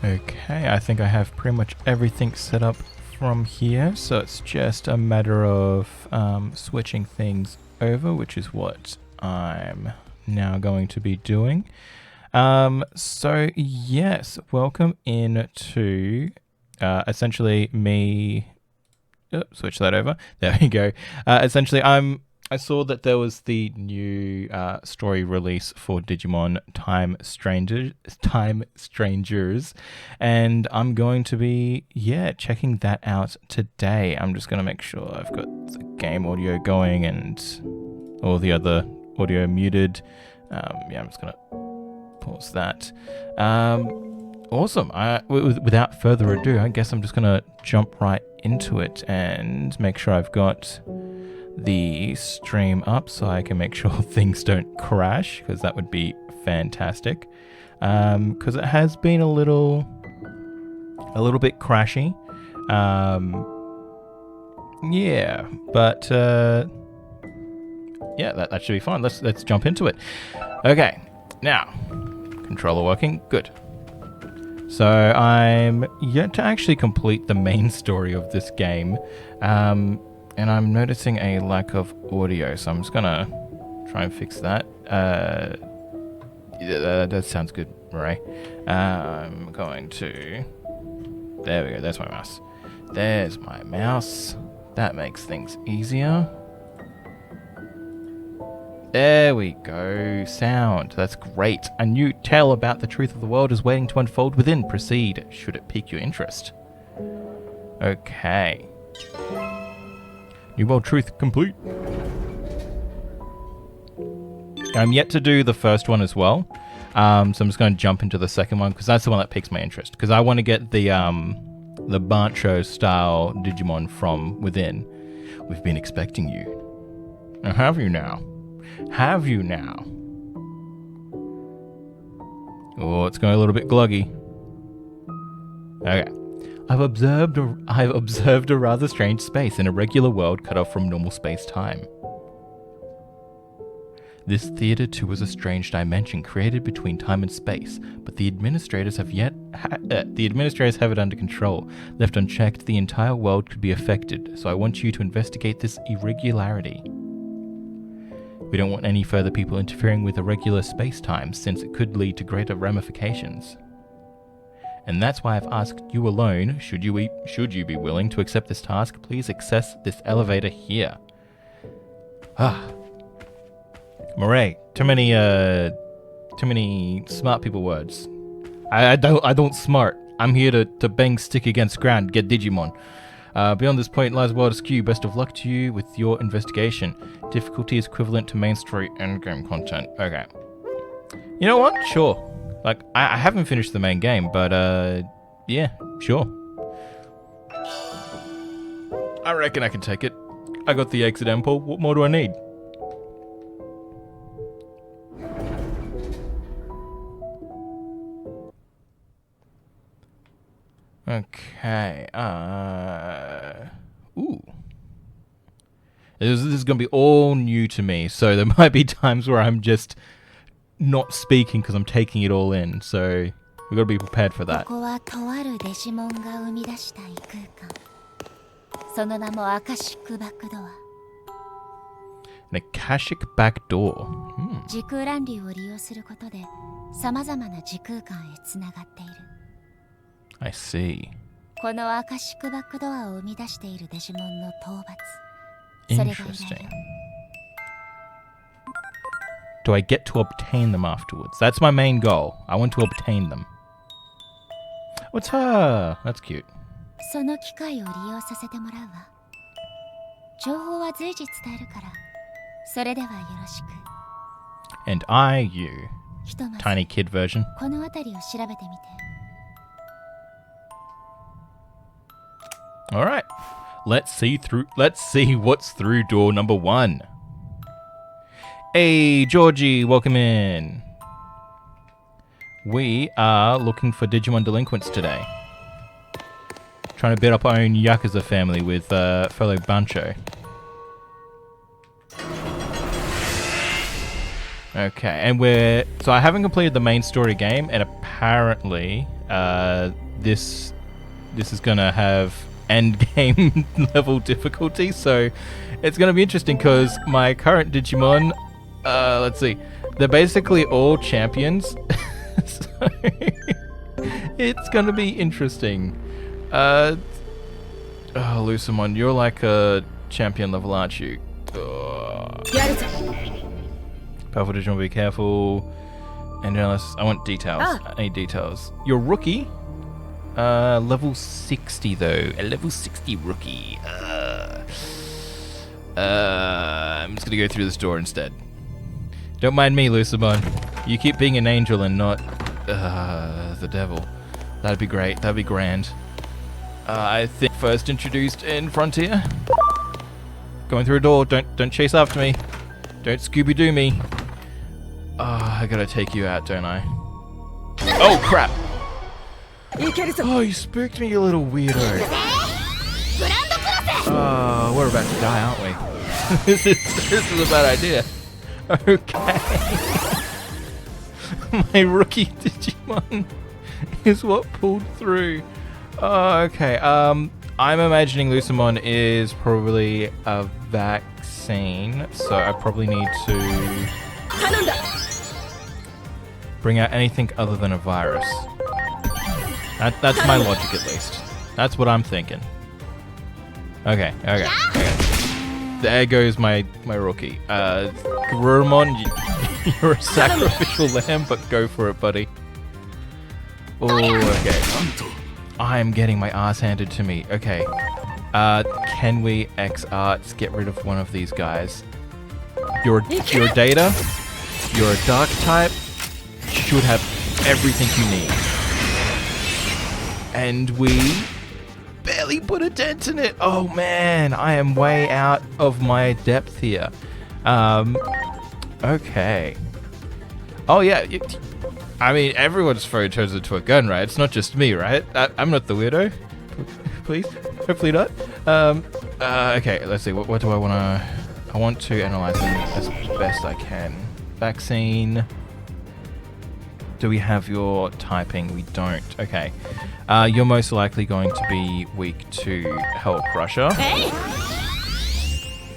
Okay, I think I have pretty much everything set up from here, so it's just a matter of switching things over, which is what I'm now going to be doing. So yes, welcome in to essentially me. Switch that over. There we go. Essentially, I saw that there was the new story release for Digimon Time Strangers, and I'm going to be checking that out today. I'm just going to make sure I've got the game audio going and all the other audio muted. I'm just going to pause that. Awesome. Without further ado, I guess I'm just going to jump right into it and make sure I've got the stream up so I can make sure things don't crash, because that would be fantastic. Because it has been a little bit crashy. That should be fine. Let's jump into it. Okay, now controller working, good. So I'm yet to actually complete the main story of this game, and I'm noticing a lack of audio, so I'm just gonna try and fix that. That sounds good, Ray. I'm going to... There we go, there's my mouse. There's my mouse. That makes things easier. There we go. Sound. That's great. A new tale about the truth of the world is waiting to unfold within. Proceed, should it pique your interest. Okay. New world truth complete. I'm yet to do the first one as well. So I'm just going to jump into the second one, because that's the one that piques my interest. Because I want to get the Bancho style Digimon from within. We've been expecting you. Now, have you now? Have you now? Oh, it's going a little bit gluggy. Okay. I've observed a rather strange space, an irregular world cut off from normal space-time. This theater too is a strange dimension created between time and space, but the administrators have it under control. Left unchecked, the entire world could be affected, so I want you to investigate this irregularity. We don't want any further people interfering with irregular space-time, since it could lead to greater ramifications. And that's why I've asked you alone, should you be willing to accept this task, please access this elevator here. Murray, too many smart people words. I don't smart. I'm here to bang stick against ground, get Digimon. Beyond this point lies world askew. Best of luck to you with your investigation. Difficulty is equivalent to main story endgame content. Okay. You know what? Sure. Like, I haven't finished the main game, but yeah, sure. I reckon I can take it. I got the exit ample. What more do I need? Okay, ooh. This is going to be all new to me, so there might be times where I'm just not speaking because I'm taking it all in, so we've got to be prepared for that. An Akashic back door. I see. Interesting. Do I get to obtain them afterwards? That's my main goal. I want to obtain them. What's her? That's cute. And I, you. Tiny kid version. Alright. Let's see what's through door number 1. Hey, Georgie, welcome in. We are looking for Digimon delinquents today. Trying to build up our own Yakuza family with fellow Bancho. Okay, and so I haven't completed the main story game, and apparently this is gonna have end game level difficulty, so it's gonna be interesting because my current Digimon, let's see, they're basically all champions. So it's gonna be interesting. Oh, Lucamon, you're like a champion level, aren't you? Powerful Digimon, be careful. And unless I want details. I need details. You're rookie. Level 60 though. A level 60 rookie. I'm just gonna go through this door instead. Don't mind me, Lucamon. You keep being an angel and not the devil. That'd be great. That'd be grand. I think first introduced in Frontier. Going through a door. Don't chase after me. Don't Scooby-Doo me. I gotta take you out, don't I? Oh crap! Oh, you spooked me, you little weirdo. We're about to die, aren't we? This is a bad idea. Okay. My rookie Digimon is what pulled through. Okay. I'm imagining Lucamon is probably a vaccine, so I probably need to bring out anything other than a virus. That's my logic, at least. That's what I'm thinking. Okay. There goes my rookie. Gurumon, you're a sacrificial lamb, but go for it, buddy. Oh, okay. I'm getting my ass handed to me. Okay. Can we X-Arts get rid of one of these guys? You're a data. You're a dark type. Should have everything you need. And we barely put a dent in it. Oh man, I am way out of my depth here. Okay. Oh yeah, I mean, everyone's phone turns into a gun, right? It's not just me, right? I'm not the weirdo. Please, hopefully not. Okay, let's see. What do I want to... I want to analyze them as best I can. Vaccine. Do we have your typing? We don't. Okay. You're most likely going to be weak to Hell Crusher.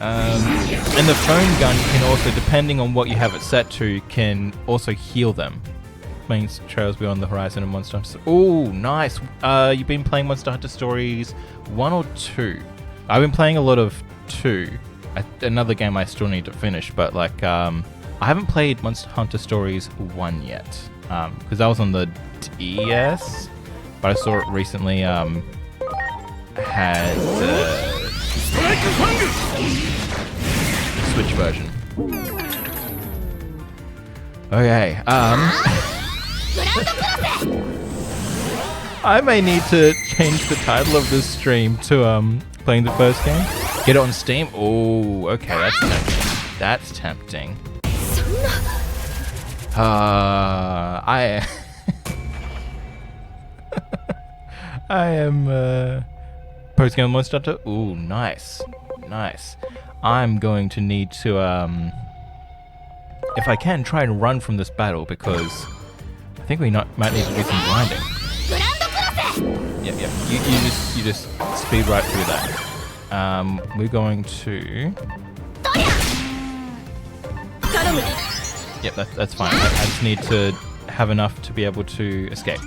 And the phone gun can also, depending on what you have it set to, can also heal them. Means Trails Beyond the Horizon and Monster Hunter. Oh, nice. You've been playing Monster Hunter Stories 1 or 2? I've been playing a lot of 2. Another game I still need to finish, but like, I haven't played Monster Hunter Stories 1 yet. Because that was on the DS, but I saw it recently had the Switch version. Okay, I may need to change the title of this stream to playing the first game. Get it on Steam? Oh, okay, that's tempting. That's tempting. I am posting on Monster Hunter. Ooh, nice. I'm going to need to if I can, try and run from this battle, because I think we might need to do some grinding. Yep. You just speed right through that. We're going to... Yep, that's fine. I just need to have enough to be able to escape.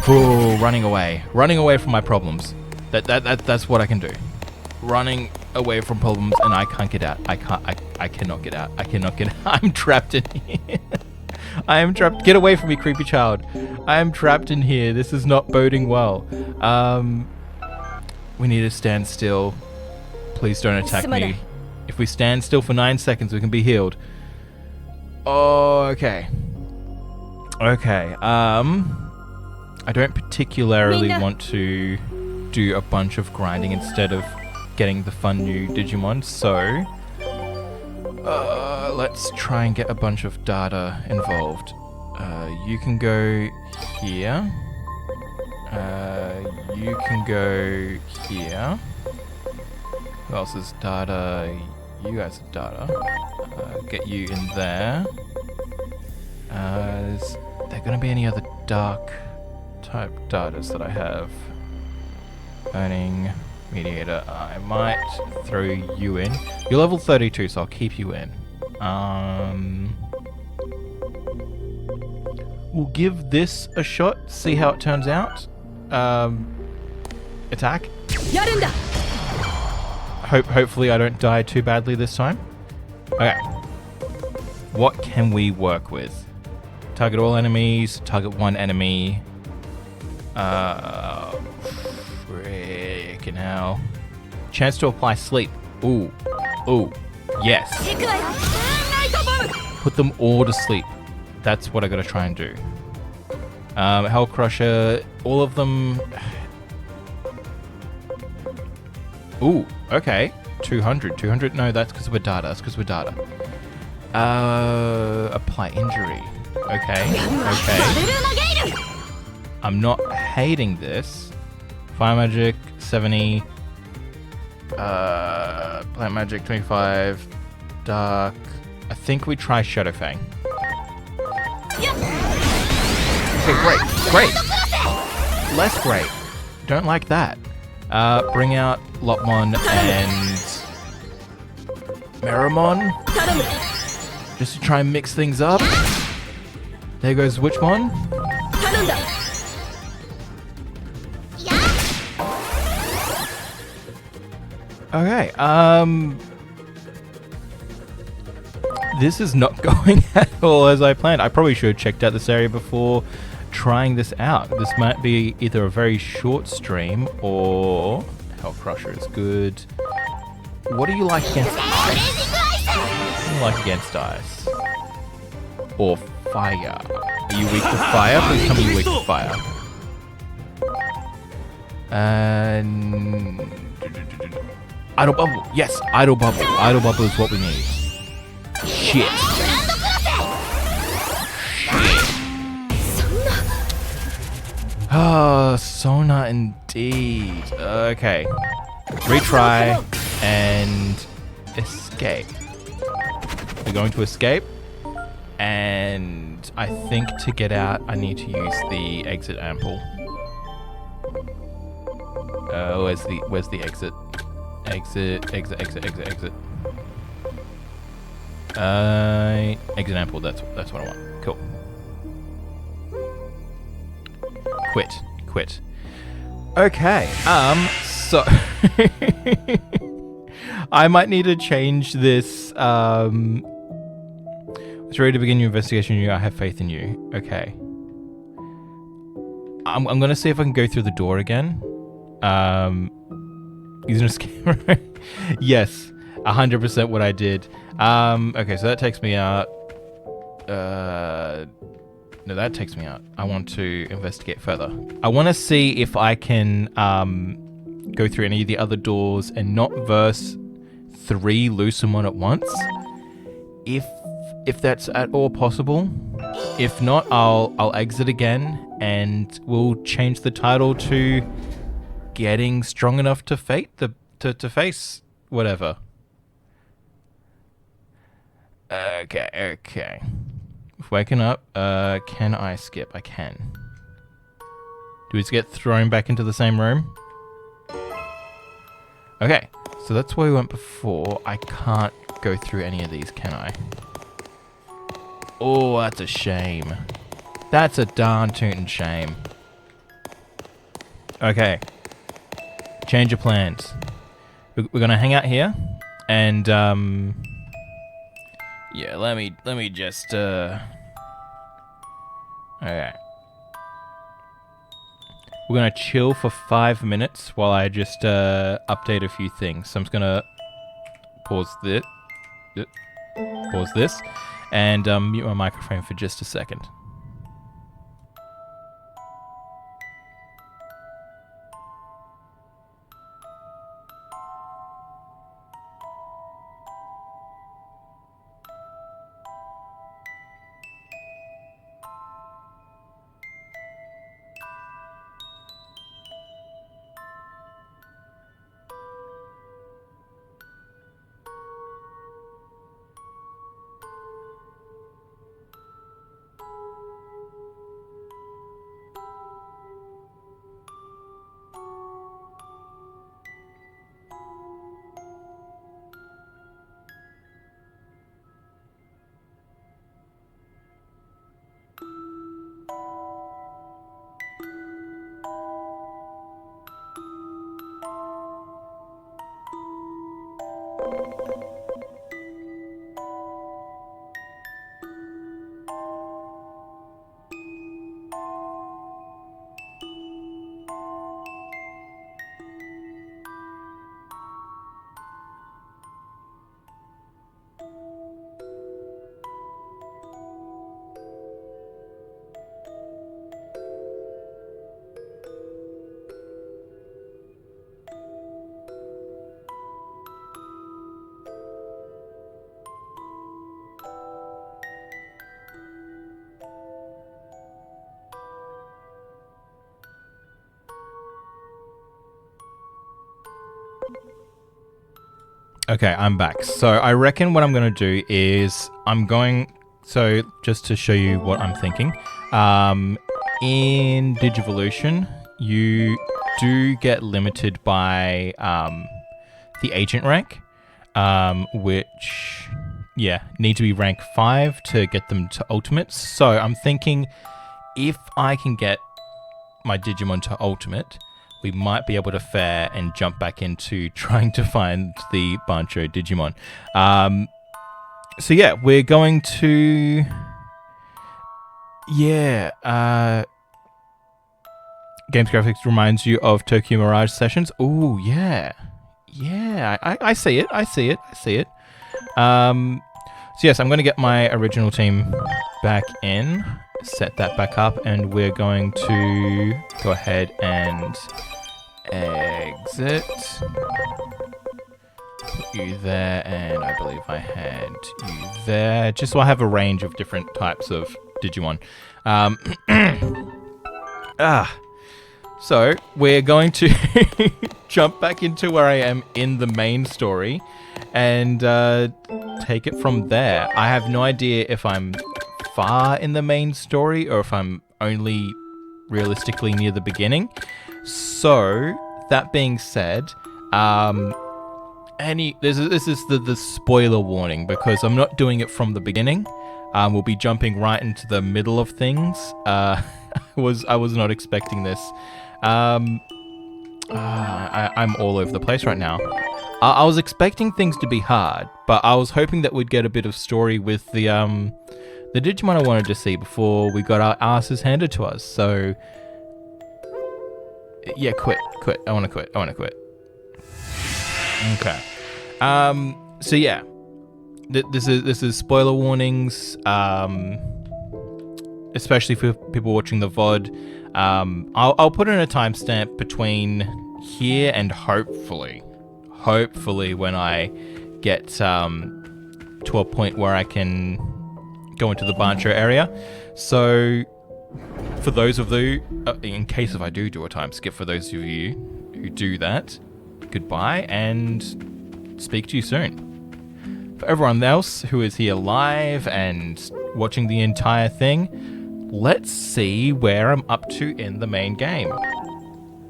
Ooh, running away from my problems. That's what I can do. Running away from problems, and I can't get out. I cannot get out. I'm trapped in here. I am trapped. Get away from me, creepy child. I am trapped in here. This is not boding well. We need to stand still. Please don't attack me. If we stand still for 9 seconds, we can be healed. Oh, okay. I don't particularly want to do a bunch of grinding instead of getting the fun new Digimon, so let's try and get a bunch of data involved. You can go here. You can go here. Who else is data? You guys are data. Get you in there. Is there gonna be any other dark type datas that I have. Burning mediator. I might throw you in. You're level 32, so I'll keep you in. We'll give this a shot, see how it turns out. Attack. Hopefully I don't die too badly this time. Okay. What can we work with? Target all enemies, target one enemy. Freaking hell. Chance to apply sleep. Ooh. Ooh. Yes. Put them all to sleep. That's what I gotta try and do. Hell Crusher, all of them. Ooh, okay. 200. 200? No, that's because we're data. That's because we're data. Apply injury. Okay. Okay. I'm not hating this. Fire Magic, 70. Plant Magic, 25. Dark. I think we try Shadow Fang. Okay, great. Great. Less great. Don't like that. Bring out Lopmon and Meramon. Just to try and mix things up. There goes Witchmon. Okay, this is not going at all as I planned. I probably should have checked out this area before trying this out. This might be either a very short stream or Hell Crusher is good. What do you like against ice? What do you like against ice? Or fire? Are you weak to fire? Please tell me you're weak to fire. And Idle Bubble. Yes, Idle Bubble. Idle Bubble is what we need. Shit. Oh, Sona indeed. Okay. Retry and escape. We're going to escape. And I think to get out, I need to use the exit ample. Where's the exit? Exit. Exit ample, that's what I want. Cool. Quit. Okay, so I might need to change this, it's ready to begin your investigation. I have faith in you. Okay. I'm gonna see if I can go through the door again. Using a scammer. Yes, 100% what I did. Okay, so that takes me out. No, that takes me out. I want to investigate further. I want to see if I can go through any of the other doors and not verse 3 Lucemon at once. If that's at all possible. If not, I'll exit again and we'll change the title to Getting Strong Enough to to face whatever. Okay. Waking up. Can I skip? I can. Do we just get thrown back into the same room? Okay, so that's where we went before. I can't go through any of these, can I? Oh, that's a shame. That's a darn tootin' shame. Okay. Change of plans. We're gonna hang out here, and yeah, let me just okay. We're gonna chill for 5 minutes while I just update a few things. So I'm just gonna pause this, and mute my microphone for just a second. Okay, I'm back. So I reckon what I'm going to do is so just to show you what I'm thinking, in Digivolution, you do get limited by the agent rank, which, yeah, need to be rank 5 to get them to ultimate. So I'm thinking if I can get my Digimon to ultimate, we might be able to fare and jump back into trying to find the Bancho Digimon. So yeah, we're going to... Yeah, Games graphics reminds you of Tokyo Mirage Sessions. Ooh, yeah. Yeah, I see it, I see it, I see it. So yes, I'm going to get my original team back in, set that back up, and we're going to go ahead and exit. Put you there, and I believe I had you there, just so I have a range of different types of Digimon. So we're going to jump back into where I am in the main story and take it from there. I have no idea if I'm far in the main story or if I'm only realistically near the beginning. So that being said, this is the spoiler warning, because I'm not doing it from the beginning. We'll be jumping right into the middle of things. I was not expecting this. I'm all over the place right now. I was expecting things to be hard, but I was hoping that we'd get a bit of story with the Digimon I wanted to see before we got our asses handed to us. So yeah, quit. I want to quit. Okay. So yeah, this is spoiler warnings. Especially for people watching the VOD. I'll put in a timestamp between here and hopefully when I get to a point where I can go into the Bancho area. So for those of you, in case if I do a time skip, for those of you who do that, goodbye and speak to you soon. For everyone else who is here live and watching the entire thing, let's see where I'm up to in the main game.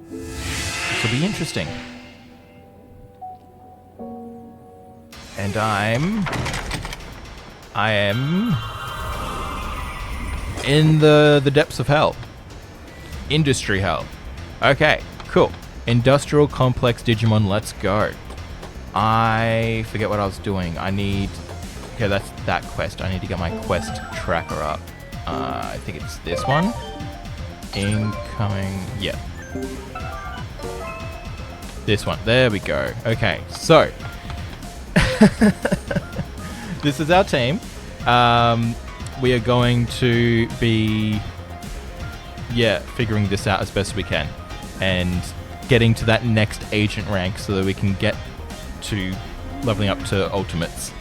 This will be interesting. And I am in the depths of hell. Industry hell. Okay, cool. Industrial complex Digimon, let's go. I forget what I was doing. Okay, that's that quest. I need to get my quest tracker up. I think it's this one. Incoming. Yep. This one. There we go. Okay, so this is our team. We are going to be, figuring this out as best we can and getting to that next agent rank so that we can get to leveling up to ultimates.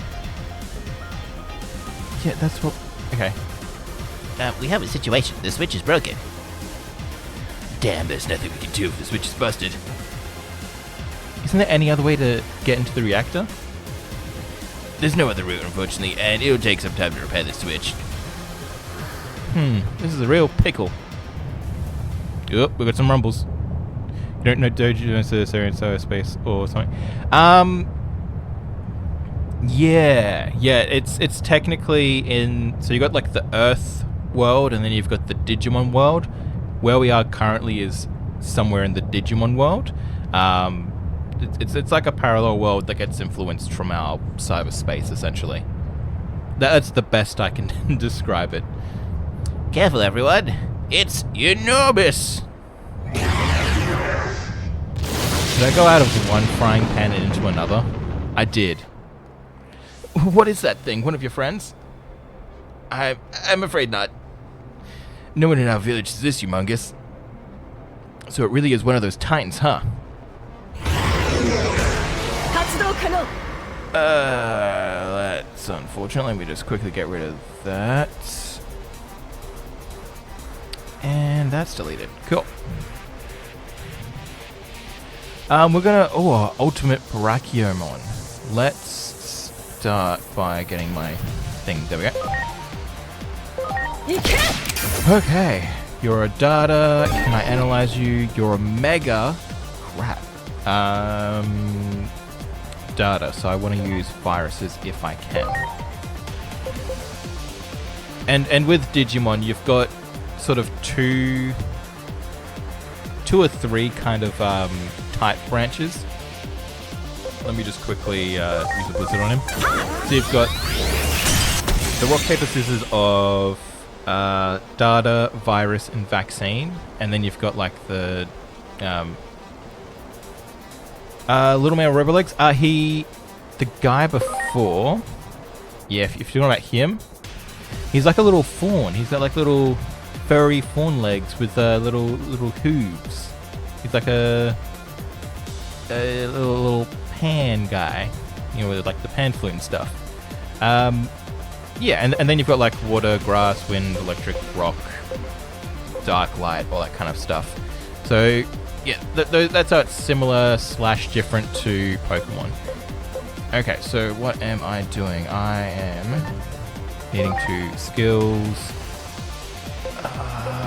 Yeah, that's what... Okay. We have a situation. The switch is broken. Damn, there's nothing we can do if the switch is busted. Isn't there any other way to get into the reactor? There's no other route, unfortunately, and it'll take some time to repair the switch. This is a real pickle. Oop, we got some rumbles. You don't know Dojo into this area in solar space or something. Yeah, it's technically in... So you got like the Earth world, and then you've got the Digimon world. Where we are currently is somewhere in the Digimon world. It's like a parallel world that gets influenced from our cyberspace, essentially. That's the best I can describe it. Careful, everyone. It's enormous. Did I go out of one frying pan and into another? I did. What is that thing? One of your friends? I'm afraid not. No one in our village is this humongous. So it really is one of those titans, huh? That's unfortunate. Let me just quickly get rid of that. And that's deleted. Cool. We're gonna... Oh, our ultimate Brachiomon. Let's start by getting my thing. There we go. Okay. You're a data. Can I analyze you? You're a mega. Crap. Data. So I want to use viruses if I can. And with Digimon, you've got sort of two or three kind of type branches. Let me just quickly use a blizzard on him. So you've got the rock, paper, scissors of data, virus, and vaccine, and then you've got like the little male rubber legs. The guy before, yeah, if you're talking about him, he's like a little fawn. He's got like little furry fawn legs with little hooves. He's like a little pan guy, you know, with like the pan flute and stuff. Yeah, and then you've got like water, grass, wind, electric, rock, dark light, all that kind of stuff. So yeah, that's how it's similar / different to Pokemon. Okay, so what am I doing? I am needing to skills.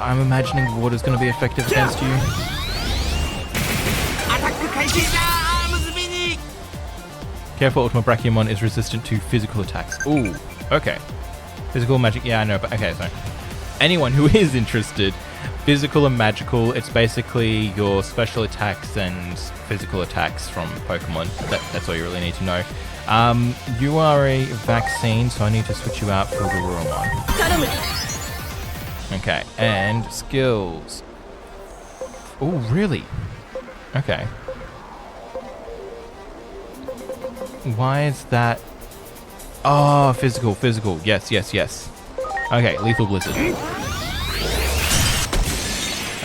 I'm imagining water's going to be effective against you. Careful, Ultimate Brachiomon is resistant to physical attacks. Ooh, okay. Physical, magic, yeah, I know, but okay, so anyone who is interested, physical and magical, it's basically your special attacks and physical attacks from Pokemon. That's all you really need to know. You are a vaccine, so I need to switch you out for Garurumon. Okay, and skills. Oh, really? Okay. Why is that? Oh, physical. Yes. Okay, lethal blizzard.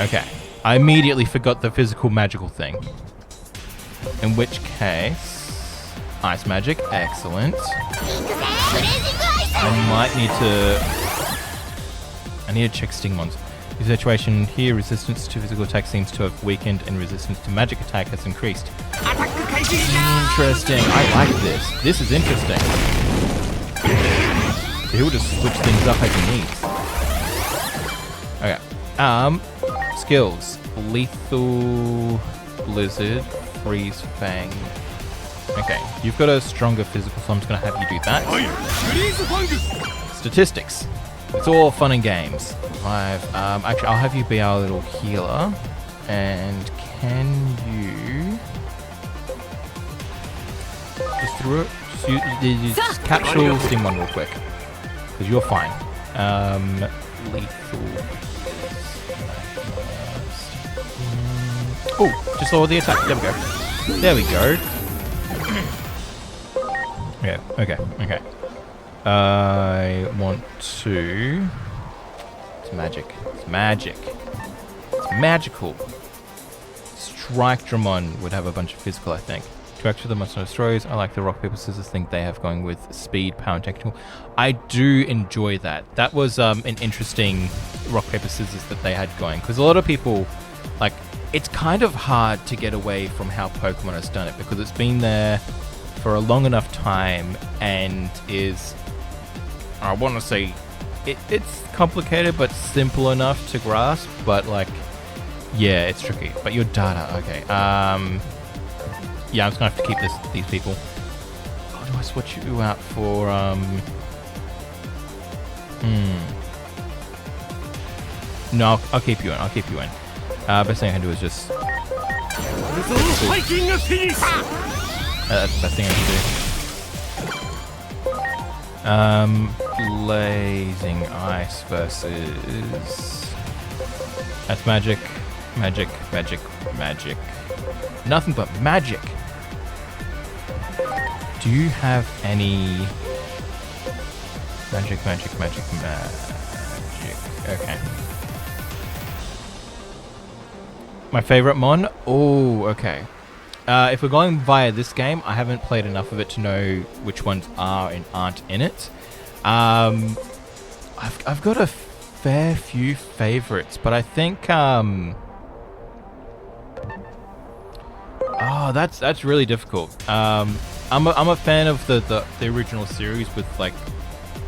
Okay. I immediately forgot the physical magical thing. In which case... Ice magic, excellent. I need to check Stingmons. The situation here, resistance to physical attack seems to have weakened and resistance to magic attack has increased. Interesting. I like this. This is interesting. He'll just switch things up as he needs. Okay. Skills. Lethal Blizzard. Freeze Fang. Okay. You've got a stronger physical, so I'm just going to have you do that. Statistics. It's all fun and games. Actually, I'll have you be our little healer. And can you... Just capsule Stingmon real quick. Because you're fine. Lethal. Oh, just lower the attack. There we go. Okay. I want to... It's magical. Strike Dramon would have a bunch of physical, I think. To actually the must know stories, I like the rock, paper, scissors thing they have going with speed, power, and technical. I do enjoy that. That was an interesting rock, paper, scissors that they had going. Because a lot of people, like, it's kind of hard to get away from how Pokemon has done it. Because it's been there for a long enough time and is, I want to say, it's complicated but simple enough to grasp. But, like, yeah, it's tricky. But your data, okay. Yeah, I'm just gonna have to keep these people. Oh, do I switch you out for No, I'll keep you in. Best thing I can do is just That's the best thing I can do. Blazing Ice versus... That's magic. Magic, magic, magic. Nothing but magic. Do you have any... Magic, magic, magic, magic. Okay. My favorite mon? Oh, okay. If we're going via this game, I haven't played enough of it to know which ones are and aren't in it. I've got a fair few favorites, but I think that's really difficult. I'm a fan of the original series with like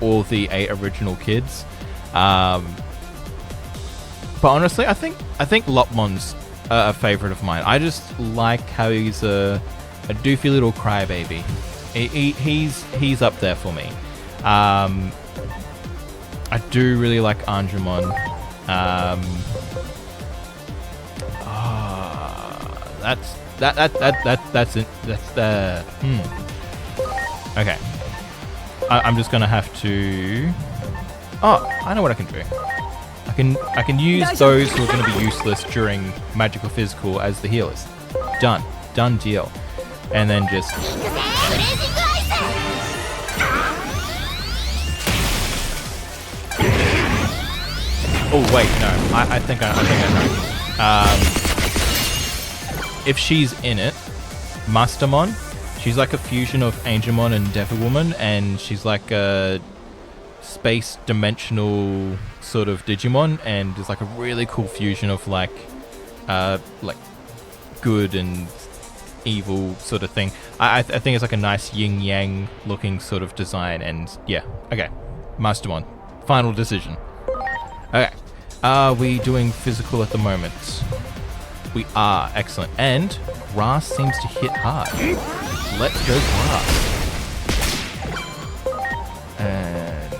all the 8 original kids. But honestly, I think Lopmon's a favorite of mine. I just like how he's a doofy little crybaby. He's up there for me. I do really like Anjumon. That's it. That's the Okay. I'm just gonna have to. Oh, I know what I can do. I can use those who are going to be useless during magical physical as the healers. Done deal. And then just... Oh wait, no. I think I know. If she's in it, Mastermon, she's like a fusion of Angelmon and Devilwoman, and she's like a space dimensional sort of Digimon, and it's like a really cool fusion of like good and evil sort of thing. I think it's like a nice yin yang looking sort of design, and yeah, okay. Mastermon, final decision. Okay, are we doing physical at the moment? We are, excellent. And Ras seems to hit hard. Let's go Ras. And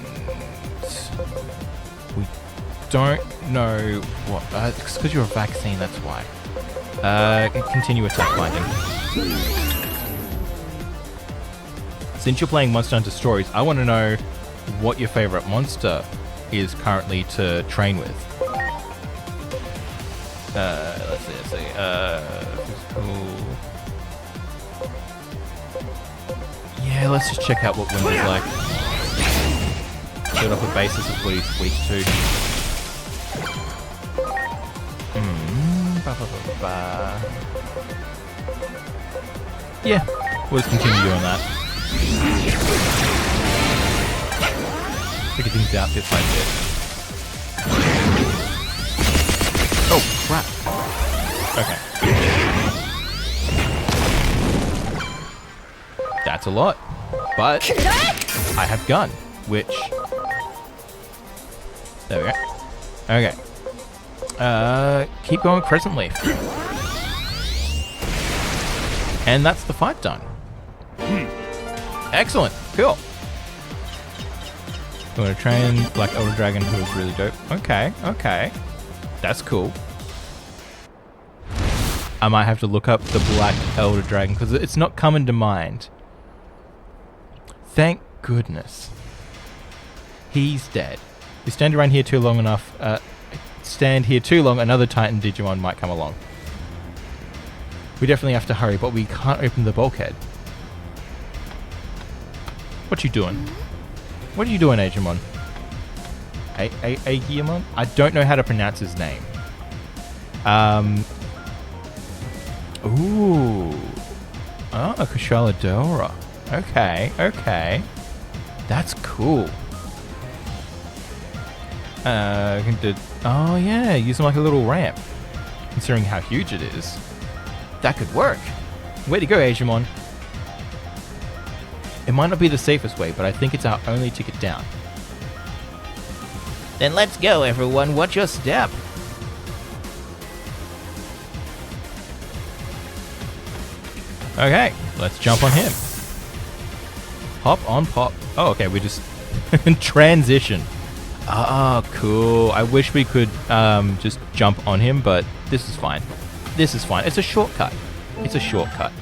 we don't know what. It's because you're a vaccine, that's why. Continue attack binding. Since you're playing Monster Hunter Stories, I want to know what your favorite monster is currently to train with. Let's see. Physical. Yeah, let's just check out what Winter's like. Build up a basis of what he's weak to. Yeah, we'll just continue doing that. Figure things out bit by bit. Oh, crap. Okay. That's a lot. But I have gun, which... There we go. Okay. Keep going Crescent Leaf. And that's the fight done. Excellent. Cool. You want to train Black Elder Dragon, who is really dope. Okay. That's cool. I might have to look up the Black Elder Dragon because it's not coming to mind. Thank goodness. He's dead. You stand around here too long enough, another Titan Digimon might come along. We definitely have to hurry, but we can't open the bulkhead. What you doing? What are you doing, Agemon? Agemon? I don't know how to pronounce his name. Ooh. Oh, Kushala Dora. Okay. That's cool. Oh yeah, use them like a little ramp. Considering how huge it is. That could work. Way to go, Agemon. It might not be the safest way, but I think it's our only ticket down. Then let's go, everyone. Watch your step. Okay, let's jump on him. Hop on pop. Oh, okay, we just transition. Ah, cool. I wish we could just jump on him, but this is fine. It's a shortcut. It's a shortcut.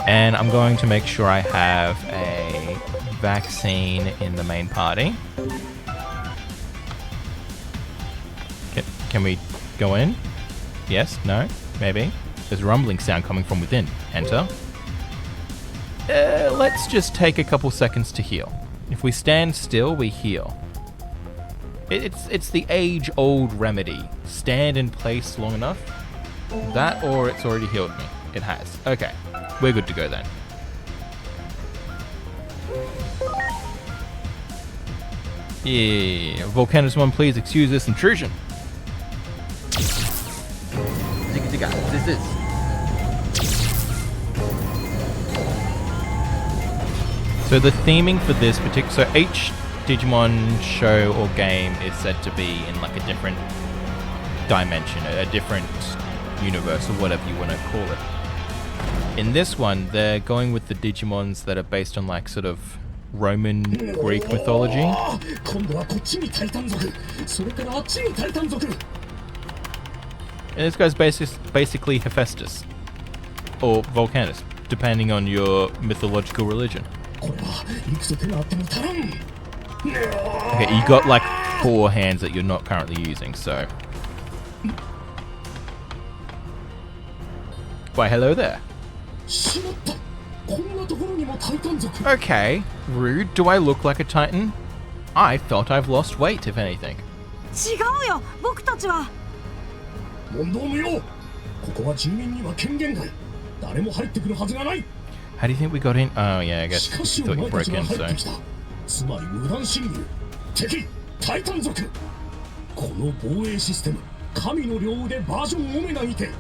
And I'm going to make sure I have a vaccine in the main party. Can we go in? Yes? No? Maybe? There's a rumbling sound coming from within. Enter. Let's just take a couple seconds to heal. If we stand still, we heal. It's the age-old remedy. Stand in place long enough. That or it's already healed me. It has. Okay. We're good to go then. Yeah. Volcanismon, please excuse this intrusion. This is. So the theming for this particular... So each Digimon show or game is said to be in like a different dimension, a different universe, or whatever you want to call it. In this one, they're going with the Digimons that are based on like sort of Roman Greek mythology. And this guy's basically Hephaestus, or Volcanus, depending on your mythological religion. Okay, you got like 4 hands that you're not currently using, so... Why, hello there. Okay, rude. Do I look like a Titan? I felt I've lost weight, if anything. How do you think we got in? Oh yeah, I guess you thought you broke in, so...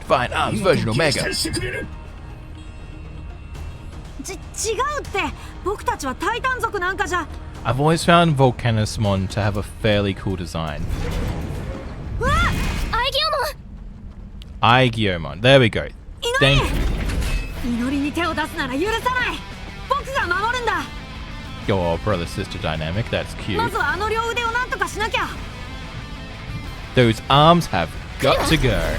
Fine Arms version Omega. I've always found Volcanismon to have a fairly cool design. Aigiomon. There we go. Thank you. Oh, brother-sister dynamic. That's cute. Those arms have got to go.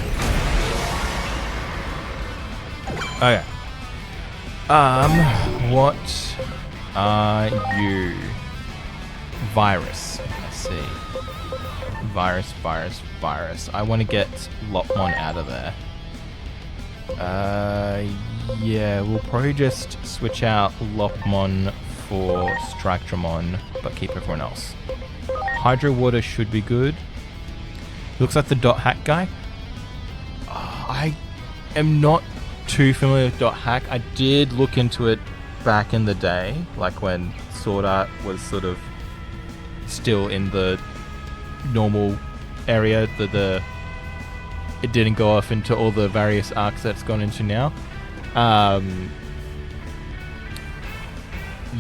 Okay. What are you? Virus. Let's see. Virus. I want to get Lopmon out of there. Yeah, we'll probably just switch out Lopmon for Strikedramon, but keep everyone else. Hydro Water should be good. Looks like the Dot Hack guy. I am not too familiar with Dot Hack. I did look into it back in the day, like when Sword Art was sort of still in the normal area, it didn't go off into all the various arcs that it's gone into now.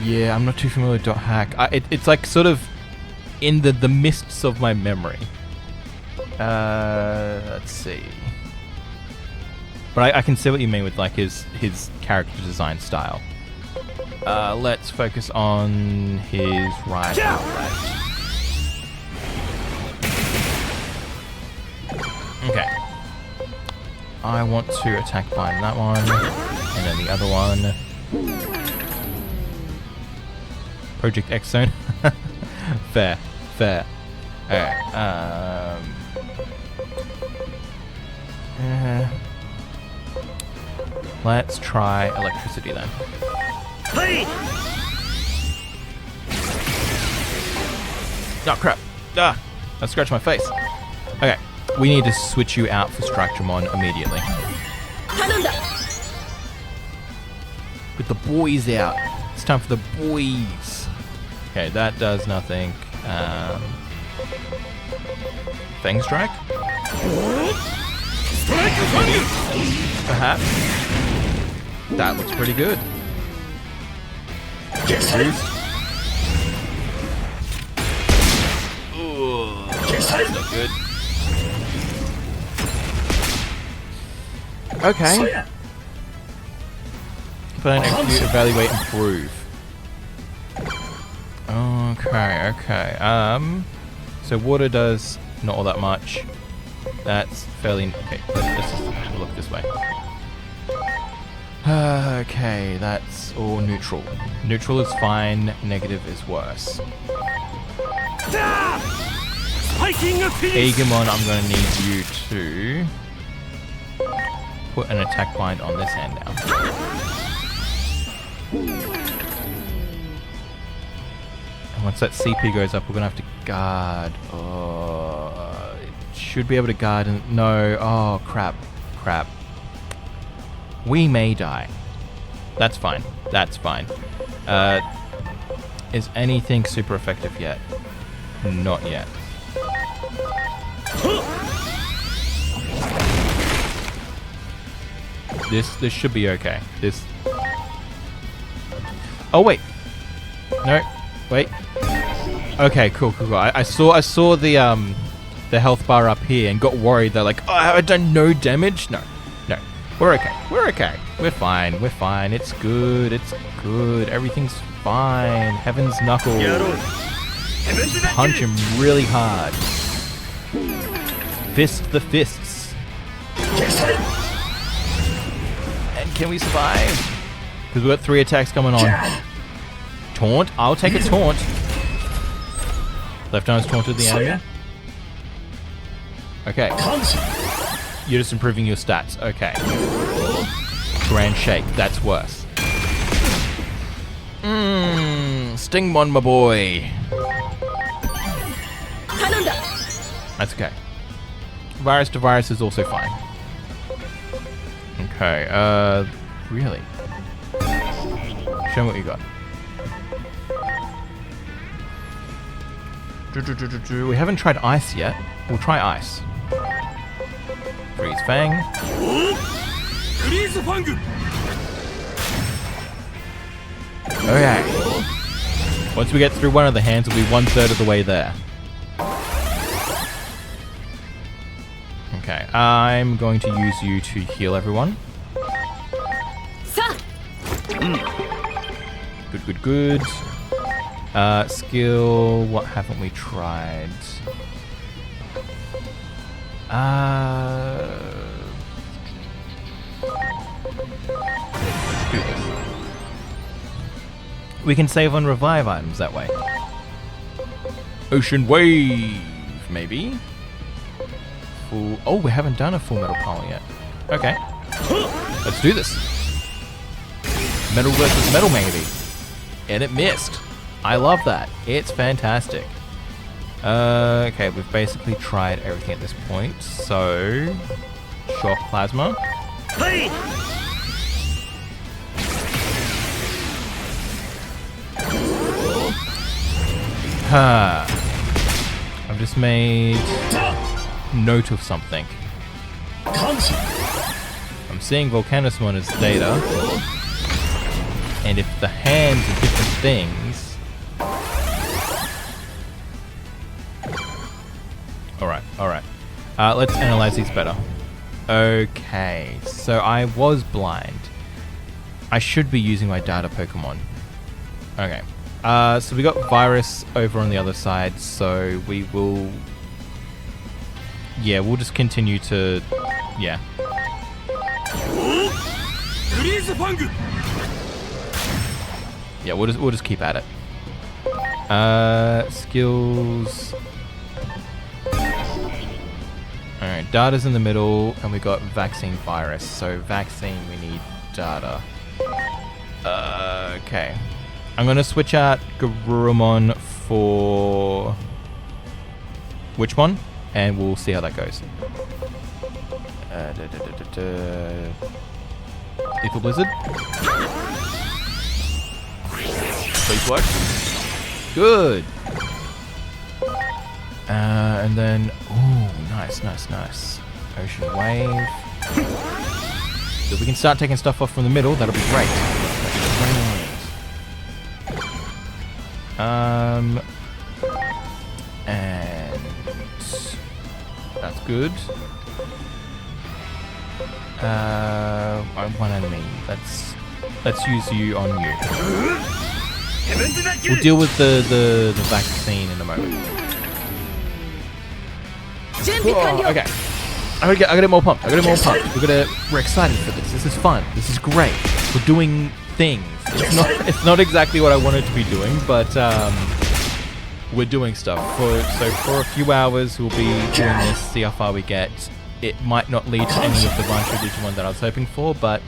Yeah, I'm not too familiar with Dot Hack. It's like sort of in the mists of my memory. Let's see. But I can see what you mean with like his character design style. Let's focus on his right or left. Okay. I want to attack behind that one, and then the other one. Project X Zone. Fair. Alright. Let's try electricity then. Oh crap! Ah! I scratched my face. Okay. We need to switch you out for Strikedramon immediately. Get the boys out. It's time for the boys. Okay, that does nothing. Fang Strike? Perhaps. That looks pretty good. Ooh, that's not good. Okay. Plan, execute, evaluate, improve. Okay. So water does not all that much. That's fairly... Okay, let's just have a look this way. Okay, that's all neutral. Neutral is fine, negative is worse. Digimon, I'm going to need you to put an attack bind on this hand now. And once that CP goes up, we're going to have to guard. Oh, it should be able to guard. And no, oh, crap. We may die. That's fine. That's fine. Is anything super effective yet? Not yet. This should be okay. Oh wait. No. Wait. Okay, cool. I saw the health bar up here and got worried that like, oh, I've done no damage. No. We're okay. We're fine. It's good. Everything's fine. Heaven's knuckle. Punch him really hard. Fist the fists. And can we survive? Because we've got 3 attacks coming on. Taunt. I'll take a taunt. Left arm's taunted the enemy. Okay. You're just improving your stats. Okay. Grand Shake. That's worse. Stingmon, my boy. That's okay. Virus to virus is also fine. Okay, really? Show me what you got. We haven't tried ice yet. We'll try ice. Freeze Fang. Okay. Once we get through one of the hands, we'll be 1/3 of the way there. Okay, I'm going to use you to heal everyone. Good. Skill, what haven't we tried? We can save on revive items that way. Ocean Wave, maybe? Oh, we haven't done a full metal pole yet. Okay. Let's do this. Metal versus metal, maybe. And it missed. I love that. It's fantastic. Okay, we've basically tried everything at this point. So, shock plasma. Hey! I've just made note of something. I'm seeing Volcanismon as data. And if the hands are different things... Alright. Let's analyze these better. Okay, so I was blind. I should be using my data Pokemon. Okay. So we got Virus over on the other side, so we will... Yeah, we'll just continue to... Yeah. Yeah, we'll just keep at it. Skills... Alright, data's in the middle, and we got Vaccine Virus. So Vaccine, we need data. Okay. I'm gonna switch out Garurumon for... Which one? And we'll see how that goes. Lethal Blizzard. Please work. Good. And then... Ooh, nice. Ocean Wave. So if we can start taking stuff off from the middle, that'll be great. And that's good. One enemy. Let's use you on you. We'll deal with the vaccine in a moment. Oh, okay. I got it more pumped. We're excited for this. This is fun. This is great. We're doing things. It's not exactly what I wanted to be doing, but we're doing stuff. So for a few hours, we'll be doing this, see how far we get. It might not lead to any of the Bancho Digimon that I was hoping for, but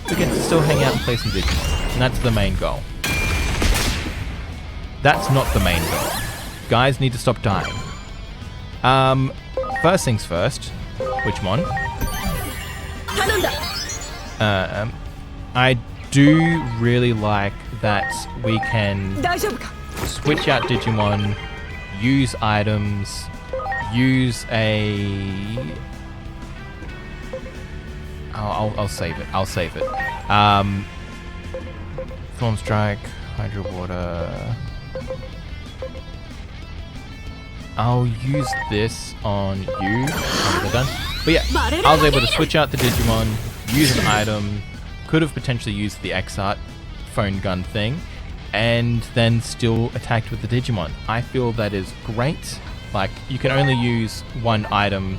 we get to still hang out and play some Digimon. And that's the main goal. That's not the main goal. Guys need to stop dying. First things first. Witchmon. I do really like that we can switch out Digimon, use items, use a... I'll save it. Storm Strike, Hydro Water. I'll use this on you. Done. But yeah, I was able to switch out the Digimon, use an item, could have potentially used the X-Art phone gun thing, and then still attacked with the Digimon. I feel that is great. Like, you can only use one item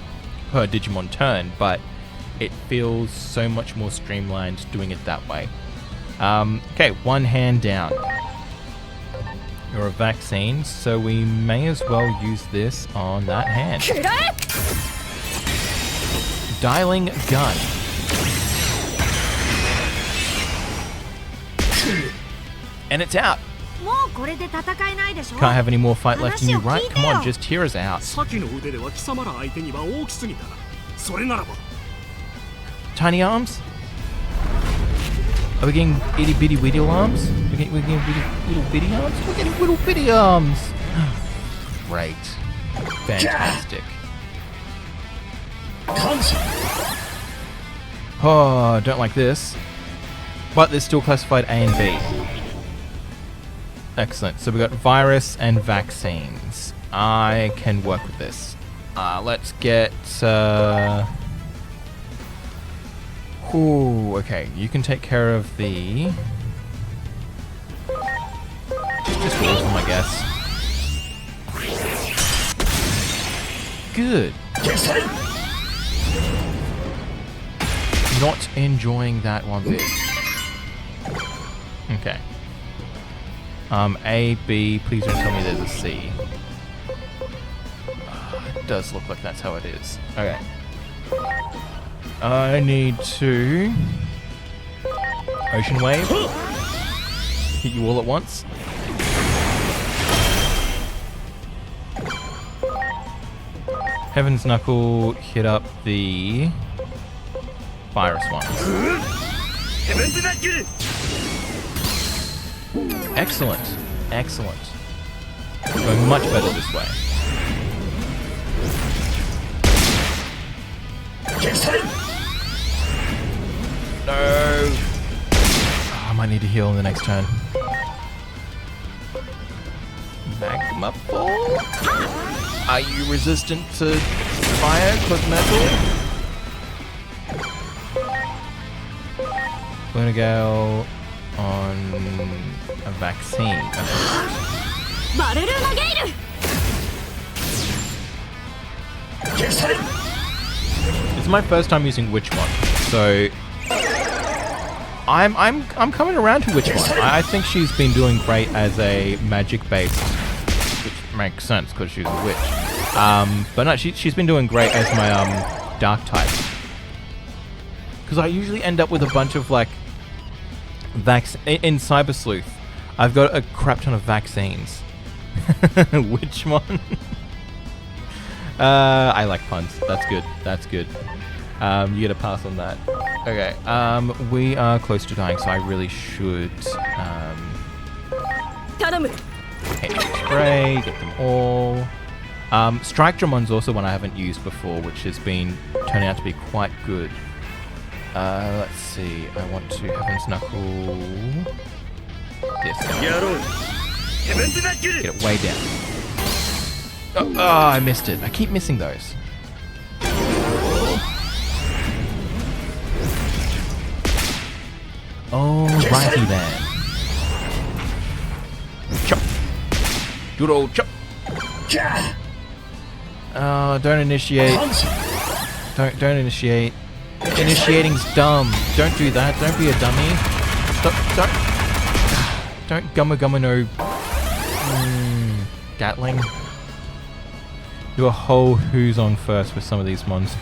per Digimon turn, but it feels so much more streamlined doing it that way. Okay, one hand down. You're a vaccine, so we may as well use this on that hand. Dialing gun. And it's out. Can't have any more fight left in you, right? Come on, just hear us out. Tiny arms? Are we getting itty bitty witty arms? We're getting little bitty arms? We're getting little bitty arms! Great. Fantastic. Oh, don't like this. But they're still classified A and B. Excellent. So we got virus and vaccines. I can work with this. Let's get... Ooh, okay. You can take care of the... Just all of them, I guess. Good. Not enjoying that one bit. Okay. A, B, please don't tell me there's a C. It does look like that's how it is. Okay. I need to... Ocean Wave. Hit you all at once. Heaven's Knuckle, hit up the... virus one. Excellent. Excellent. Going much better this way. No! Oh, I might need to heal in the next turn. Magma Ball? Are you resistant to fire, Cosmetal? Lunagale on a vaccine. It's my first time using Witchmon, so I'm coming around to Witchmon. I think she's been doing great as a magic based, which makes sense because she's a witch. But no, she's been doing great as my dark type. Because I usually end up with a bunch of like in Cyber Sleuth, I've got a crap ton of vaccines. Witchmon. I like puns. That's good. That's good. You get a pass on that. Okay. We are close to dying, so I really should. Okay, spray. Get them all. Strike Dramon's also one I haven't used before, which has been turning out to be quite good. Let's see. I want to Heaven's Knuckle. This guy. Get it way down. Oh, I missed it. I keep missing those. Alrighty then. Chop. Good old chop. Oh, don't initiate. Don't initiate. Initiating's dumb. Don't do that. Don't be a dummy. Don't gumma no Gatling. Do a whole who's on first with some of these mons.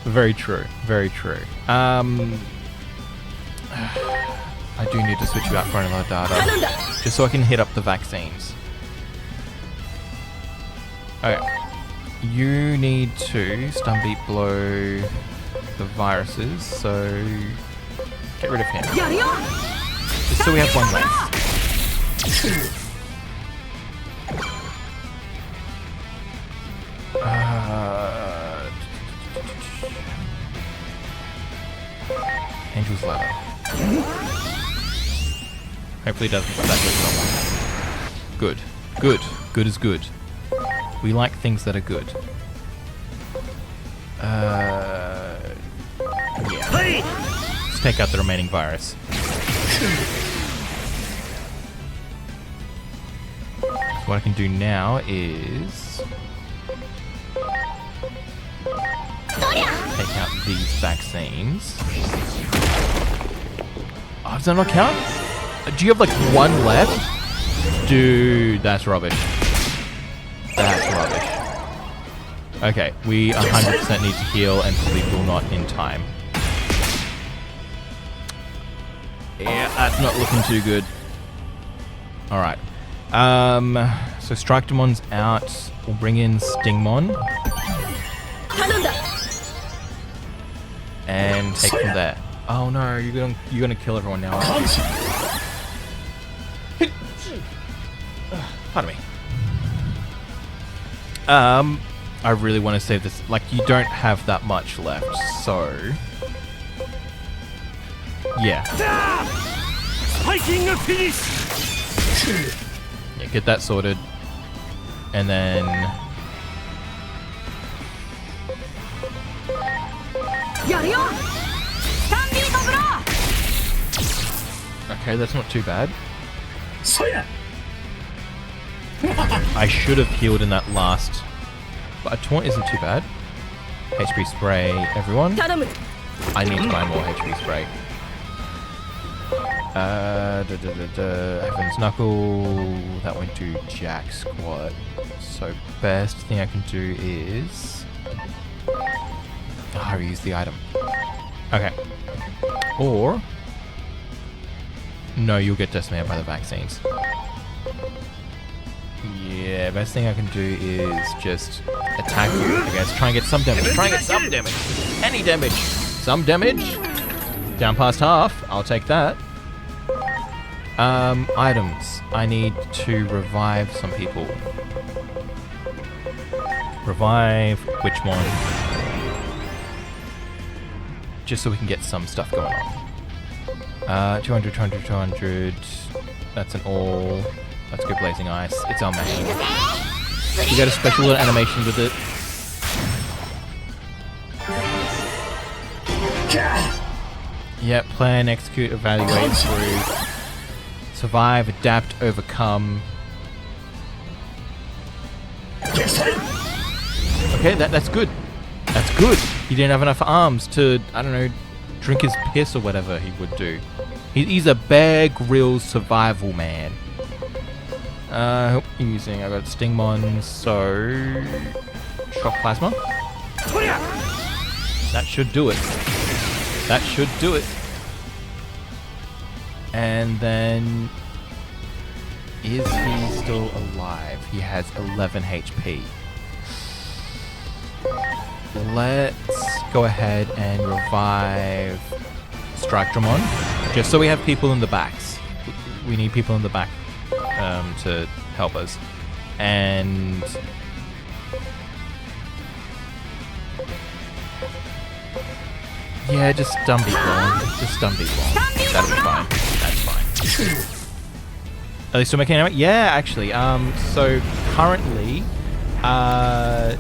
Very true. Very true. I do need to switch you out for another data. Just so I can hit up the vaccines. Okay. You need to stun beat blow the viruses, so get rid of him. Just so we have one less. Angel's Ladder. Hopefully it doesn't exactly what I want. Good. Good. Good is good. We like things that are good. Yeah. Let's take out the remaining virus. What I can do now is take out these vaccines. Oh, does that not count? Do you have like one left? Dude, that's rubbish. That's rubbish. Okay, we 100% need to heal and probably will not in time. Yeah, that's not looking too good. Alright. So Strike Demon's out. We'll bring in Stingmon. And take from there. Oh no, you're gonna kill everyone now, aren't you? Pardon me. I really want to save this. Like, you don't have that much left, so yeah. Yeah, get that sorted, and then okay, that's not too bad. I should have healed in that last, but a taunt isn't too bad. HP spray, everyone. I need to buy more HP spray. Heaven's Knuckle, that went to Jack Squad. So best thing I can do is reuse the item. Okay. Or no, you'll get decimated by the vaccines. Yeah, best thing I can do is just attack you. I guess try and get some damage. Try and get some damage. Any damage. Some damage. Down past half. I'll take that. Items. I need to revive some people. Revive which one? Just so we can get some stuff going on. 200, 200, 200. That's an all. Let's go Blazing Ice. It's our main. We got a special little animation with it. Yep, plan, execute, evaluate, improve. Survive, adapt, overcome. Okay, that's good. That's good. He didn't have enough arms to, I don't know, drink his piss or whatever he would do. He's a Bear Grylls survival man. I got Stingmon, so Shock Plasma. That should do it. That should do it. And then, is he still alive? He has 11 HP. Let's go ahead and revive Strike Dramon, just so we have people in the backs. We need people in the back to help us. And yeah, just stun beat long. Just stun beat long. That'll be fine. That's fine. Are they still making it? Yeah, actually. So currently, I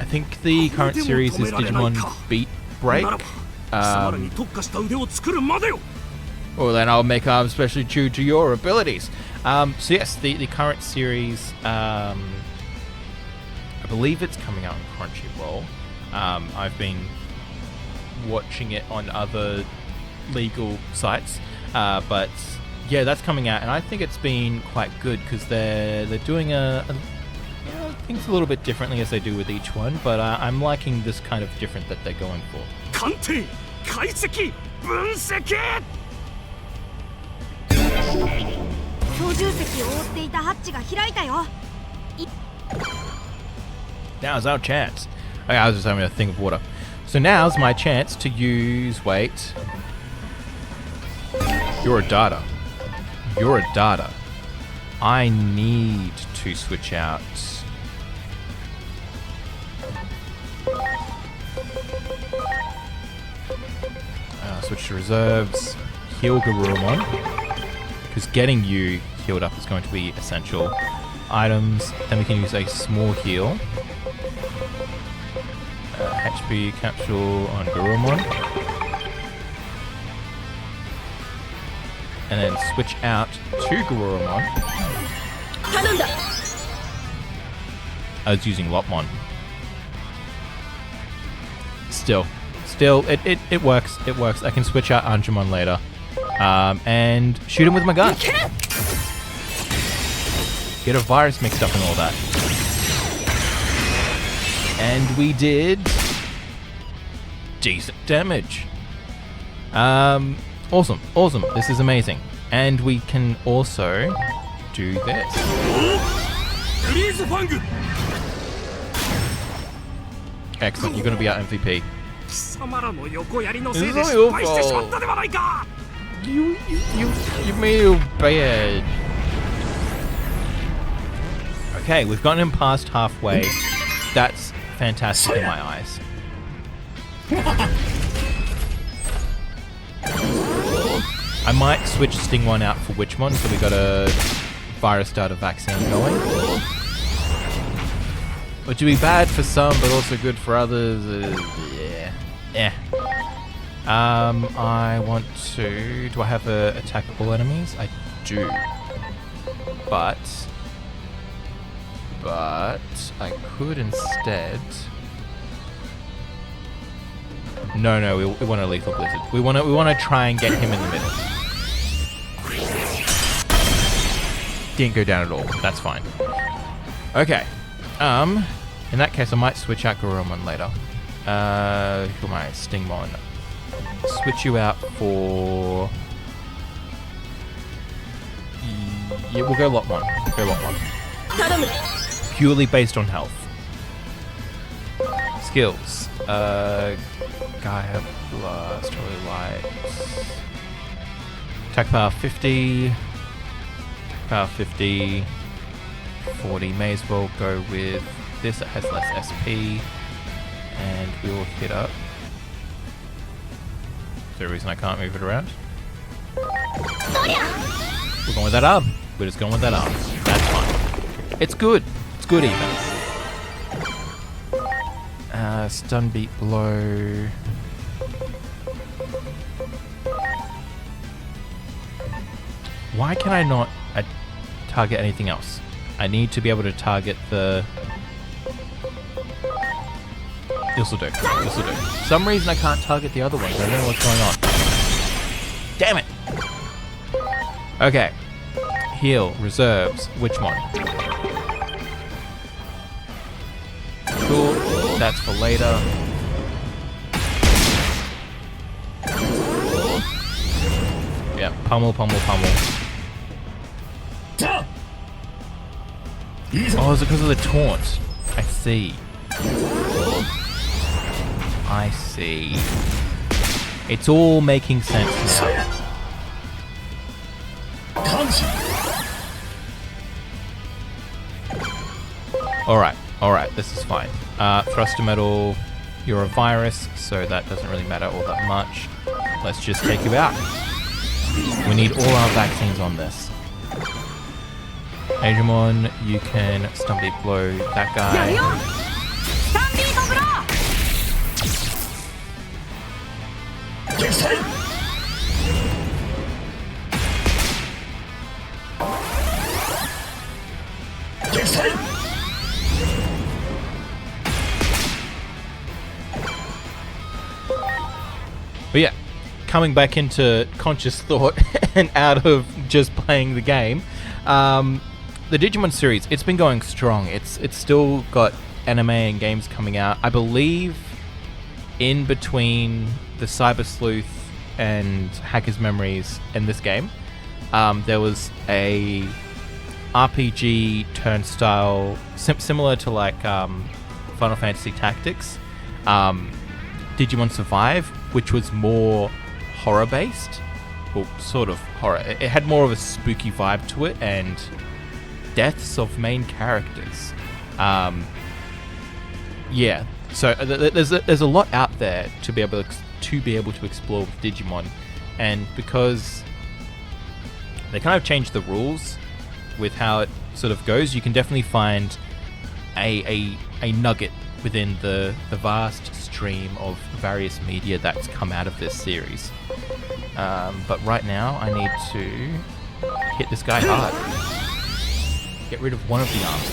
think the current series is Digimon Beat Break. Well, then I'll make arms specially due to your abilities. So yes, the current series, I believe it's coming out on Crunchyroll. I've been watching it on other legal sites, but yeah, that's coming out, and I think it's been quite good because they're doing things a little bit differently as they do with each one, but I'm liking this kind of different that they're going for. 鑑定解析分析 操縦席を覆っていたハッチが開いたよ。 Now's our chance. Okay, I was just having a thing of water. So now's my chance to use... Wait. You're a data. You're a data. I need to switch out... switch to reserves. Heal Garurumon. Because getting you healed up is going to be essential. Items. Then we can use a small heal. HP capsule on Garurumon. And then switch out to Garurumon. I was using Lopmon. Still, it works. It works. I can switch out Anjumon later. And shoot him with my gun. Get a virus mixed up and all that. And we did decent damage. Awesome. This is amazing. And we can also do this. Excellent. You're going to be our MVP. 貴様らの横槍のせい It's で not 失 your 敗してしまっ fault. たではないか You made it bad. Okay, we've gotten him past halfway. That's fantastic in my eyes. I might switch Stingmon out for Witchmon, so we got a virus starter vaccine going. Which would be bad for some, but also good for others. Yeah. I want to... Do I have a attack all enemies? I do. But I could instead... No, we want a lethal blizzard. We want to try and get him in the middle. Didn't go down at all. That's fine. Okay. In that case, I might switch out Garurumon later. Who am I? Stingmon. Switch you out for... Yeah, we'll go Lopmon. Purely based on health. Skills. Gaia Blast, really light. Attack power 50. Power 50. 40. May as well go with this. It has less SP. And we will hit up. Is there a reason I can't move it around? We're going with that arm. We're just going with that arm. That's fine. It's good. It's good even. Stun beat blow. Why can I not target anything else? I need to be able to target the... This'll do. For some reason I can't target the other ones. I don't know what's going on. Damn it! Okay. Heal. Reserves. Witchmon. Cool. That's for later. Yeah. Pummel. Oh, is it because of the taunt? I see. It's all making sense now. Alright, this is fine. Thruster Metal, you're a virus, so that doesn't really matter all that much. Let's just take you out. We need all our vaccines on this. Digimon, you can stun beat blow that guy. But yeah, coming back into conscious thought and out of just playing the game, the Digimon series, it's been going strong. It's still got anime and games coming out. I believe in between the Cyber Sleuth and Hacker's Memories and this game, there was a RPG turnstile similar to like Final Fantasy Tactics, Digimon Survive, which was more horror based, well, sort of horror. It had more of a spooky vibe to it, and deaths of main characters. Yeah, so there's a lot out there to be able to explore with Digimon, and because they kind of changed the rules with how it sort of goes, you can definitely find a nugget within the vast stream of various media that's come out of this series. But right now, I need to hit this guy hard. Get rid of one of the arms.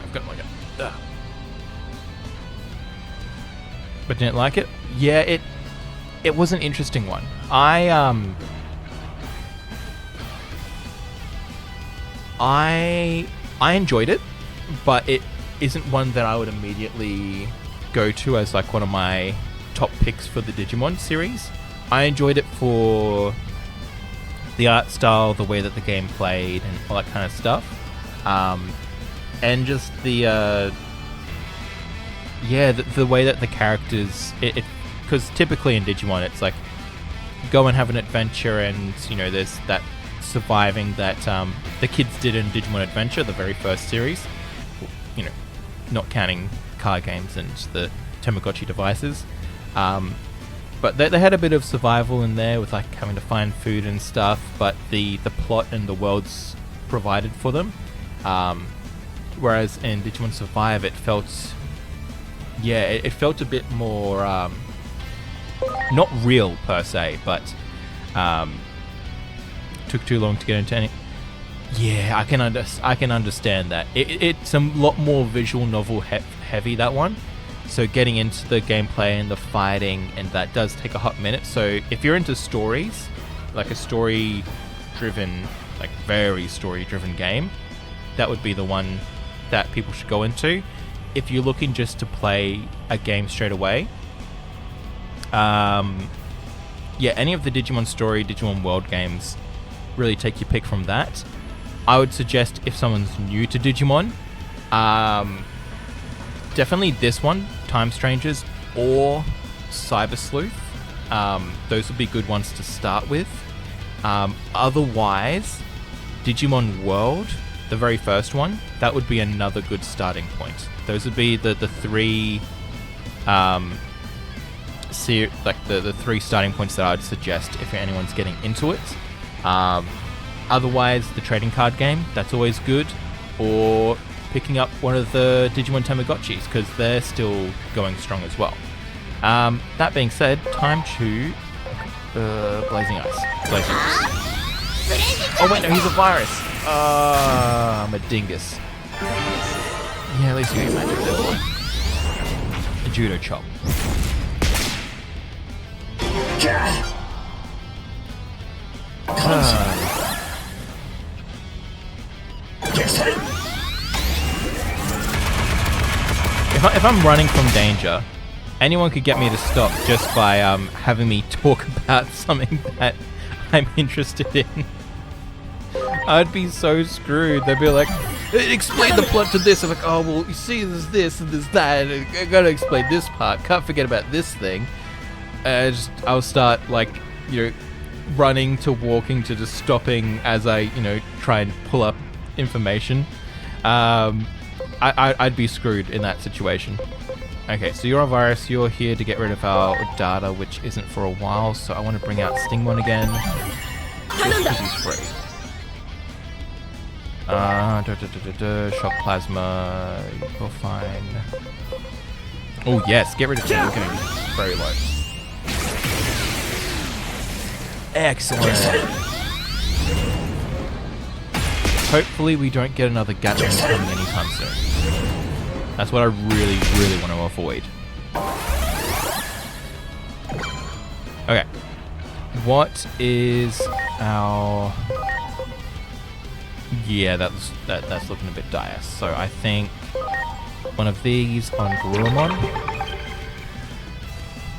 I've got my gun. But didn't like it? Yeah, it was an interesting one. I enjoyed it, but it isn't one that I would immediately go to as like one of my top picks for the Digimon series. I enjoyed it for the art style, the way that the game played, and all that kind of stuff, and just the way that the characters, because typically in Digimon it's like go and have an adventure, and you know there's that surviving that the kids did in Digimon Adventure, the very first series, you know, not counting card games and the Tamagotchi devices, but they had a bit of survival in there with like having to find food and stuff, but the plot and the worlds provided for them, whereas in Digimon Survive it felt a bit more not real per se, but took too long to get into any. Yeah, I can understand that. It's a lot more visual novel heavy, that one. So getting into the gameplay and the fighting, and that does take a hot minute. So if you're into stories, like a story-driven, like very story-driven game, that would be the one that people should go into. If you're looking just to play a game straight away, any of the Digimon Story, Digimon World games, really take your pick from that. I would suggest if someone's new to Digimon, definitely this one, Time Strangers, or Cyber Sleuth. Those would be good ones to start with. Otherwise, Digimon World, the very first one, that would be another good starting point. Those would be the three the three starting points that I'd suggest if anyone's getting into it. Otherwise, the trading card game, that's always good, or picking up one of the Digimon Tamagotchis, because they're still going strong as well. That being said, time to Blazing Ice. Oh wait, no, he's a virus. I'm a dingus. Yeah, at least you ain't magic, boy. A judo chop. If I'm running from danger, anyone could get me to stop just by having me talk about something that I'm interested in. I'd be so screwed. They'd be like, explain the plot to this. I'm like, oh, well, you see, there's this and there's that. I gotta explain this part. Can't forget about this thing. I'll start, like, you know, running to walking to just stopping as I, you know, try and pull up information. I'd be screwed in that situation. Okay, so you're a virus. You're here to get rid of our data, which isn't for a while. So I want to bring out Stingmon again. Because he's free. Shock Plasma. You're fine. Oh yes, get rid of him. We're getting very low. Excellent. Hopefully we don't get another Gatling coming anytime soon. That's what I really, really want to avoid. Okay. What is our... Yeah, that's looking a bit dire. So I think one of these on Garurumon.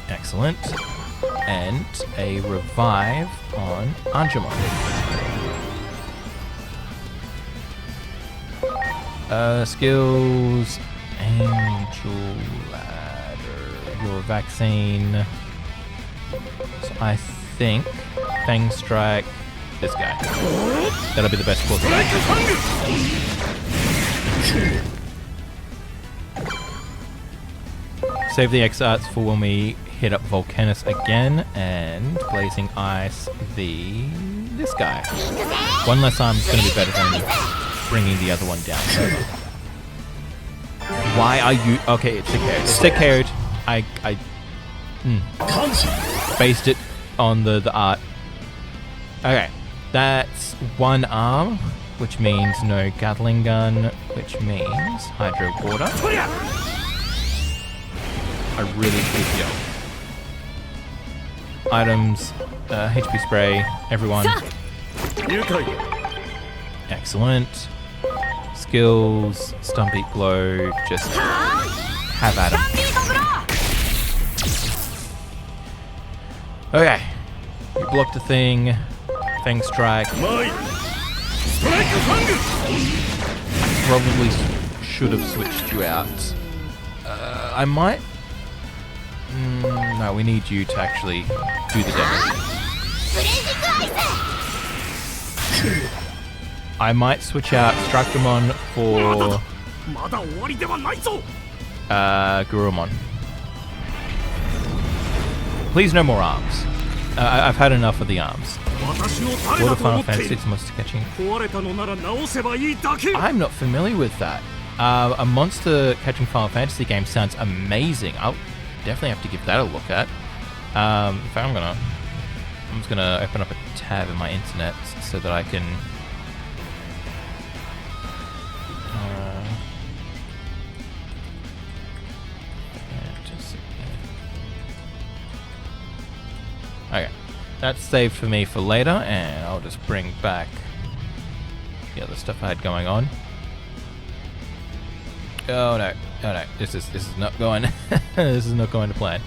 Excellent. And a revive on Angemon. Skills... Angel Ladder. Your vaccine... So I think Fang Strike this guy. That'll be the best course. Save the X arts for when we hit up Volcanus again, and Blazing Ice this guy. One less arm's gonna be better than bringing the other one down. Why are you okay? It's declared. It's declared. I based it on the art. Okay, that's one arm, which means no Gatling gun, which means Hydro Water. I really should yell. Items, HP spray, everyone. Excellent. Skills, Stun Beat Blow, just have at 'em. Okay, you blocked a thing. Fang Strike. Probably should have switched you out. I might. No, we need you to actually do the damage. I might switch out Structumon for Garurumon. Please, no more arms. I've had enough of the arms. Water Final Fantasy VI monster catching. I'm not familiar with that. A monster catching Final Fantasy game sounds amazing. I'll definitely have to give that a look at. In fact, I'm just gonna open up a tab in my internet so that I can. Okay, that's saved for me for later, and I'll just bring back the other stuff I had going on. Oh no, oh no, this is not going. This is not going to plan.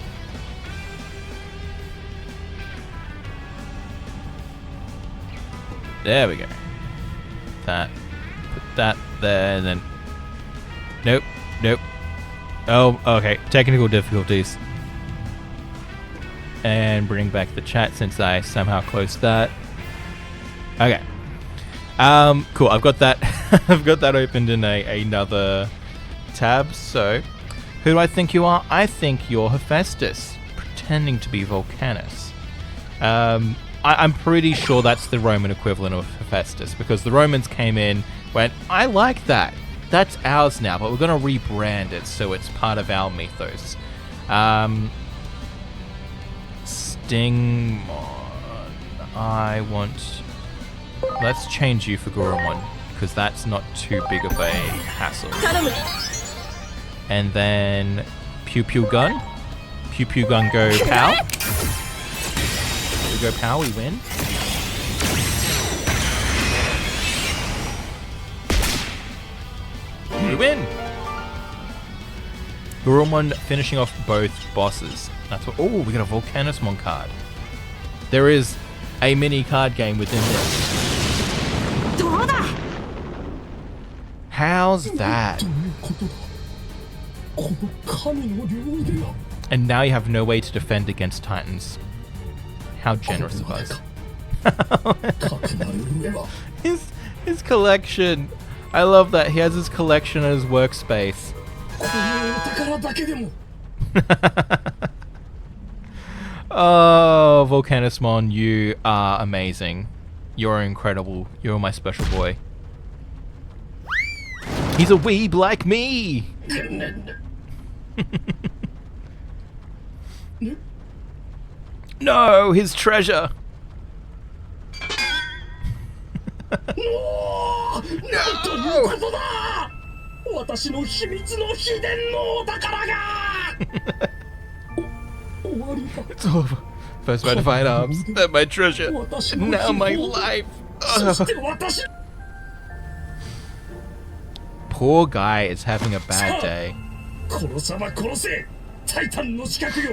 There we go. Put that there, and then nope. Oh, okay. Technical difficulties. And bring back the chat since I somehow closed that. Okay. Cool. I've got that. I've got that opened in another tab. So, who do I think you are? I think you're Hephaestus, pretending to be Volcanus. I'm pretty sure that's the Roman equivalent of Hephaestus, because the Romans came in, went, I like that. That's ours now, but we're going to rebrand it so it's part of our mythos. Stingmon. Let's change you for Garurumon, because that's not too big of a hassle. And then Pew Pew Gun. Pew Pew Gun go pow. We go pow, we win. We win! Garurumon finishing off both bosses. That's what. Oh, we got a Volcanusmon card. There is a mini card game within this. How's that? And now you have no way to defend against Titans. How generous of us. His collection. I love that. He has his collection at his workspace. Oh, Volcanusmon, you are amazing. You're incredible. You're my special boy. He's a weeb like me! No, his treasure! No! It's over. First my divine arms, then my treasure, and now my life. Poor guy is having a bad day. 殺さば殺せタイタンの資格よ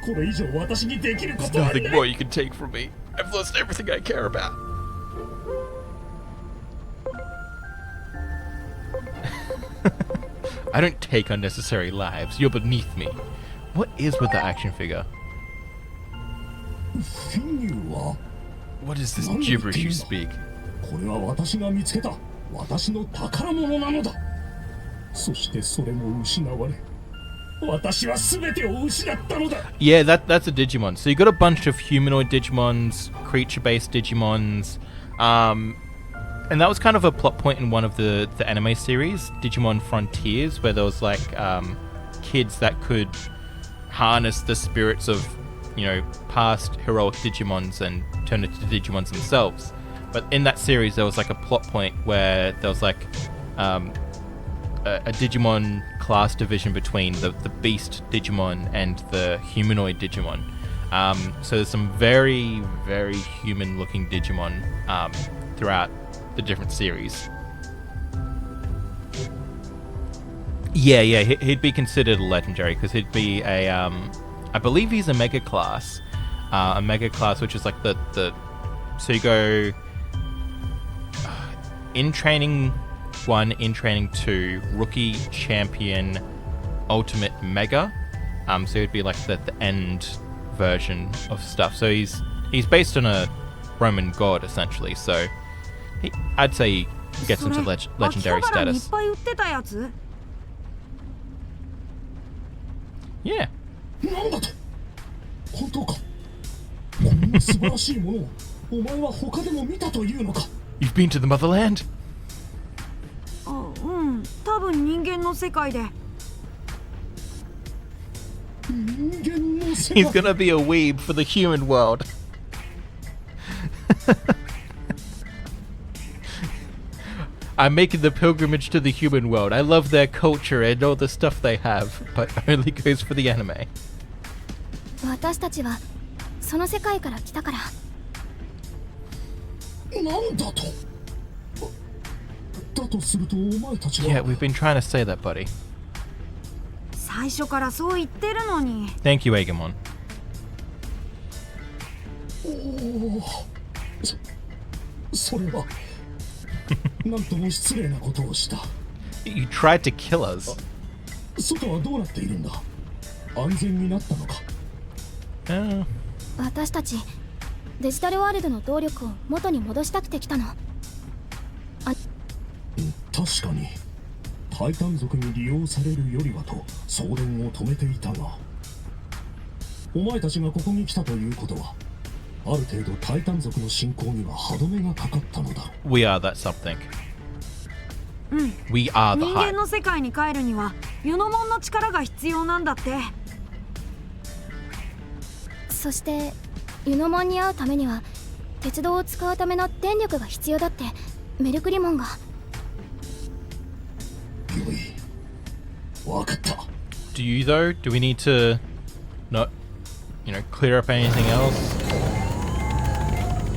これ以上私にできるこ There's とは nothing ない more you can take from me. I've lost everything I care about. I don't take unnecessary lives. You're beneath me. What is with the action figure? フィギュア What is this gibberish you speak? これは私が見つけた私の宝物なのだそしてそれも失われ私は全てを失ったのだ Yeah, that's a Digimon. So you got a bunch of humanoid Digimons, creature-based Digimons, and that was kind of a plot point in one of the anime series, Digimon Frontiers, where there was like kids that could harness the spirits of, you know, past heroic Digimons and turn it into Digimons themselves. But in that series, there was like a plot point where there was like a Digimon class division between the beast Digimon and the humanoid Digimon. So there's some very, very human-looking Digimon throughout the different series. Yeah, he'd be considered a legendary because he'd be a, I believe he's a mega class. A mega class, which is like the so you go in training 1, in training 2, rookie, champion, ultimate, mega. So he'd be like the end version of stuff. So he's based on a Roman god essentially. So I'd say he gets into legendary status. Yeah. なんだと本当かこんな素晴らしいものをお前は他でも見たというのか You've been to the motherland? 多分人間の世界で He's gonna be a weeb for the human world. I'm making the pilgrimage to the human world. I love their culture and all the stuff they have, but only goes for the anime. 私たちはその世界から来たからなんだとだとするとお前たちは Yeah, we've been trying to say that, buddy. 最初からそう言ってるのに Thank you, Agamon. おおそれはなんとも失礼なことをした You tried to kill us. 外はどうなっているんだ安全になったのか 私たちデジタルワールドの動力を元に戻したくて来たの確かにタイタン族に利用されるよりはと送電を止めていたがお前たちがここに来たということはある程度タイタン族の侵攻には歯止めがかかったのだ We are that something. We are the 人間 hype. の世界に帰るにはユノモンの力が必要なんだってそしてユノモンに会うためには鉄道を使うための電力が必要だってメルクリモンがよい分かった Do you though? Do we need to not, you know, clear up anything else?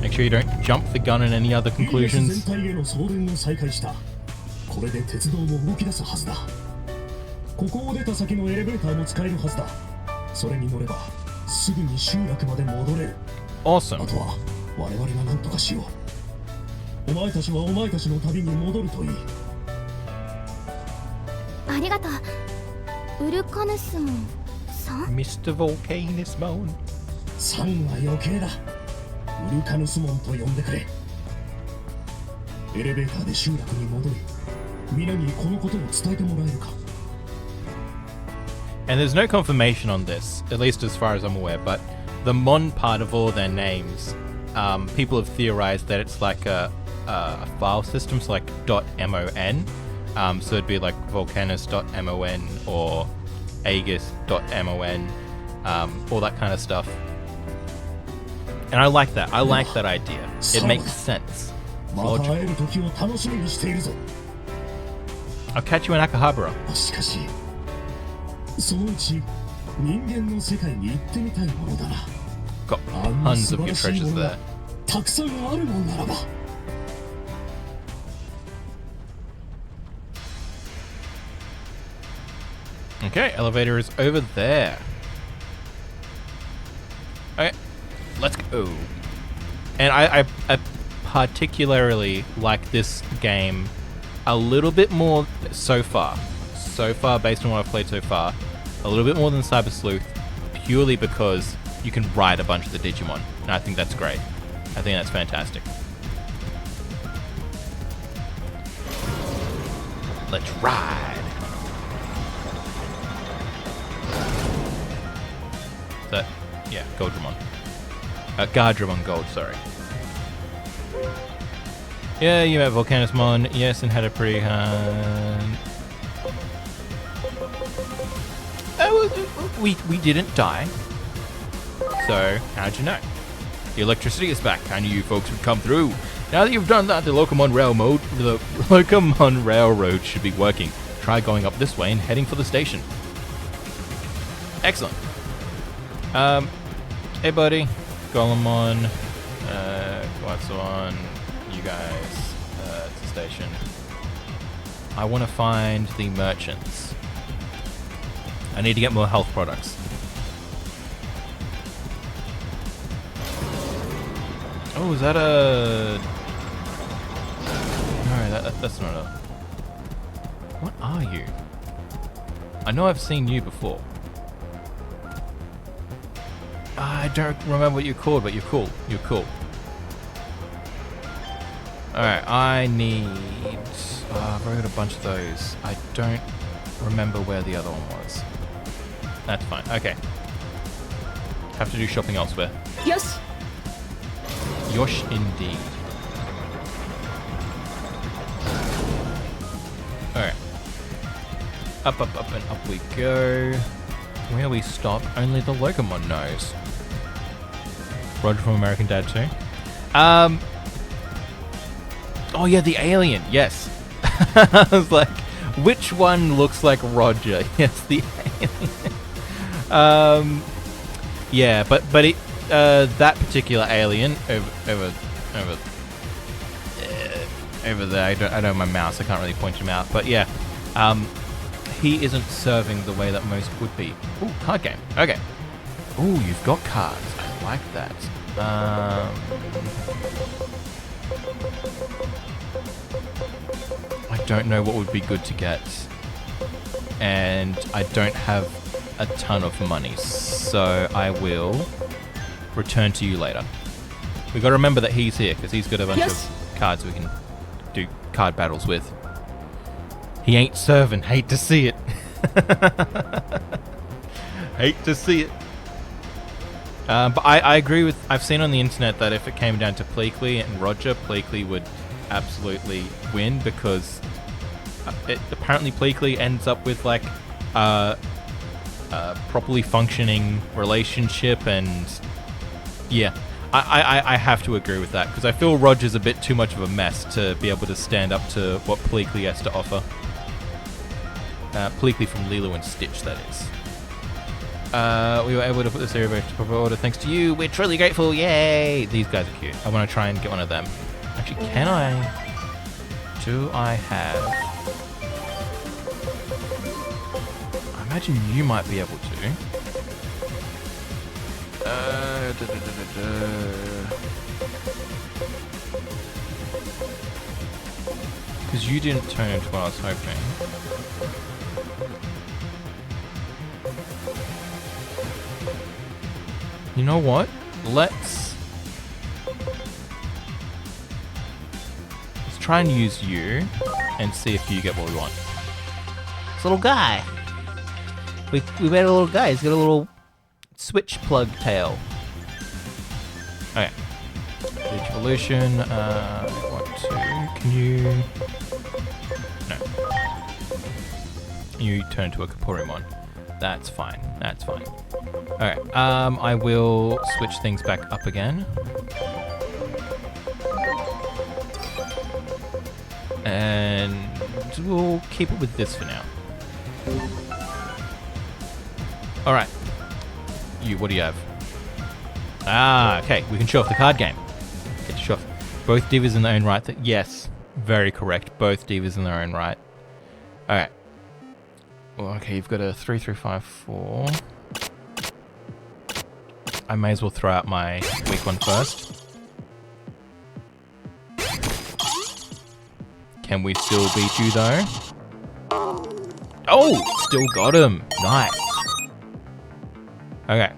Make sure you don't jump the gun in any other 全 conclusions. 体への送電を再開したこれで鉄道も動き出すはずだここを出た先のエレベーターも使えるはずだそれに乗ればすぐに集落まで戻れる Awesome. あとは我々が何とかしようお前たちはお前たちの旅に戻るといいありがとうウルカネスモンさん Mr. Volcanus Moan. サンは余計だウルカヌスモンと呼んでくれエレベーターで集落に戻り皆にこのことを伝えてもらえるか And there's no confirmation on this, at least as far as I'm aware, but the Mon part of all their names, people have theorized that it's like a file system, so like .mon. So it'd be like volcanus.mon or aegis.mon, all that kind of stuff. And I like that. I like that idea. It makes sense. また会える時を楽しみにしているぞ I'll catch you in Akihabara. しかしそのうち人間の世界に行ってみたいものだな。 Got あんな tons 素 of 晴 good らしい treasures もの there. がたくさんあるのならば。 Okay, elevator is over there. Okay, let's go. And I particularly like this game a little bit more so far. So far, based on what I've played so far, a little bit more than Cyber Sleuth, purely because you can ride a bunch of the Digimon. And I think that's great. I think that's fantastic. Let's ride. That, yeah, Goldramon. Gardramon Gold, sorry. Yeah, you met Volcanusmon, yes, and had a pretty we didn't die. So, how'd you know? The electricity is back. I knew you folks would come through. Now that you've done that, the Locomon Railroad should be working. Try going up this way and heading for the station. Excellent. Hey buddy, Golemon, Quatsuon, you guys, to the station. I want to find the merchants. I need to get more health products. Oh, is that a... No, that's not a... What are you? I know I've seen you before. I don't remember what you're called, but you're cool. You're cool. Alright, I need... I've already got a bunch of those. I don't remember where the other one was. That's fine. Okay. Have to do shopping elsewhere. Yes. Yosh indeed. Alright. Up, up, up, and up we go. Where we stop, only the Locomon knows. Roger from American Dad 2. Oh yeah, the alien, yes. I was like, which one looks like Roger? Yes, the alien. Yeah, but it, that particular alien over there. I don't have my mouse. I can't really point him out. But yeah, he isn't serving the way that most would be. Ooh, card game. Okay. Ooh, you've got cards. I like that. I don't know what would be good to get, and I don't have a ton of money, so I will return to you later. We got to remember that he's here because he's got a bunch of cards we can do card battles with. He ain't serving. Hate to see it. Hate to see it. But I agree with... I've seen on the internet that if it came down to Pleakley and Roger, Pleakley would absolutely win because apparently Pleakley ends up with like a properly functioning relationship, and yeah, I have to agree with that because I feel Roger's a bit too much of a mess to be able to stand up to what Pleakley has to offer. Pleakley from Lilo and Stitch, that is. We were able to put this area back to proper order thanks to you. We're truly grateful. Yay! These guys are cute. I want to try and get one of them. Actually, can I? Do I have? I imagine you might be able to. Because you didn't turn into what I was hoping. You know what? Let's try and use you and see if you get what we want. This little guy. We made a little guy. He's got a little switch plug tail. Okay. Evolution. What to? Can you? No. You turn into a Kaporimon. That's fine. That's fine. Alright, I will switch things back up again. And we'll keep it with this for now. Alright, What do you have? Ah, okay. We can show off the card game. Get to show off. Both divas in their own right. Yes, very correct. Both divas in their own right. Alright. Well, okay, you've got a 3, 3, 5, 4. I may as well throw out my weak one first. Can we still beat you though? Oh, still got him. Nice. Okay.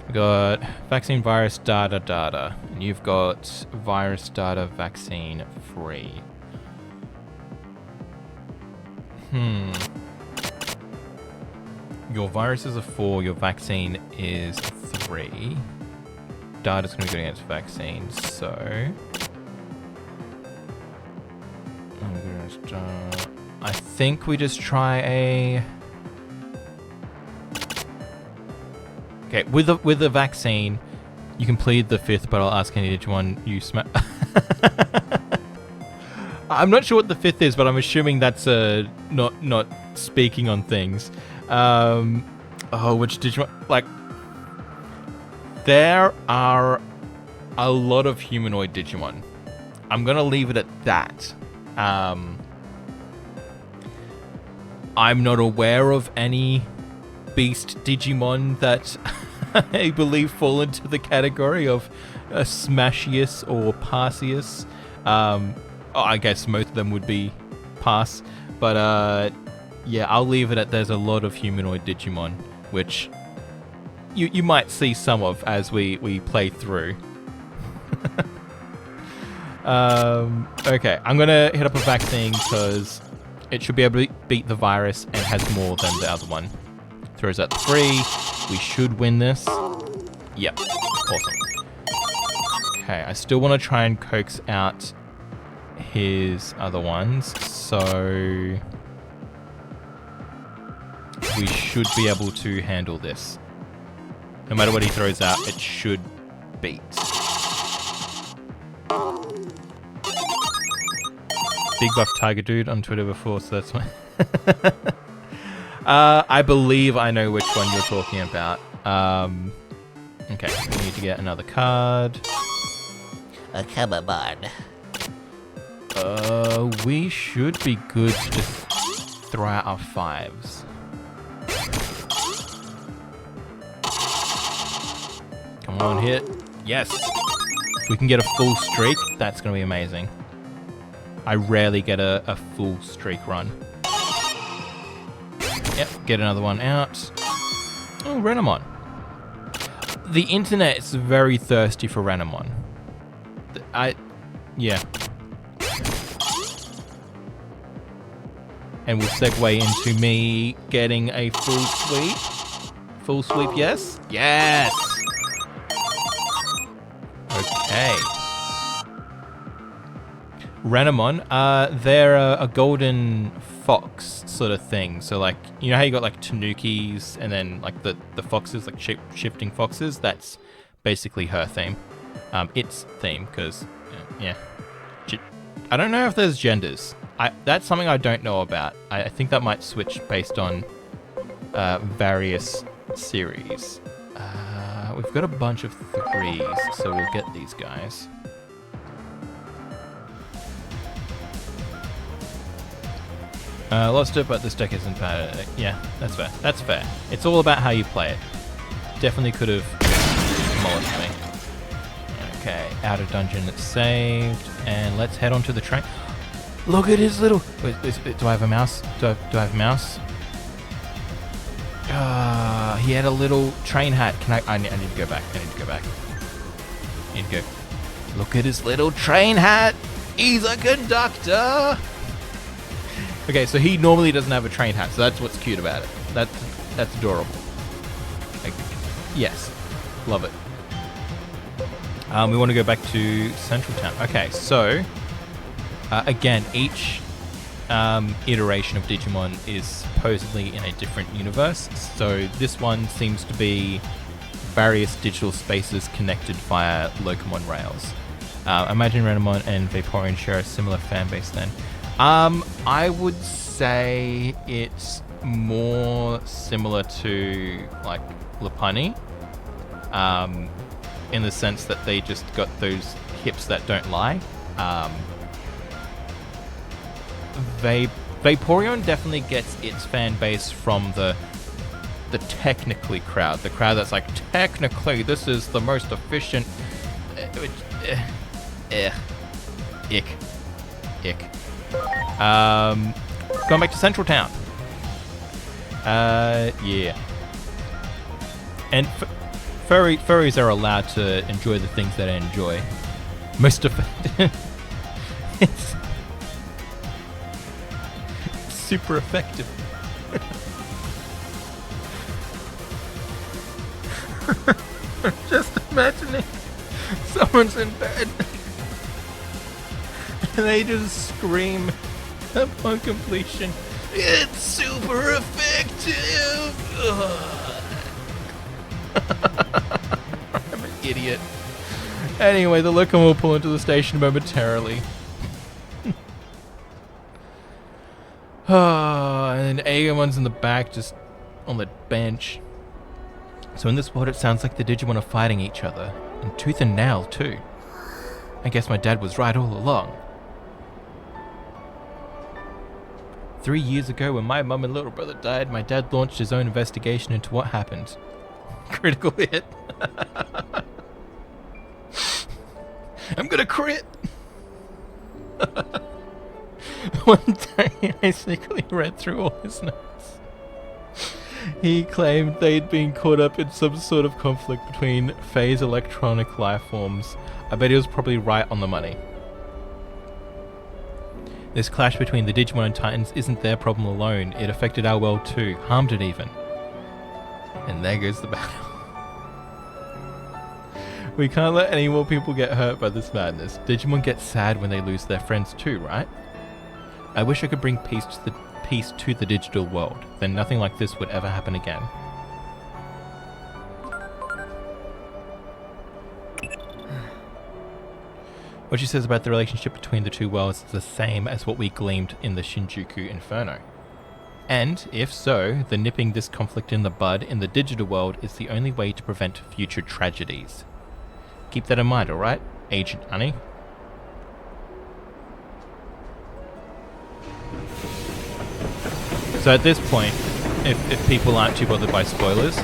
We got vaccine, virus, data. And you've got virus, data, vaccine, free. Your virus is a 4, your vaccine is 3. Data's going to be good against vaccine, so... I think we just try a... Okay, with the vaccine, you can plead the 5th, but I'll ask any Digimon you smash... I'm not sure what the 5th is, but I'm assuming that's not speaking on things. Which Digimon... Like, there are a lot of humanoid Digimon. I'm gonna leave it at that. I'm not aware of any beast Digimon that I believe fall into the category of Smashius or Parsius. I guess most of them would be Pass, but yeah, I'll leave it at there's a lot of humanoid Digimon, which you might see some of as we play through. Okay, I'm gonna hit up a vaccine because it should be able to beat the virus and has more than the other one. Throws out 3. We should win this. Yep, awesome. Okay, I still want to try and coax out his other ones, so we should be able to handle this. No matter what he throws out, it should beat. Big Buff Tiger Dude on Twitter before, so that's my... I believe I know which one you're talking about. Okay, we need to get another card. Come on. We should be good to just throw out our 5s. Come on, hit. Yes! If we can get a full streak, that's going to be amazing. I rarely get a full streak run. Yep, get another one out. Oh, Renamon. The internet is very thirsty for Renamon. Yeah. And we'll segue into me getting a full sweep. Full sweep, yes? Yes! Okay. Renamon, they're a golden fox sort of thing. So like, you know how you got like tanukis and then like the foxes, like shifting foxes? That's basically her theme. Its theme, because, yeah. I don't know if there's genders. That's something I don't know about. I think that might switch based on various series. We've got a bunch of 3s, so we'll get these guys. Lost it, but this deck isn't bad. Yeah, that's fair. That's fair. It's all about how you play it. Definitely could have demolished me. Okay, out of dungeon, it's saved. And let's head on to the train. Look at his little... Wait, do I have a mouse? Do I have a mouse? He had a little train hat. I need to go back. I need to go. Look at his little train hat. He's a conductor. Okay, so he normally doesn't have a train hat, so that's what's cute about it. That's adorable. Like, yes, love it. We want to go back to Central Town. Okay, so again, each iteration of Digimon is supposedly in a different universe. So this one seems to be various digital spaces connected via Locomon rails. Imagine Renamon and Vaporeon share a similar fan base then. I would say it's more similar to like Lapani, in the sense that they just got those hips that don't lie. Vaporeon definitely gets its fan base from the technically crowd, the crowd that's like, technically this is the most efficient. Ick. Going back to Central Town. Yeah. And furries are allowed to enjoy the things that they enjoy. Most of it. It's super effective. Just imagining someone's in bed and they just scream upon completion, "It's super effective!" I'm an idiot. Anyway, the Lookum will pull into the station momentarily. And then Aegon's in the back, just on the bench. So in this world, it sounds like the Digimon are fighting each other, and tooth and nail too. I guess my dad was right all along. 3 years ago, when my mum and little brother died, my dad launched his own investigation into what happened. Critical hit. I'm gonna crit! One day, I secretly read through all his notes. He claimed they'd been caught up in some sort of conflict between phase electronic life forms. I bet he was probably right on the money. This clash between the Digimon and Titans isn't their problem alone. It affected our world too, harmed it even. And there goes the battle. We can't let any more people get hurt by this madness. Digimon get sad when they lose their friends too, right? I wish I could bring peace to the digital world. Then nothing like this would ever happen again. What she says about the relationship between the two worlds is the same as what we gleaned in the Shinjuku Inferno. And, if so, then nipping this conflict in the bud in the digital world is the only way to prevent future tragedies. Keep that in mind, alright, Agent Annie? So at this point, if people aren't too bothered by spoilers,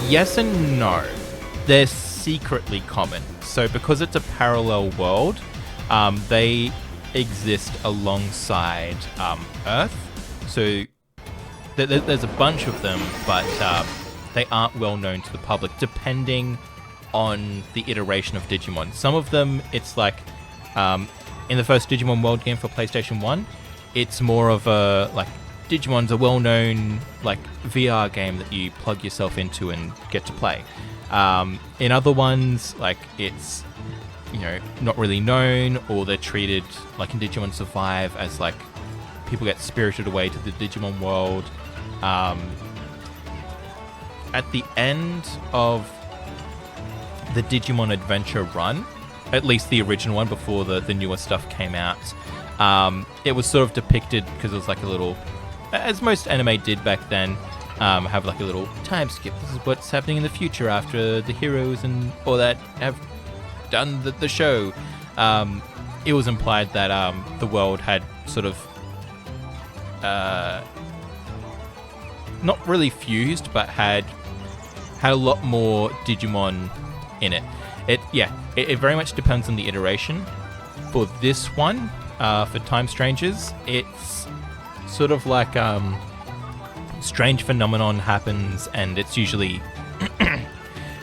yes and no. They're secretly common. So because it's a parallel world, they exist alongside Earth. So there's a bunch of them, but they aren't well known to the public, depending on the iteration of Digimon. Some of them, it's like... in the first Digimon World game for PlayStation 1, it's more of a, like, Digimon's a well-known, like, VR game that you plug yourself into and get to play. In other ones, like, it's, you know, not really known, or they're treated, like in Digimon Survive, as, like, people get spirited away to the Digimon world. At the end of the Digimon Adventure run, at least the original one before the newer stuff came out, it was sort of depicted, because it was like a little, as most anime did back then, have like a little time skip. This is what's happening in the future after the heroes and all that have done the show. It was implied that the world had sort of not really fused, but had a lot more Digimon in it. It very much depends on the iteration. For this one, for Time Strangers, it's sort of like strange phenomenon happens, and it's usually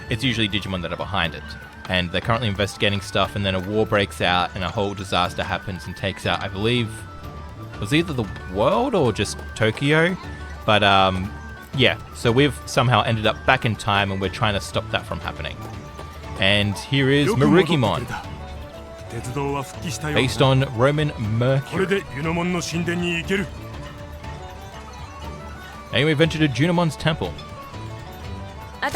Digimon that are behind it. And they're currently investigating stuff, and then a war breaks out, and a whole disaster happens and takes out, I believe, it was either the world or just Tokyo. But yeah, so we've somehow ended up back in time, and we're trying to stop that from happening. And here is Marukimon, based on Roman Mercury. And we venture to Junomon's temple. I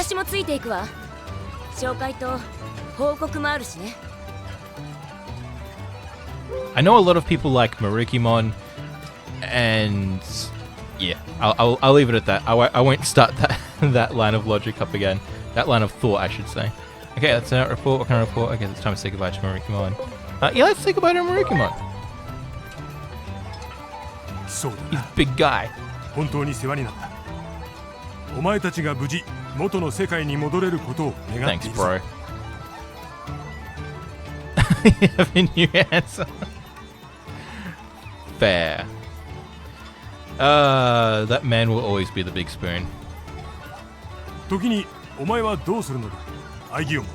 know a lot of people like Marukimon, and Yeah, I'll leave it at that. I won't start that line of logic up again. That line of thought, I should say. Okay, that's our report. What can I report? Okay, it's time to say goodbye to Marukimon. Yeah, let's say goodbye to Marukimon. そう He's だ a big guy. 本当に世話になったお前たちが無事元の世界に戻れることを願って Thanks, いる bro. You have a new answer. Fair. That man will always be the big spoon. 時にお前はどうするのだアイギオン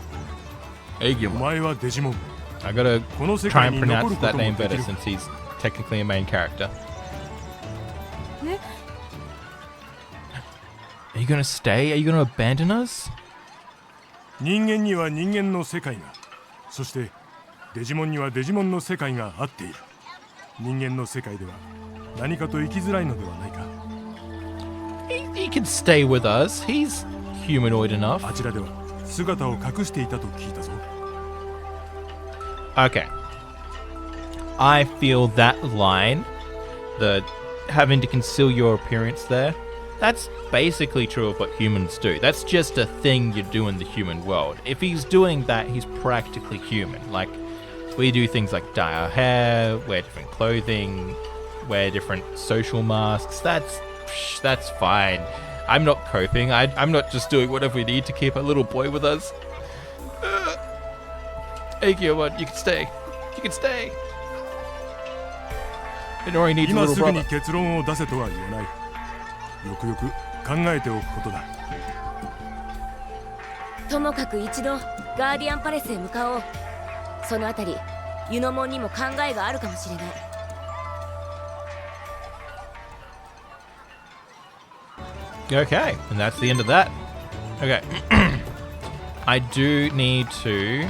Hey, お前はデジモン I gotta この世 try 界 and に残る pronounce こ that とも name でき better る since he's technically a main character. Are you gonna stay? Are you gonna abandon us? 人間には人間の世界がそしてデジモンにはデジモンの世界があっている人間の世界では何かと生きづらいのではないか He can stay with us. He's humanoid enough. あちらでは姿を隠していたと聞いたぞ Okay. I feel that line, the having to conceal your appearance there, that's basically true of what humans do. That's just a thing you do in the human world. If he's doing that, he's practically human. Like, we do things like dye our hair, wear different clothing, wear different social masks. That's fine. I'm not coping. I'm not just doing whatever we need to keep a little boy with us. Hey, Guillermo, you can stay. You can stay. Minori needs a 今 little すぐに brother. 結論を出せとは言えないよくよく考えておくことだともかく一度ガーディアンパレスへ向かおうそのあたりユノモンにも考えがあるかもしれない Okay, and that's the end of that. Okay. I do need to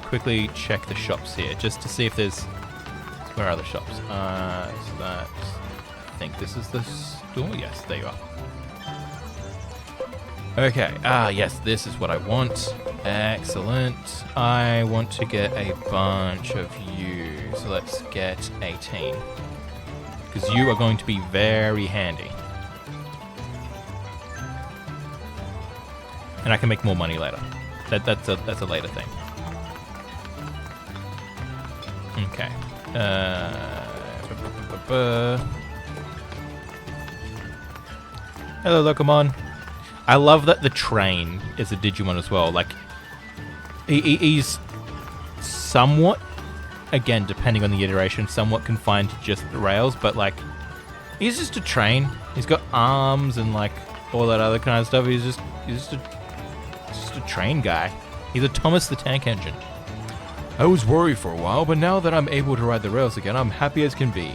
quickly check the shops here, just to see if there's... Where are the shops? So that... I think this is the store? Yes, there you are. Okay, yes, this is what I want. Excellent. I want to get a bunch of you, so let's get 18. Because you are going to be very handy. And I can make more money later. That's a later thing. Okay. Hello, Locomon. I love that the train is a Digimon as well. Like, he's somewhat, again, depending on the iteration, somewhat confined to just the rails, but like, he's just a train. He's got arms and like all that other kind of stuff. He's just a train guy. He's a Thomas the Tank Engine. I was worried for a while, but now that I'm able to ride the rails again, I'm happy as can be.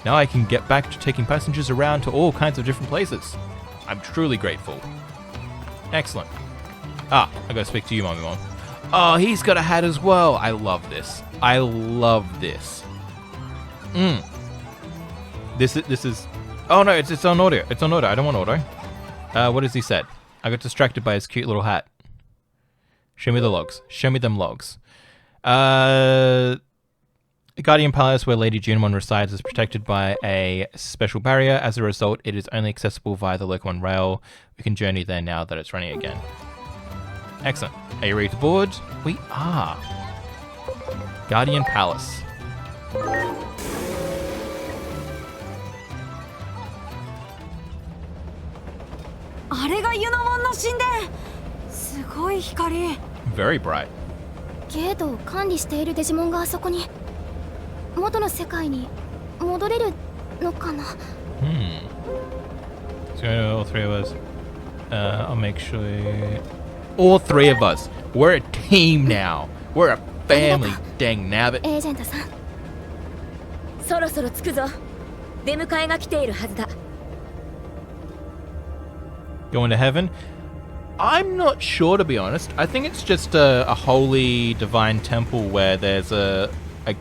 Now I can get back to taking passengers around to all kinds of different places. I'm truly grateful. Excellent. I gotta speak to you, Momimon. Oh, he's got a hat as well. I love this. I love this. This is... Oh no, it's on audio. It's on audio. I don't want audio. What has he said? I got distracted by his cute little hat. Show me the logs. Show me them logs. Guardian Palace, where Lady Junimon resides, is protected by a special barrier. As a result, it is only accessible via the Locomon rail. We can journey there now that it's running again. Excellent. Are you ready to board? We are. Guardian Palace. あれがユノモンの神殿すごい光 Very bright. ゲートを管理しているデジモンがあそこに元の世界に戻れるのかな So all three of us. I'll make sure... All three of us. We're a team now. We're a family. Dang nabbit. エージェントさんそろそろ着くぞ出迎えが来ているはずだ Going to heaven? I'm not sure, to be honest. I think it's just a holy divine temple where there's a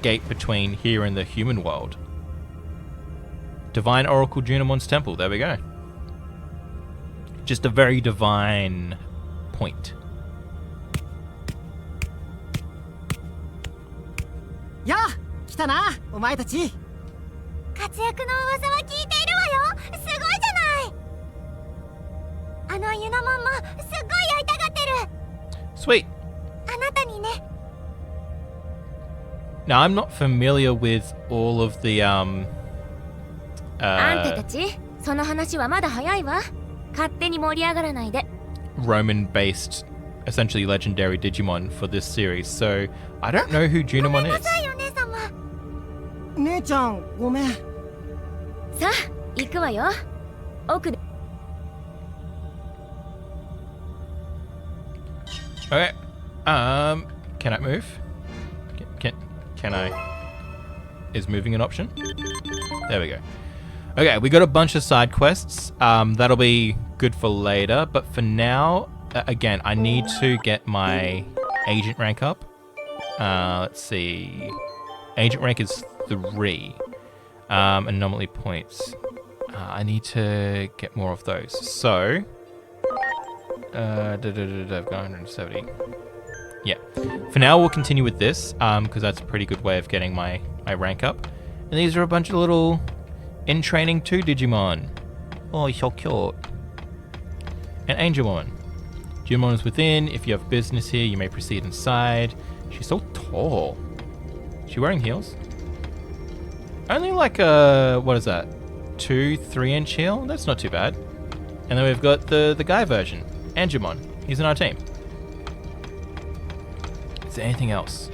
gate between here and the human world. Divine Oracle Junimon's temple. There we go. Just a very divine point. やあ来たなお前たち活躍の噂は聞いているのユノモンもすっごい会いたがってる。 Sweet. あなたにね。 Now I'm not familiar with all of the あんたたちその話はまだ早いわ。勝手に盛り上がらないで。 Roman-based, essentially legendary Digimon for this series. So I don't know who Junimon is. お姉様。姉ちゃんごめん。さあ行くわよ。奥で。 Okay. Can I move? Can I? Is moving an option? There we go. Okay, we got a bunch of side quests. That'll be good for later, but for now, again, I need to get my agent rank up. Let's see. Agent rank is 3. Anomaly points. I need to get more of those. So, I've got 170. Yeah. For now, we'll continue with this, because that's a pretty good way of getting my rank up. And these are a bunch of little in training 2 Digimon. Oh, so cute. And Angelmon. Digimon is within. If you have business here, you may proceed inside. She's so tall. Is she wearing heels? Only like what is that? 2-3 inch heel? That's not too bad. And then we've got the guy version, Angelmon. He's in our team. Is there anything else?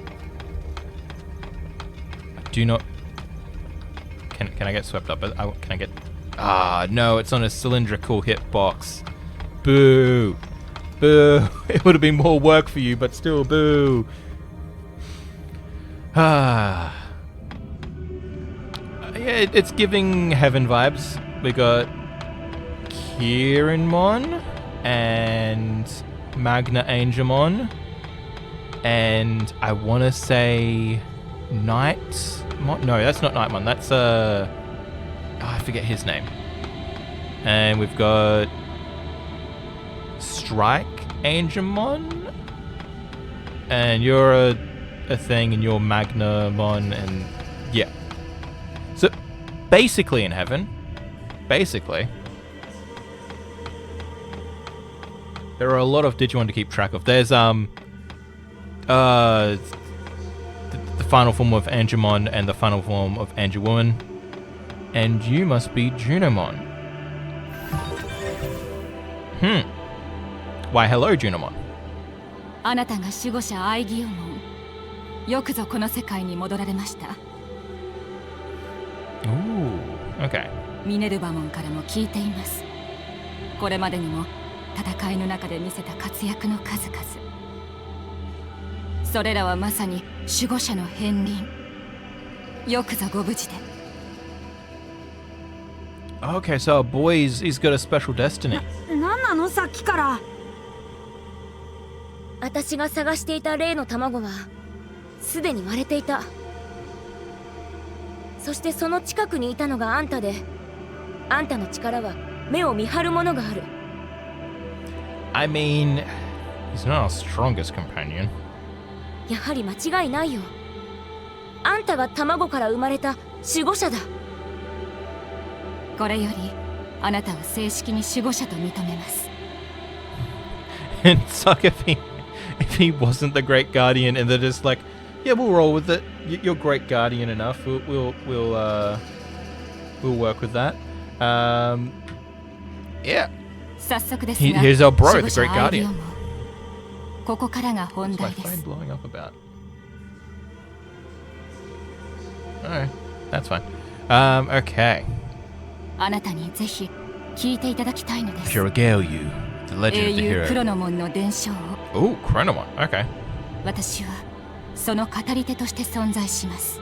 I do not. Can I get swept up? Can I get? Ah, no, it's on a cylindrical hitbox. Boo. Boo. It would have been more work for you, but still, boo. Ah. Yeah, it's giving heaven vibes. We got Kirinmon and Magna Angelmon. And I want to say Nightmon. No, that's not Nightmon. That's I forget his name. And we've got Strike Angelmon. And you're a thing, and you're Magnamon, and yeah. So basically in heaven, basically, there are a lot of Digimon to keep track of. There's the final form of Angelmon and the final form of Angelwoman. And you must be Junimon. Why, hello, Junimon. あなたが守護者アイギオモン。よくぞこの世界に戻られました。Ooh, okay. ミネルヴァモンからも聞いています。これまでにも戦いの中で見せた活躍の数々。それらはまさに守護者の片鱗。よくぞご無事で。Okay, so our boy, he's got a special destiny. なんなのさっきから。私が探していた例の卵はすでに割れていた。そしてその近くにいたのがあんたで、あんたの力は目を見張るものがある。I mean, he's not our strongest companion. やはり間違いないよ。あんたが卵から生まれた守護者だ。これよりあなたを正式に守護者と認めます。And suck if he wasn't the great guardian, and they're just like, yeah, we'll roll with it. You're great guardian enough. We'll work with that. Yeah. 早速ですが、 Here's our bro, 守護 the 者 great アイギオ guardian. モン。ここからが本 What's my 題で phone す。 blowing up about? Alright, that's fine. Okay. あなたにぜひ聞いていただきたいのです。 Kurogale you, the legend 英 of the 雄ク hero. ロノモンの伝承を Oh, Chronomon. Okay. 私はその語り手として存在します。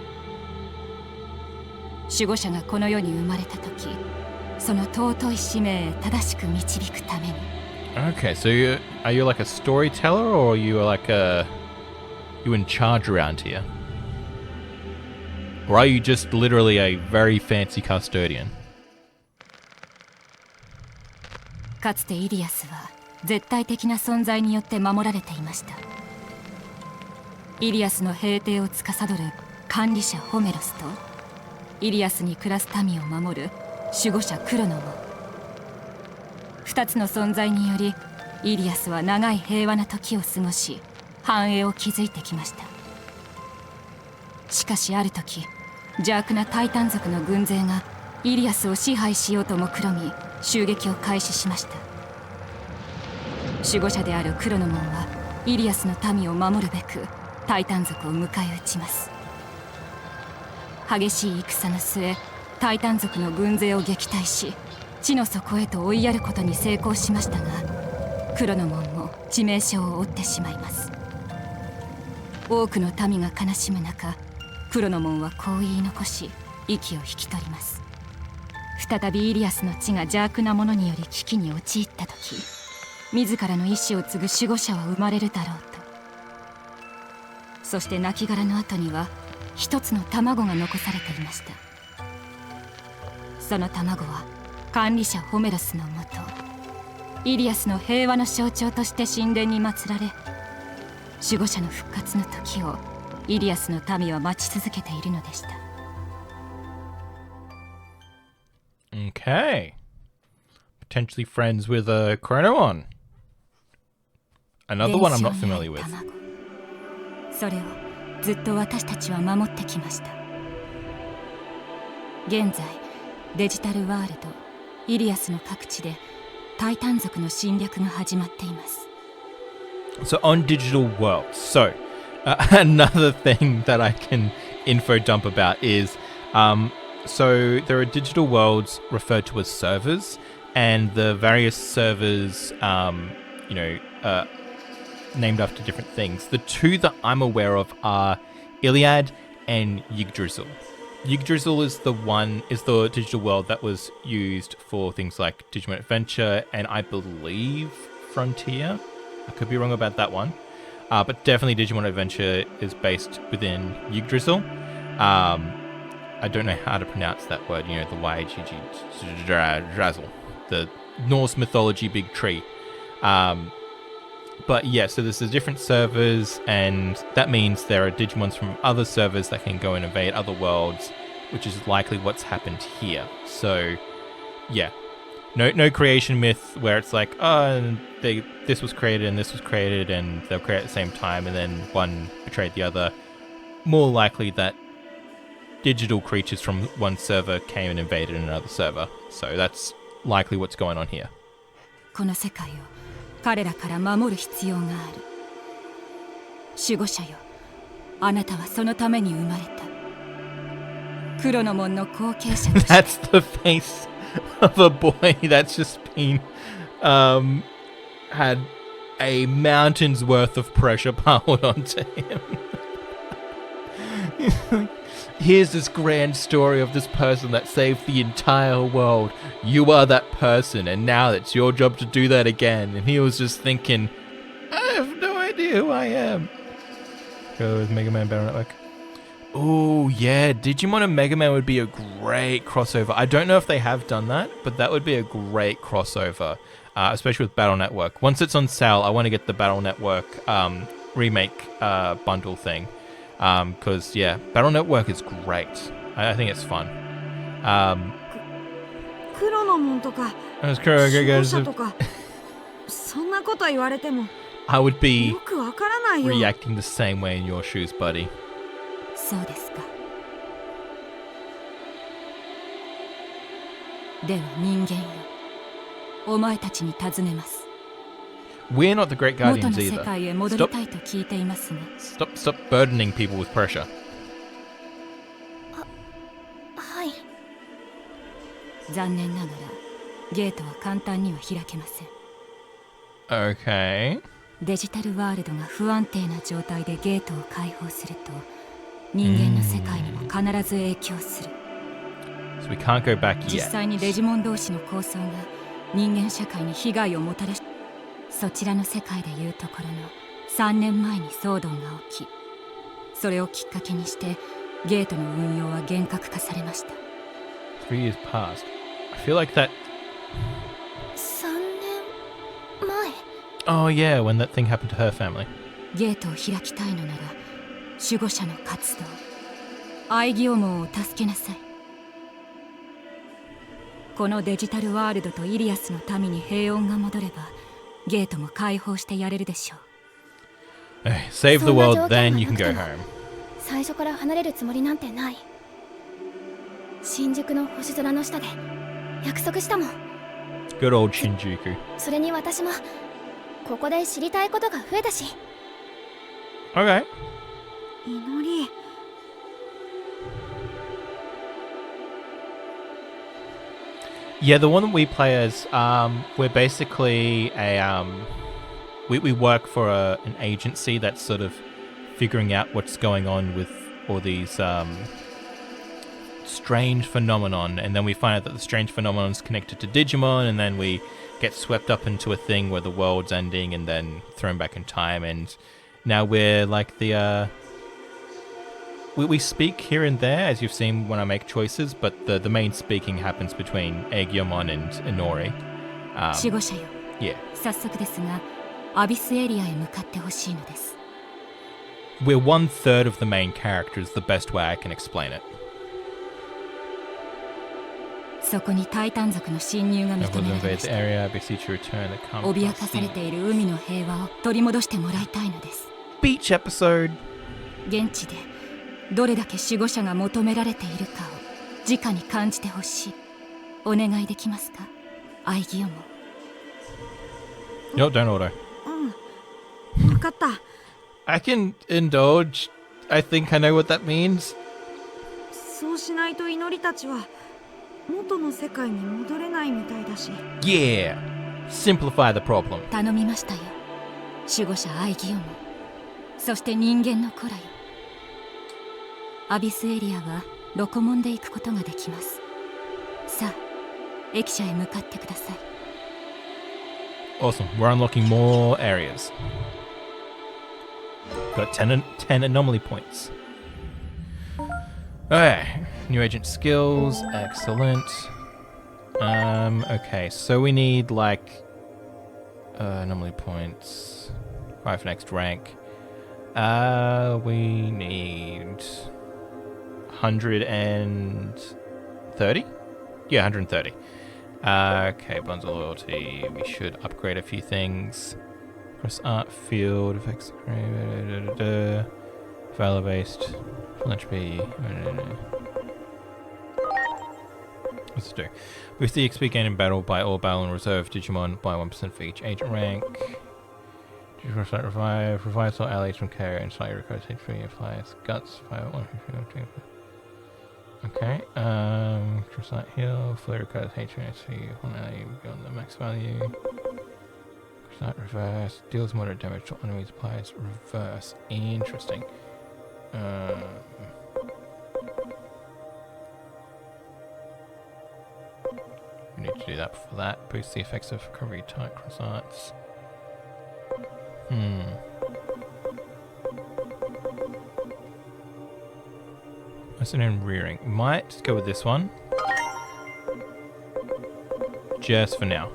守護者がこの世に生まれた時、その尊い使命へ正しく導くために。 Okay, so are you like a storyteller, or you in charge around here? Or are you just literally a very fancy custodian? かつてイリアスは絶対的な存在によって守られていました。イリアスの平定を司る管理者ホメロスと、イリアスに暮らす民を守る守護者クロノモン。2つの存在によりイリアスは長い平和な時を過ごし繁栄を築いてきました。しかしある時、邪悪なタイタン族の軍勢がイリアスを支配しようと目論み襲撃を開始しました。守護者である黒の門はイリアスの民を守るべくタイタン族を迎え撃ちます。激しい戦の末、タイタン族の軍勢を撃退し地の底へと追いやることに成功しましたが、黒の門も致命傷を負ってしまいます。多くの民が悲しむ中、黒の門はこう言い残し息を引き取ります。再びイリアスの地が邪悪な者により危機に陥った時、自らの意志を継ぐ守護者は生まれるだろうと。そして亡骸の後には一つの卵が残されていました。その卵は管理者ホメロスのもと、イリアスの平和の象徴として神殿に祀られ、守護者の復活の時をイリアスの民は待ち続けているのでした。 Okay. Potentially friends with Chronomon. Another one I'm not familiar with. それをずっと私たちは守ってきました。現在デジタルワールドイリアスの各地でタイタン族の侵略が始まっています。 So on digital worlds, so another thing that I can info dump about is so there are digital worlds referred to as servers, and the various servers named after different things. The two that I'm aware of are Iliad and Yggdrasil. Yggdrasil is the digital world that was used for things like Digimon Adventure and I believe Frontier. I could be wrong about that one. But definitely Digimon Adventure is based within Yggdrasil. I don't know how to pronounce that word, the Yggdrasil, the Norse mythology big tree. But yeah, so there's the different servers, and that means there are Digimons from other servers that can go and invade other worlds, which is likely what's happened here. So yeah, no creation myth where it's like, this was created and this was created and they'll create at the same time and then one betrayed the other. More likely that digital creatures from one server came and invaded another server. So that's likely what's going on here. この世界を彼らから守る必要がある。守護者よ、あなたはそのために生まれた。黒の門の後継者として。That's the face of a boy that's just been had a mountain's worth of pressure piled onto him. Here's this grand story of this person that saved the entire world. You are that person, and now it's your job to do that again. And he was just thinking, I have no idea who I am. Go with Mega Man Battle Network. Oh yeah, Digimon and Mega Man would be a great crossover. I don't know if they have done that, but that would be a great crossover, especially with Battle Network. Once it's on sale, I want to get the Battle Network remake bundle thing. Because yeah, Battle Network is great. I think it's fun. 黒の門とか That's correct, 守護者とかそんなこと言われても I would be よくわからないよ。 reacting the same way in your shoes, buddy. そうですか。では人間よ、お前たちに尋ねます。 We're not the Great 元 Guardians の世 either. 界へ戻りたいと聞いていますが。 Stop burdening people with pressure. はい。残念ながらゲートは簡単には開けません。 Okay. デジタルワールドが不安定な状態でゲートを開放すると人間の世界にも必ず影響する。 So we can't go back 実 yet. 際にデジモン同士の抗争が人間社会に被害をもたらし、そちらの世界でいうところの3年前に騒動が起き、それをきっかけにしてゲートの運用は厳格化されました。 3 years passed. I feel like that. 3年前。 Oh yeah, when that thing happened to her family. ゲートを開きたいのなら守護者の活動、アイギオモンを助けなさい。このデジタルワールドとイリアスの民に平穏が戻ればゲートも開放してやれるでしょう。 Save the world, then you can go home. 最初から離れるつもりなんてない。新宿の星空の下で約束したもん。 Good old Shinjuku. それに私もここで知りたいことが増えたし。 Okay. 祈り。Yeah, the one that we play as, we're basically we work for an agency that's sort of figuring out what's going on with all these strange phenomenon, and then we find out that the strange phenomenon is connected to Digimon, and then we get swept up into a thing where the world's ending and then thrown back in time, and now we're like the we speak here and there, as you've seen when I make choices, but the main speaking happens between Aegyomon and Inori. 守護者よ、 Yeah. 早速ですがアビスエリアへ向かってほしいのです。 We're 1/3 of the main character is the best way I can explain it. そこにタイタン族の侵入が認 Everyone められ invade ま the した。 area, beseech you return the calm 脅かされている海の平和を取り戻してもらいたいのです。 beach episode. 現地でどれだけ守護者が求められているかを直に感じてほしい。お願いできますか、アイギオモン。 No, don't order. 分かった。 I can indulge. I think I know what that means. そうしないと祈りたちは元の世界に戻れないみたいだし。 Yeah. Simplify the problem. 頼みましたよ、守護者アイギオモン。そして人間の子らよ。アビスエリアはロコモンで行くことができます。さあ、駅舎へ向かってください。 Awesome. We're unlocking more areas. Got 10 anomaly points. Okay. New agent skills. Excellent. Okay. So we need like anomaly points. 5 for next rank. We need 130? Yeah, 130. Okay, bundle loyalty. We should upgrade a few things. Cross art field, effects, valor based, full HP. What's it do? With the XP gained in battle by all battle and reserve Digimon by 1% for each agent rank. Revives all allies from KO and slightly recovers HP, applies guts, fire 1. Okay, cross that heal, fully recovers HP and HP, 1 ally beyond the max value. Cross that reverse, deals moderate damage to enemies, applies reverse. Interesting. We need to do that before that. Boost the effects of recovery type cross arts. Lesson in rearing. Might go with this one. Just for now.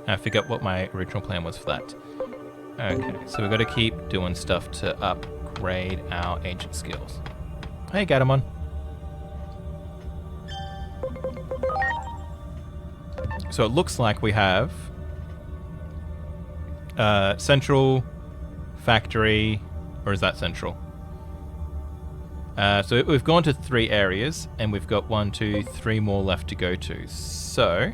I forget what my original plan was for that. Okay, so we've got to keep doing stuff to upgrade our agent skills. Hey, Gatomon. So it looks like we have central, factory, or is that central? So we've gone to 3 areas, and we've got 1, 2, 3 more left to go to. So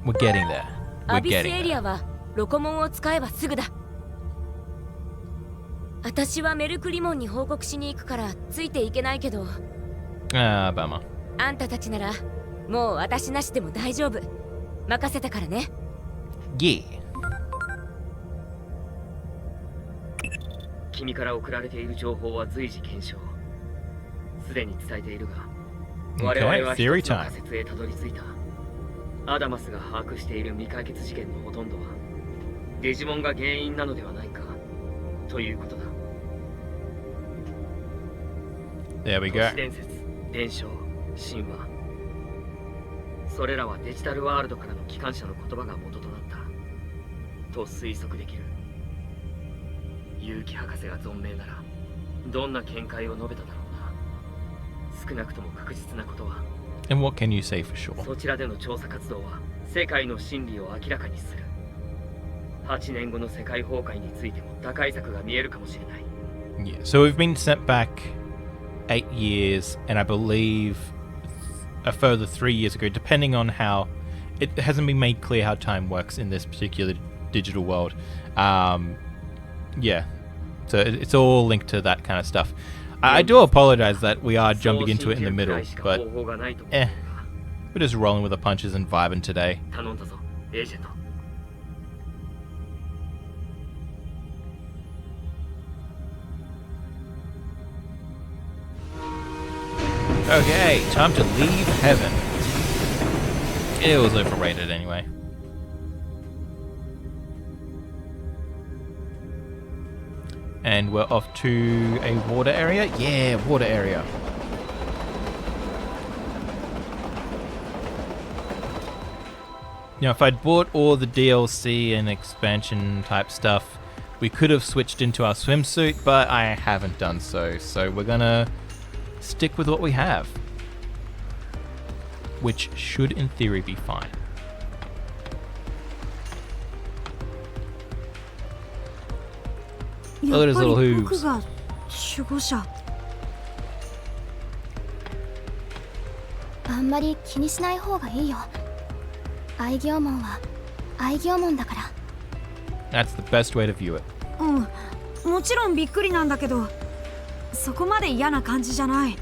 we're getting there. ア We're ビス getting エリ there. アはロコモンを使えばすぐだ。私はメルクリモンに報告しに行くからついていけないけど、 Bummer. あんたたちならもう私なしでも大丈夫。任せたからね。 Yeah. 君から送られている情報は随時検証。すでに伝えているが、我々は一つの仮説へたどり着いた。アダマスが把握している未解決事件のほとんどはデジモンが原因なのではないかということだ。 There we 都 go. 市伝説、伝承、神話、それらはデジタルワールドからの機関車の言葉が元となったと推測できる。結城博士が存命ならどんな見解を述べただろうな。少なくとも確実なことは And what can you say for sure? そちらでの調査活動は世界の真理を明らかにする。8年後の世界崩壊についても打開策が見えるかもしれない。Yeah, so we've been sent back 8 years, and I believe a further 3 years ago, depending on how... It hasn't been made clear how time works in this particular digital world. Yeah, so it's all linked to that kind of stuff. I do apologize that we are jumping into it in the middle, but we're just rolling with the punches and vibing today. 頼んだぞ、エージェント。Okay, time to leave heaven. It was overrated anyway. And we're off to a water area? Yeah, water area. You know, if I'd bought all the DLC and expansion type stuff, we could have switched into our swimsuit, but I haven't done so. So we're gonna stick with what we have, which should in theory be fine. Look at his little hooves. あんまり気にしない方がいいよ。愛嬌門は愛嬌門だから。 That's the best way to view it. うん、もちろんびっくりなんだけど、そこまで嫌な感じじゃない。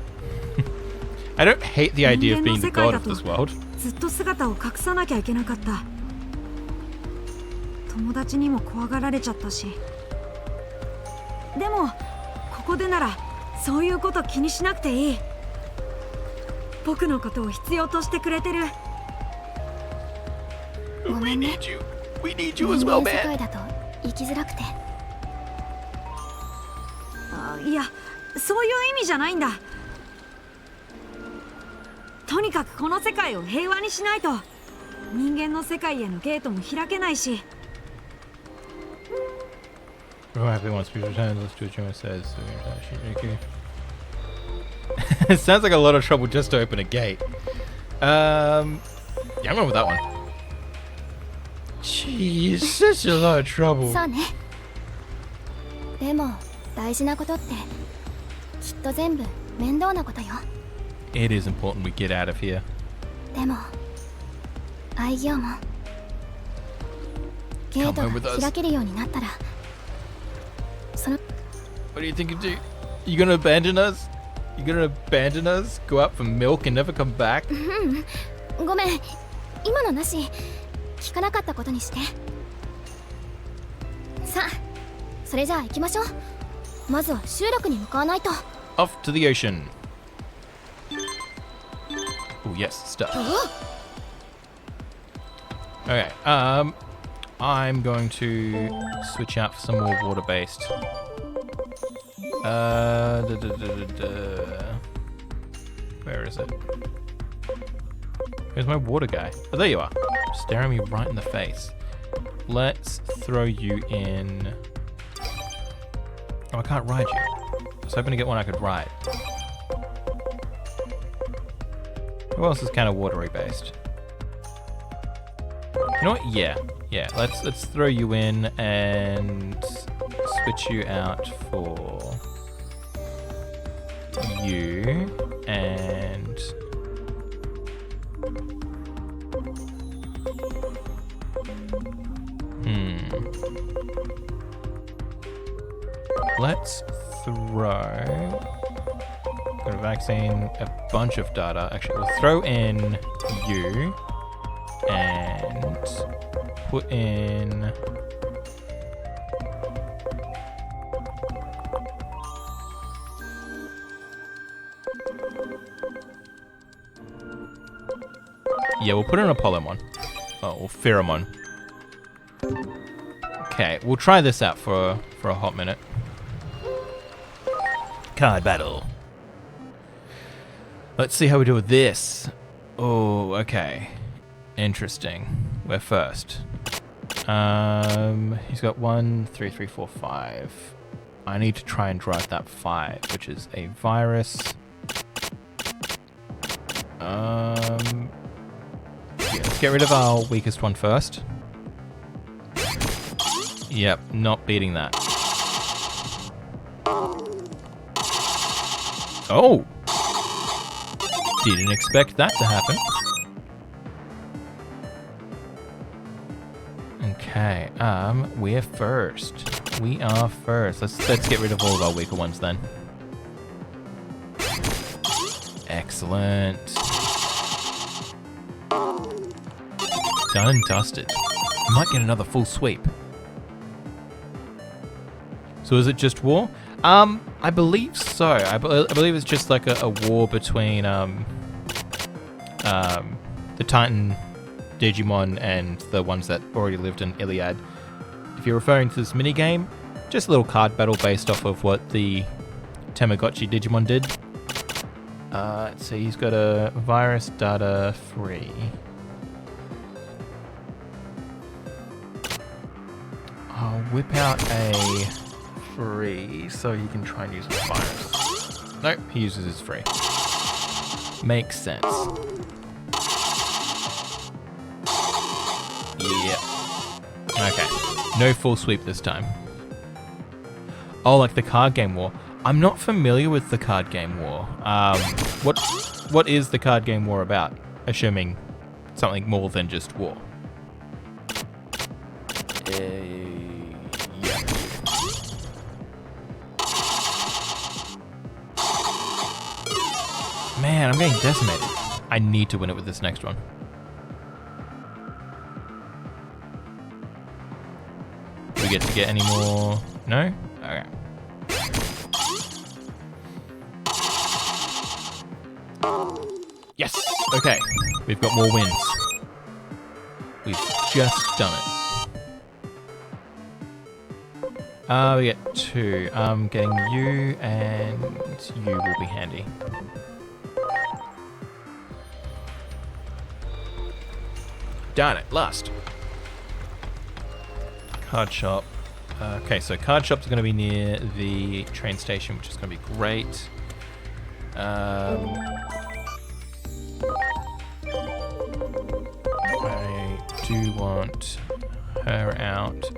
I don't hate the idea of being the god of this world. ずっと姿を隠さなきゃいけなかった。友達にも怖がられちゃったし。でもここでならそういうこと気にしなくていい。僕のことを必要としてくれてる。ごめんね。We need you as well, 人間世界だと生きづらくて。いや、そういう意味じゃないんだ。とにかくこの世界を平和にしないと人間の世界へのゲートも開けないし。It sounds like a lot of trouble just to open a gate. Yeah, I'm going with that one. Jeez, such a lot of trouble. そうね。でも大事なことってきっと全部面倒なことよ。It is important we get out of here. でも愛嬌門ゲートが開けるようになったらその What do you think you do? You gonna abandon us? You gonna abandon us? Go out for milk and never come back? ごめん、今のなし。聞かなかったことにして。さあ、それじゃあ行きましょう。まずは集落に向かわないと。Off to the ocean. Oh yes, stuff. Okay, I'm going to switch out for some more water-based. Where is it? Where's my water guy? Oh, there you are. Staring me right in the face. Let's throw you in. Oh, I can't ride you. I was hoping to get one I could ride. Who else is kind of watery based? You know what? Yeah. Let's throw you in and switch you out for you and let's throw. Got a vaccine, a bunch of data. Actually, we'll throw in you and put in. Yeah, we'll put in a Polymon. Oh, or Pheromone. Okay, we'll try this out for a hot minute. Card battle. Let's see how we do with this. Oh, okay. Interesting. We're first. He's got 1, 3, 3, 4, 5. I need to try and drive that 5, which is a virus. Yeah, let's get rid of our weakest one first. Yep, not beating that. Oh! Didn't expect that to happen. Okay, we're first. We are first. Let's get rid of all of our weaker ones then. Excellent. Done and dusted. Might get another full sweep. So is it just war? I believe so. I believe it's just like a war between the Titan Digimon and the ones that already lived in Iliad. If you're referring to this minigame, just a little card battle based off of what the Tamagotchi Digimon did. Let's see, he's got a virus data free. I'll whip out a free so he can try and use my virus. Nope, he uses his free. Makes sense. Yeah. Okay. No full sweep this time. Oh, like the card game war. I'm not familiar with the card game war. What is the card game war about? Assuming something more than just war. Yeah. Man, I'm getting decimated. I need to win it with this next one. Do we get to get any more? No? Okay. Yes! Okay. We've got more wins. We've just done it. We get 2. I'm getting you, and you will be handy. Darn it, last. Card shop. Okay, so card shop's going to be near the train station, which is going to be great. I do want her out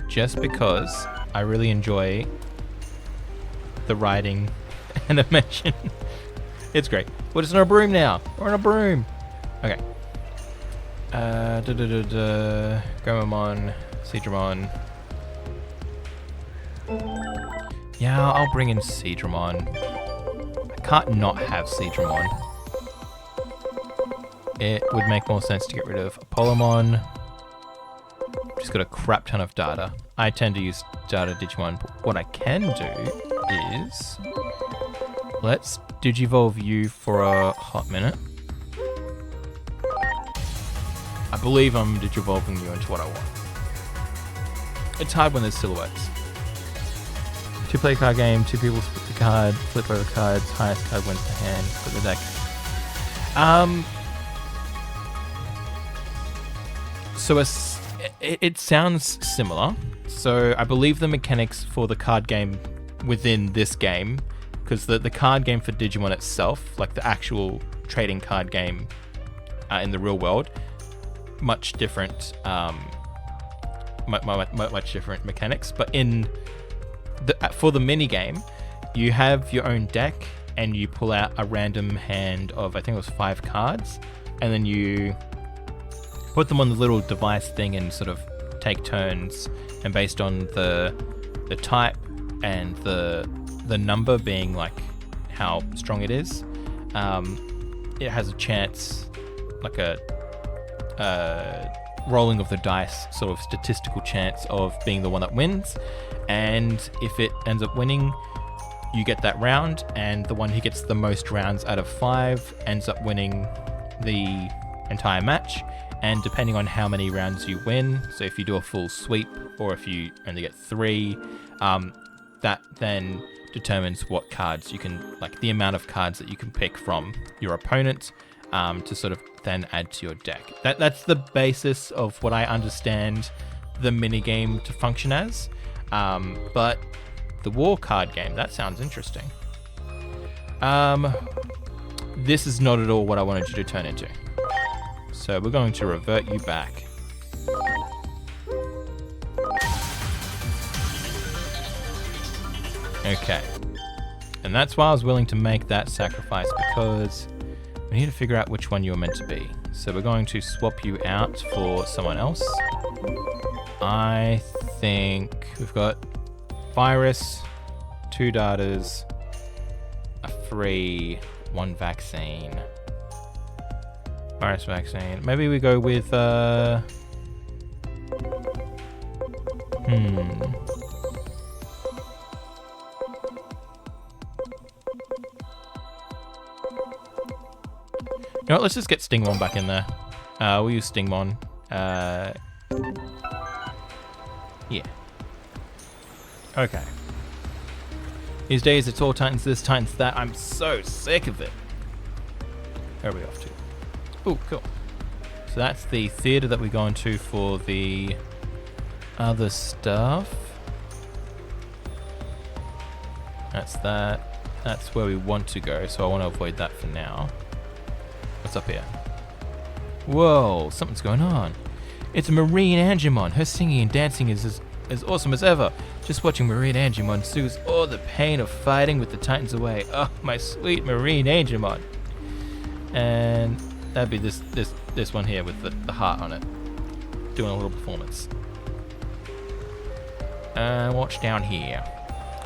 just because I really enjoy the riding animation. It's great. We're just on a broom now. We're on a broom. Okay. Gomamon, Seadramon. Yeah, I'll bring in Seadramon. I can't not have Seadramon. It would make more sense to get rid of Apollomon. Just got a crap ton of data. I tend to use data Digimon, but what I can do is... let's Digivolve you for a hot minute. I believe I'm Digivolving you into what I want. It's hard when there's silhouettes. 2-player card game, 2 people split the card, flip over cards, highest card wins the hand, flip the deck. So it sounds similar. So I believe the mechanics for the card game within this game, because the card game for Digimon itself, like the actual trading card game in the real world, much different, much different mechanics. But for the mini game, you have your own deck and you pull out a random hand of, I think it was 5 cards, and then you put them on the little device thing and sort of take turns, and based on the type and the number being like how strong it is, it has a chance, like a rolling of the dice sort of statistical chance of being the one that wins. And if it ends up winning, you get that round, and the one who gets the most rounds out of 5 ends up winning the entire match. And depending on how many rounds you win, so if you do a full sweep or if you only get 3, that then determines what cards you can, like the amount of cards that you can pick from your opponent to sort of then add to your deck. That's the basis of what I understand the minigame to function as. But the war card game, that sounds interesting. this is not at all what I wanted you to turn into. So we're going to revert you back. Okay. And that's why I was willing to make that sacrifice, because we need to figure out which one you're meant to be. So we're going to swap you out for someone else. I think we've got virus, 2 datas, a free, 1 vaccine. Virus vaccine. Maybe we go with You know what, let's just get Stingmon back in there. We'll use Stingmon. Yeah. Okay. These days it's all Titans this, Titans that. I'm so sick of it. Where are we off to? Oh, cool. So that's the theater that we're going to for the other stuff. That's that. That's where we want to go, so I want to avoid that for now. What's up here? Whoa, something's going on. It's Marine Angemon. Her singing and dancing is as awesome as ever. Just watching Marine Angemon soothes all the pain of fighting with the Titans away. Oh, my sweet Marine Angemon. And that'd be this one here with the heart on it. Doing a little performance. Watch down here.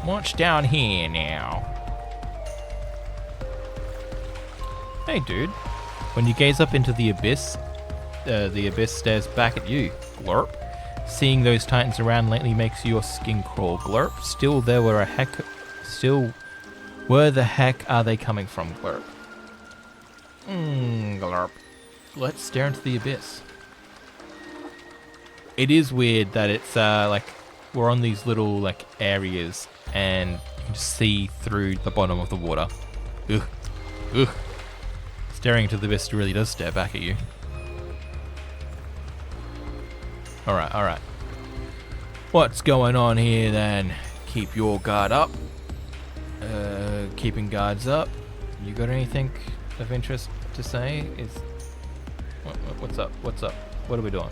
Watch down here now. Hey, dude. When you gaze up into the abyss stares back at you. Glurp. Seeing those Titans around lately makes your skin crawl. Glurp. Still, where the heck are they coming from? Glurp. Glurp. Let's stare into the abyss. It is weird that it's like we're on these little like areas and you can just see through the bottom of the water. Ugh. Ugh. Staring into the abyss really does stare back at you. Alright, alright. What's going on here then? Keep your guard up. Keeping guards up. You got anything of interest to say? What's up? What's up? What are we doing?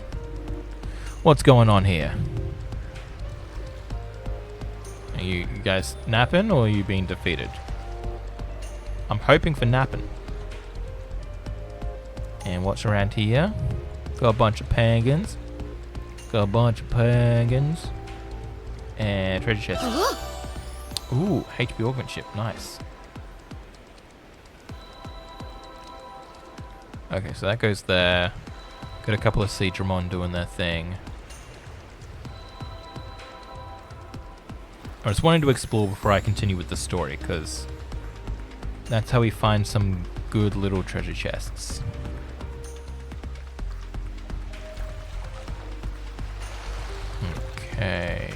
What's going on here? Are you guys napping or are you being defeated? I'm hoping for napping. And what's around here? Got a bunch of penguins. Got a bunch of penguins. And treasure chest. Ooh, HP augment ship. Nice. Okay, so that goes there. Got a couple of Seedramon doing their thing. I just wanted to explore before I continue with the story, because that's how we find some good little treasure chests. Okay.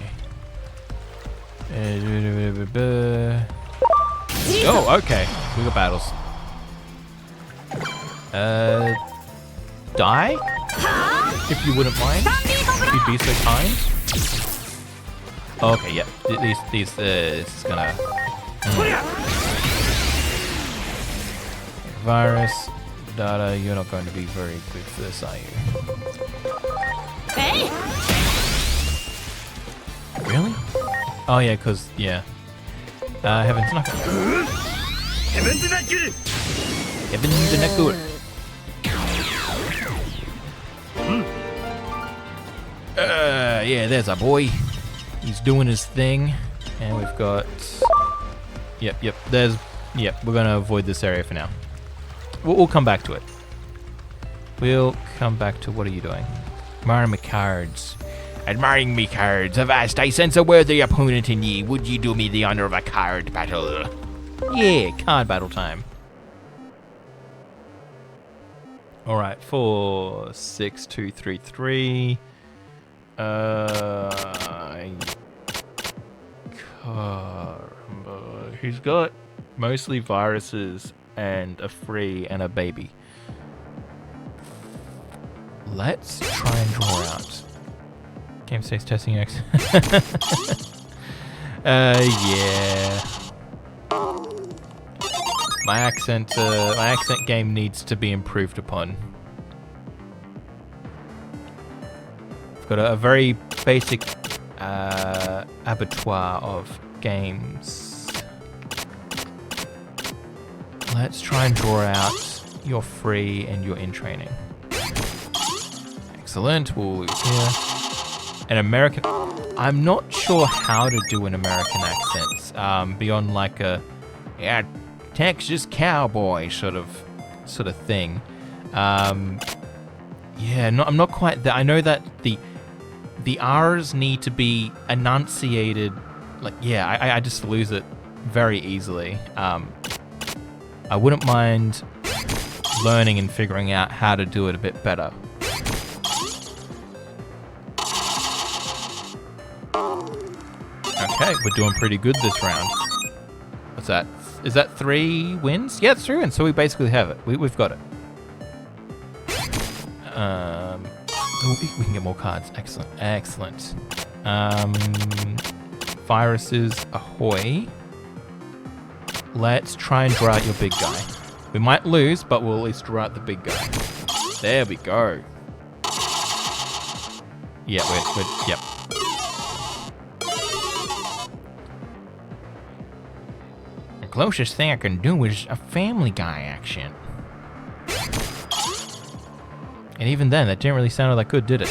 Oh, okay. We got battles. Die? If you wouldn't mind. If you'd be so kind. Oh, okay, yeah. This is gonna... Virus, data, you're not going to be very good for this, are you? Hey! Really? Oh yeah, cause yeah. Heaven's not good. Heaven's not good. Heaven's not good. Yeah, there's our boy. He's doing his thing, and we've got. Yep. We're gonna avoid this area for now. We'll come back to it. We'll come back to. What are you doing? Admiring my cards. Admiring me cards. Avast, I sense a worthy opponent in ye. Would ye do me the honor of a card battle? Yeah, card battle time. Alright, 4, 6, 2, 3, 3. He's got mostly viruses and a free and a baby. Let's try and draw out. Game states testing X. Yeah. My accent game needs to be improved upon. I've got a very basic abattoir of games. Let's try and draw out your free and your in training. Excellent. We'll lose here. An American. I'm not sure how to do an American accent beyond like a Texas cowboy sort of thing. Yeah, I'm not quite there. I know that the R's need to be enunciated. Like, yeah, I just lose it very easily. I wouldn't mind learning and figuring out how to do it a bit better. Okay, we're doing pretty good this round. What's that? Is that 3 wins? Yeah, it's 3 wins, so we basically have it. We've got it. We can get more cards. Excellent. Excellent. Viruses, ahoy. Let's try and draw out your big guy. We might lose, but we'll at least draw out the big guy. There we go. Yeah, we're yep. The closest thing I can do is a Family Guy accent. And even then, that didn't really sound that good, did it?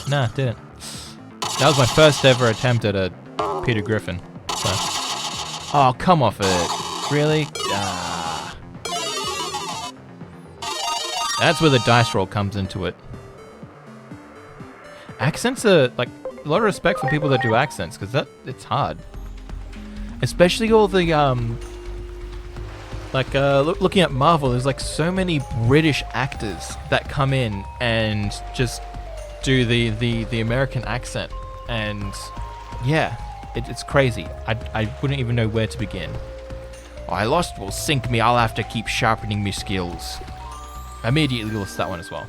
No, it didn't. That was my first ever attempt at a Peter Griffin. So. Oh, come off it. Really? Ah. That's where the dice roll comes into it. Accents are, like, a lot of respect for people that do accents, because it's hard. Especially all the, looking at Marvel, there's like so many British actors that come in and just do the American accent, and yeah, it's crazy. I wouldn't even know where to begin. Oh, I lost will sink me. I'll have to keep sharpening my skills. Immediately lost that one as well.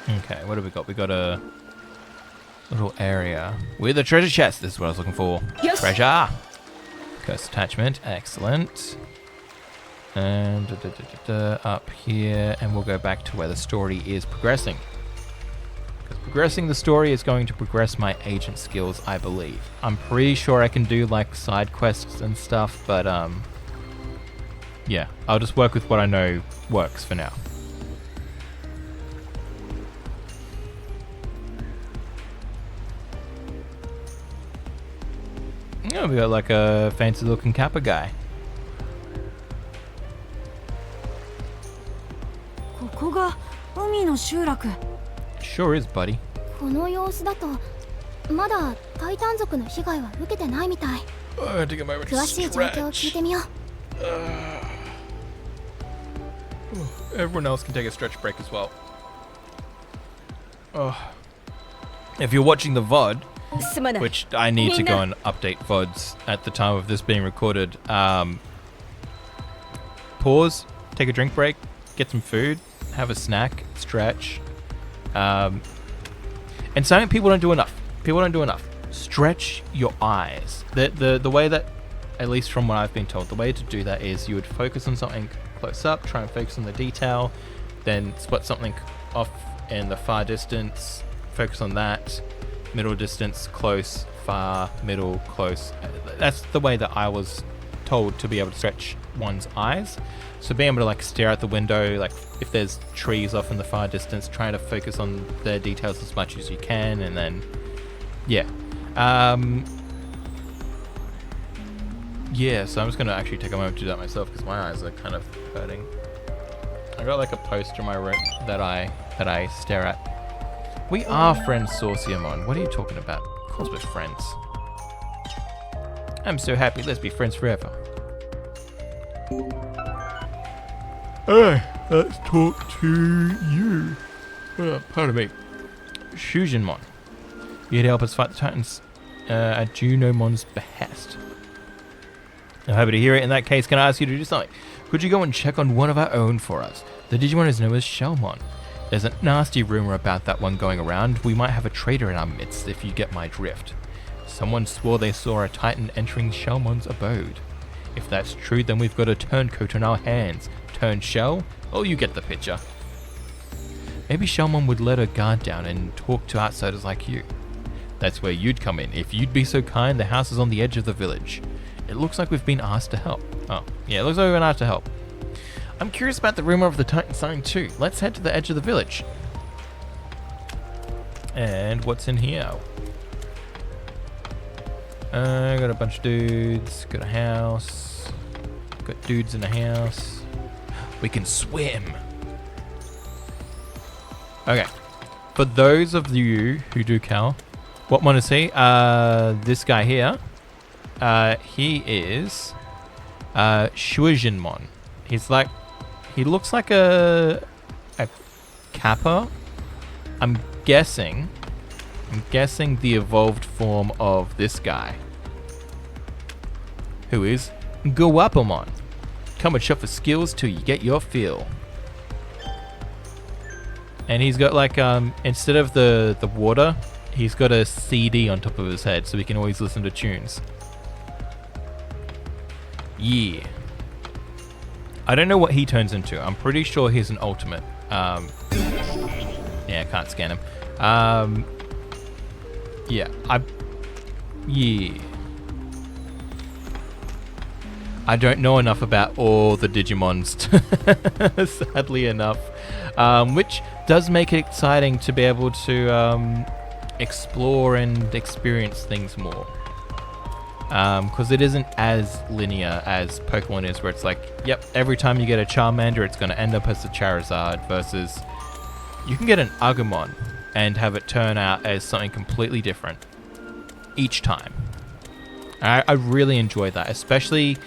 Okay, what have we got? We got a little area with a treasure chest. This is what I was looking for. Yes. Treasure. Curse attachment. Excellent. And up here, and we'll go back to where the story is progressing. Because progressing the story is going to progress my agent skills, I believe. I'm pretty sure I can do like side quests and stuff, but yeah, I'll just work with what I know works for now. Oh, we got like a fancy looking Kappa guy. Sure is, buddy. この様子だとまだタイタン族の被害は受けてないみたい。詳しい状況を聞いてみよう。Everyone else can take a stretch break as well. If you're watching the VOD, which I need to go and update VODs at the time of this being recorded, pause, take a drink break, get some food, have a snack, stretch. And something people don't do enough. Stretch your eyes. The way that, at least from what I've been told, the way to do that is you would focus on something close up, try and focus on the detail, then spot something off in the far distance, focus on that, middle distance, close, far, middle, close. That's the way that I was told to be able to stretch one's eyes. So being able to like stare out the window, like if there's trees off in the far distance, trying to focus on their details as much as you can, and then yeah. Yeah, so I'm just gonna actually take a moment to do that myself because my eyes are kind of hurting. I got like a poster in my room that I stare at. We are friends, Sauciamon. What are you talking about? Of course we're friends. I'm so happy. Let's be friends forever. Hey, let's talk to you. Pardon me. Shujinmon. You here to help us fight the Titans at Junomon's behest. I'm happy to hear it. In that case, can I ask you to do something? Could you go and check on one of our own for us? The Digimon is known as Shellmon. There's a nasty rumor about that one going around. We might have a traitor in our midst if you get my drift. Someone swore they saw a Titan entering Shellmon's abode. If that's true, then we've got a turncoat on our hands. Shell? Oh, you get the picture. Maybe Shellmon would let her guard down and talk to outsiders like you. That's where you'd come in. If you'd be so kind, the house is on the edge of the village. It looks like we've been asked to help. Oh, yeah, it looks like we've been asked to help. I'm curious about the rumor of the Titan sign too. Let's head to the edge of the village. And what's in here? Got a bunch of dudes. Got a house. Got dudes in the house. We can swim. Okay. For those of you who do Cal, what want to see? This guy here. He is Shuijinmon. He looks like a Kappa. I'm guessing the evolved form of this guy, who is Guapomon. Come and shop for skills till you get your fill. And he's got like instead of the water, he's got a CD on top of his head, so he can always listen to tunes. Yeah. I don't know what he turns into. I'm pretty sure he's an ultimate. Yeah, I can't scan him. Yeah. I don't know enough about all the Digimons, sadly enough. Which does make it exciting to be able to explore and experience things more. Because it isn't as linear as Pokemon is, where it's like, yep, every time you get a Charmander, it's going to end up as a Charizard, versus you can get an Agumon and have it turn out as something completely different each time. I really enjoy that, especially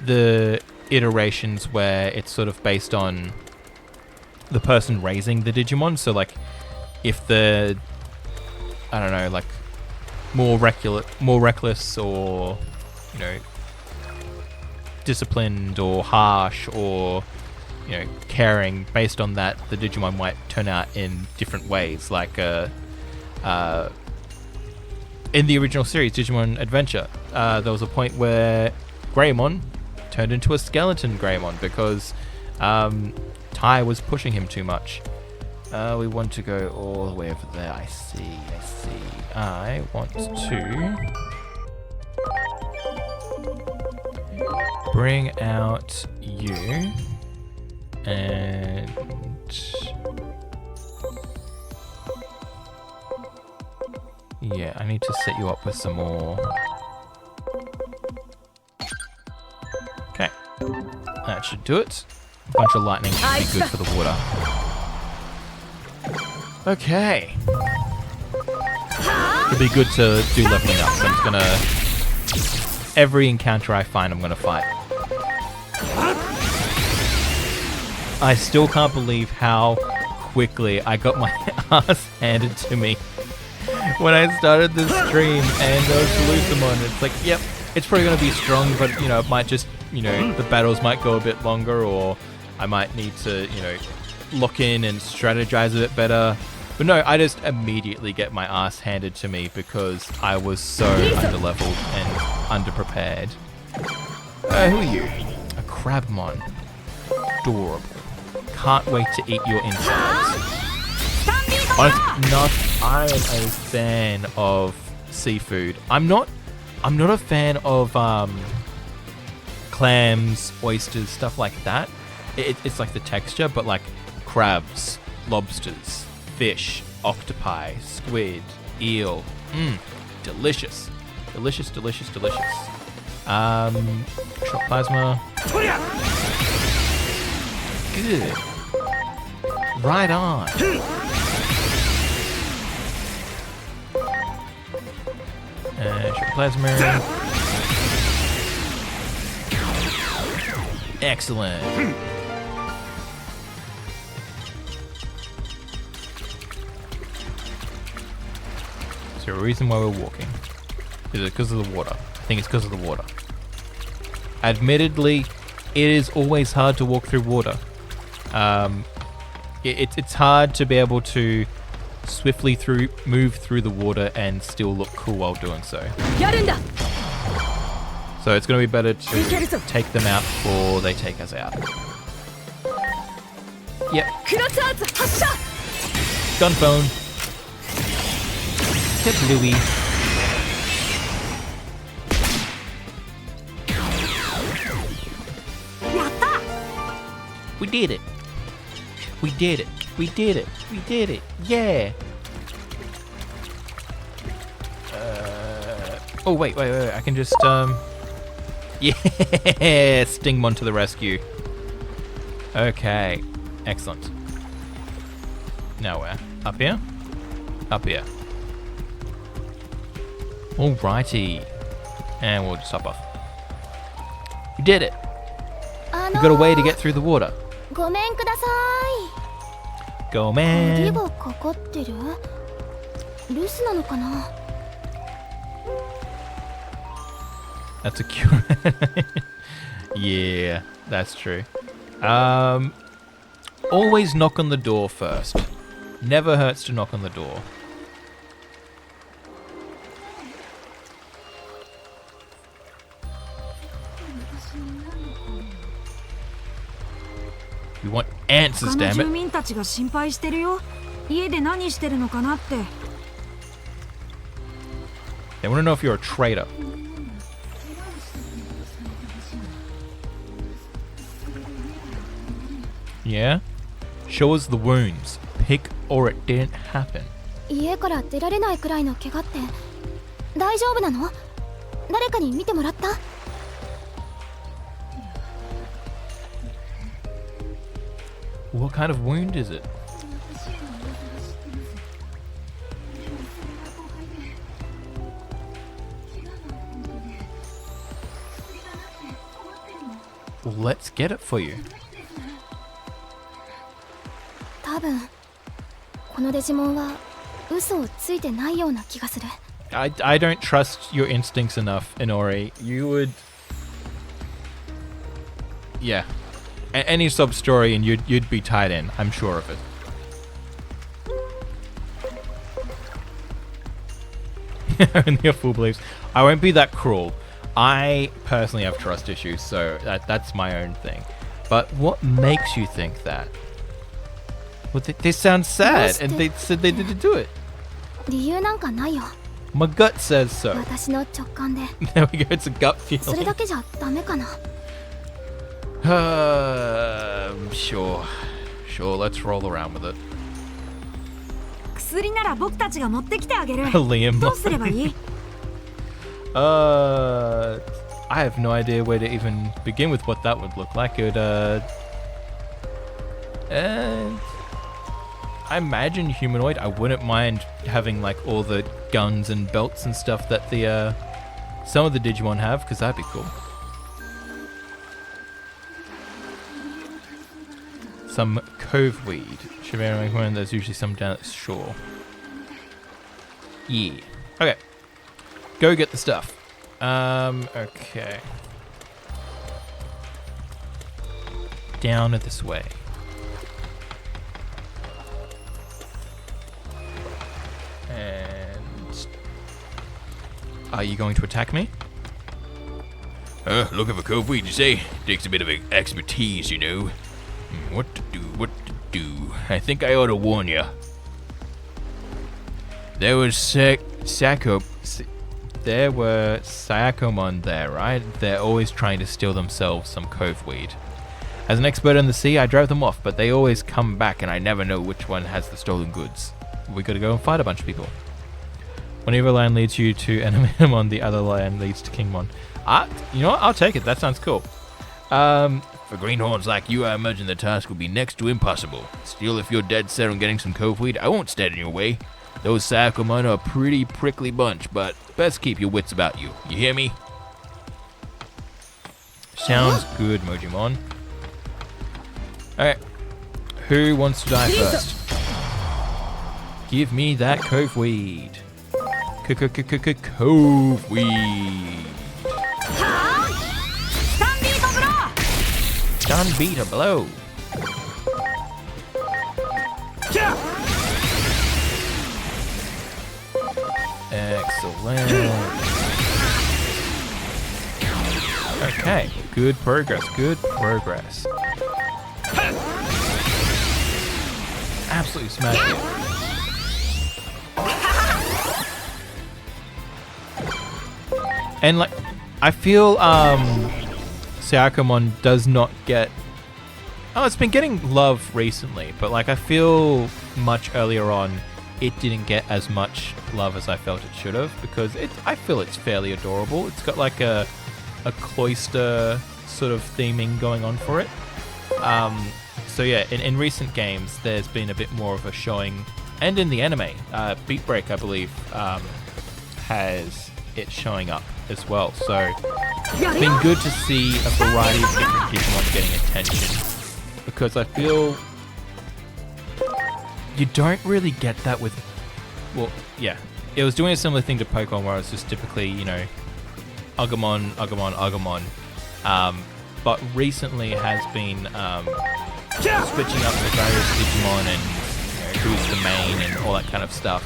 the iterations where it's sort of based on the person raising the Digimon. So like, if the, I don't know, like more reckless, or you know, disciplined or harsh, or you know, caring, based on that, the Digimon might turn out in different ways. Like in the original series, Digimon Adventure, there was a point where Greymon turned into a skeleton Greymon because Tai was pushing him too much. We want to go all the way over there. I see. I want to bring out you, and yeah, I need to set you up with some more. Okay, that should do it. A bunch of lightning should be good for the water. Okay. It'd be good to do leveling up, so I'm just gonna... Every encounter I find, I'm gonna fight. I still can't believe how quickly I got my ass handed to me when I started this stream, and there was Lucamon. It's like, yep, it's probably gonna be strong, but, you know, it might just, you know, the battles might go a bit longer, or I might need to, you know, lock in and strategize a bit better. But no, I just immediately get my ass handed to me because I was so underleveled and underprepared. Who are you? A Crabmon. Adorable. Can't wait to eat your insides. I am a fan of seafood. I'm not a fan of clams, oysters, stuff like that. It's like the texture, but like crabs, lobsters, fish, octopi, squid, eel. Delicious. Delicious. Shock plasma. Good. Right on. Shock plasma. Excellent. Is there a reason why we're walking? Is it because of the water? I think it's because of the water. Admittedly, it is always hard to walk through water. It's hard to be able to swiftly move through the water and still look cool while doing so. So it's going to be better to take them out before they take us out. Yep. Gun phone. Get Bluey. We did it. We did it. We did it. We did it. Yeah. Oh, wait. I can just, yeah! Stingmon to the rescue. Okay. Excellent. Now where? Up here? Up here. Alrighty. And we'll just hop off. We did it. We got a way to get through the water. ごめんください。 Go, man. 鍵がかかってる？留守なのかな？ That's a cure. Yeah, that's true. Always knock on the door first. Never hurts to knock on the door. We want answers, 他の damn 住 it. 民たちが心配してるよ。家で何してるのかなって。 They want to know if you're a traitor. Yeah? Show us the wounds. Pick or it didn't happen. 家から出られないくらいの怪我って大丈夫なの？誰かに見てもらった？ What kind of wound is it? Well, let's get it for you. 多分このデジモンは嘘をついてないような気がする。 I don't trust your instincts enough, Inori. You would... Yeah. Any sub-story and you'd be tied in. I'm sure of it. Only a fool believes. I won't be that cruel. I personally have trust issues, so that's my own thing. But what makes you think that? Well, they sound sad, and they said they didn't do it. 理由なんかないよ。 My gut says so. 私の直感で。 There we go, it's a gut それだ feeling. けじゃダメかな。 Sure. Sure, let's roll around with it. 薬なら僕たちが持ってきてあげる。 Liam. どうすればいい？ I have no idea where to even begin with what that would look like. It would, I imagine humanoid. I wouldn't mind having like all the guns and belts and stuff that the some of the Digimon have, because that'd be cool. Some cove weed. Should be recommend. There's usually some down at the shore. Yeah. Okay. Go get the stuff. Okay. Down this way. And... Are you going to attack me? Looking for cove weed, you say? Takes a bit of expertise, you know. What to do? I think I ought to warn you. There was There were Sayakomon there, right? They're always trying to steal themselves some cove weed. As an expert in the sea, I drive them off, but they always come back and I never know which one has the stolen goods. We gotta go and fight a bunch of people. One evil line leads you to Enemon, the other line leads to Kingmon. You know what? I'll take it. That sounds cool. For greenhorns like you, I imagine the task will be next to impossible. Still, if you're dead set on getting some cove weed, I won't stand in your way. Those Sayakomon are a pretty prickly bunch, but best keep your wits about you. You hear me? Sounds good, Mojimon. Alright. Who wants to die first? Give me that cove weed. Cove weed. Stun beat a blow. Excellent. Okay, good progress, good progress. Absolutely smashing it. And like, I feel Syakomon does not get... Oh, it's been getting love recently, but like I feel much earlier on it didn't get as much love as I felt it should have, because I feel it's fairly adorable. It's got like a cloister sort of theming going on for it. So yeah, in recent games there's been a bit more of a showing, and in the anime, Beat Break I believe has it showing up as well. So it's been good to see a variety of different Digimon getting attention, because I feel you don't really get that with, well, yeah, it was doing a similar thing to Pokemon where it was just typically, you know, Agumon, Agumon, Agumon, but recently has been switching up the various Digimon and, you know, who's the main and all that kind of stuff,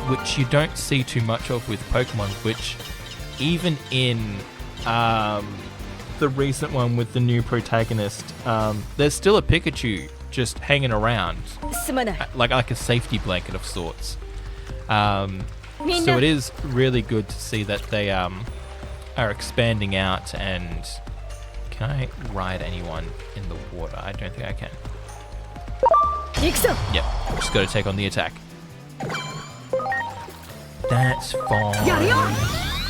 which you don't see too much of with Pokemon, which even in the recent one with the new protagonist, there's still a Pikachu just hanging around, like a safety blanket of sorts. So it is really good to see that they are expanding out. And can I ride anyone in the water? I don't think I can. Yep, just got to take on the attack. That's fine.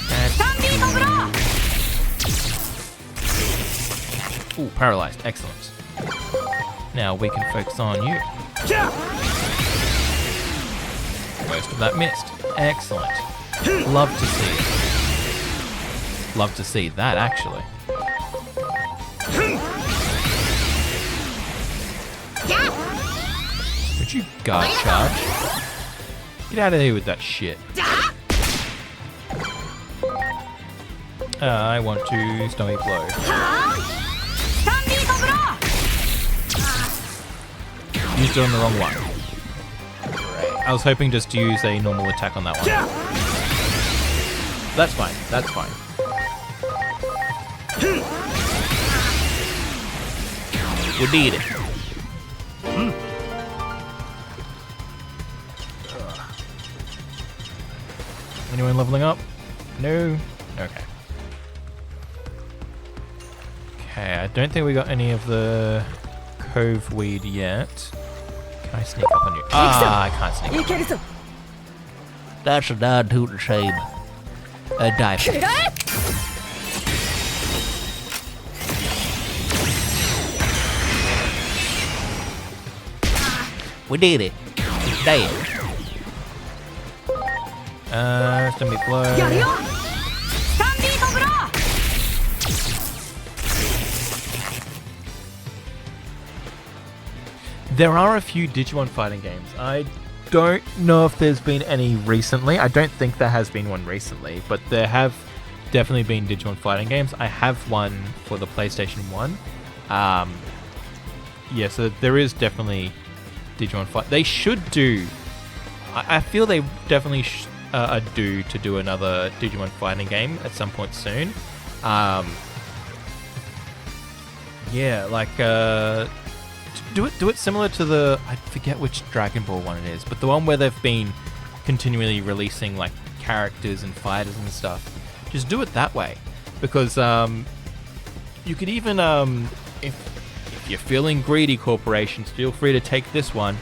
That's cool. Ooh, paralyzed. Excellent. Now we can focus on you. Most of that missed. Excellent. Love to see it. Love to see that, actually. Would you guard charge? Get out of here with that shit. I want to stomach blow. Used it on the wrong one. Great. I was hoping just to use a normal attack on that one. That's fine. That's fine. We did it. Anyone leveling up? No? Okay. Okay, I don't think we got any of the Cove Weed yet. Can I sneak up on you? Ah, I can't sneak up. That's a darn tootin' shame. Dive. We did it. It's dead. Stomach blow. There are a few Digimon fighting games. I don't know if there's been any recently. I don't think there has been one recently, but there have definitely been Digimon fighting games. I have one for the PlayStation 1. Yeah, so there is definitely Digimon fight. They should do... I feel they definitely are due to do another Digimon fighting game at some point soon. Yeah, like... Do it similar to the, I forget which Dragon Ball one it is, but the one where they've been continually releasing like characters and fighters and stuff. Just do it that way, because you could even if you're feeling greedy, corporations, feel free to take this one.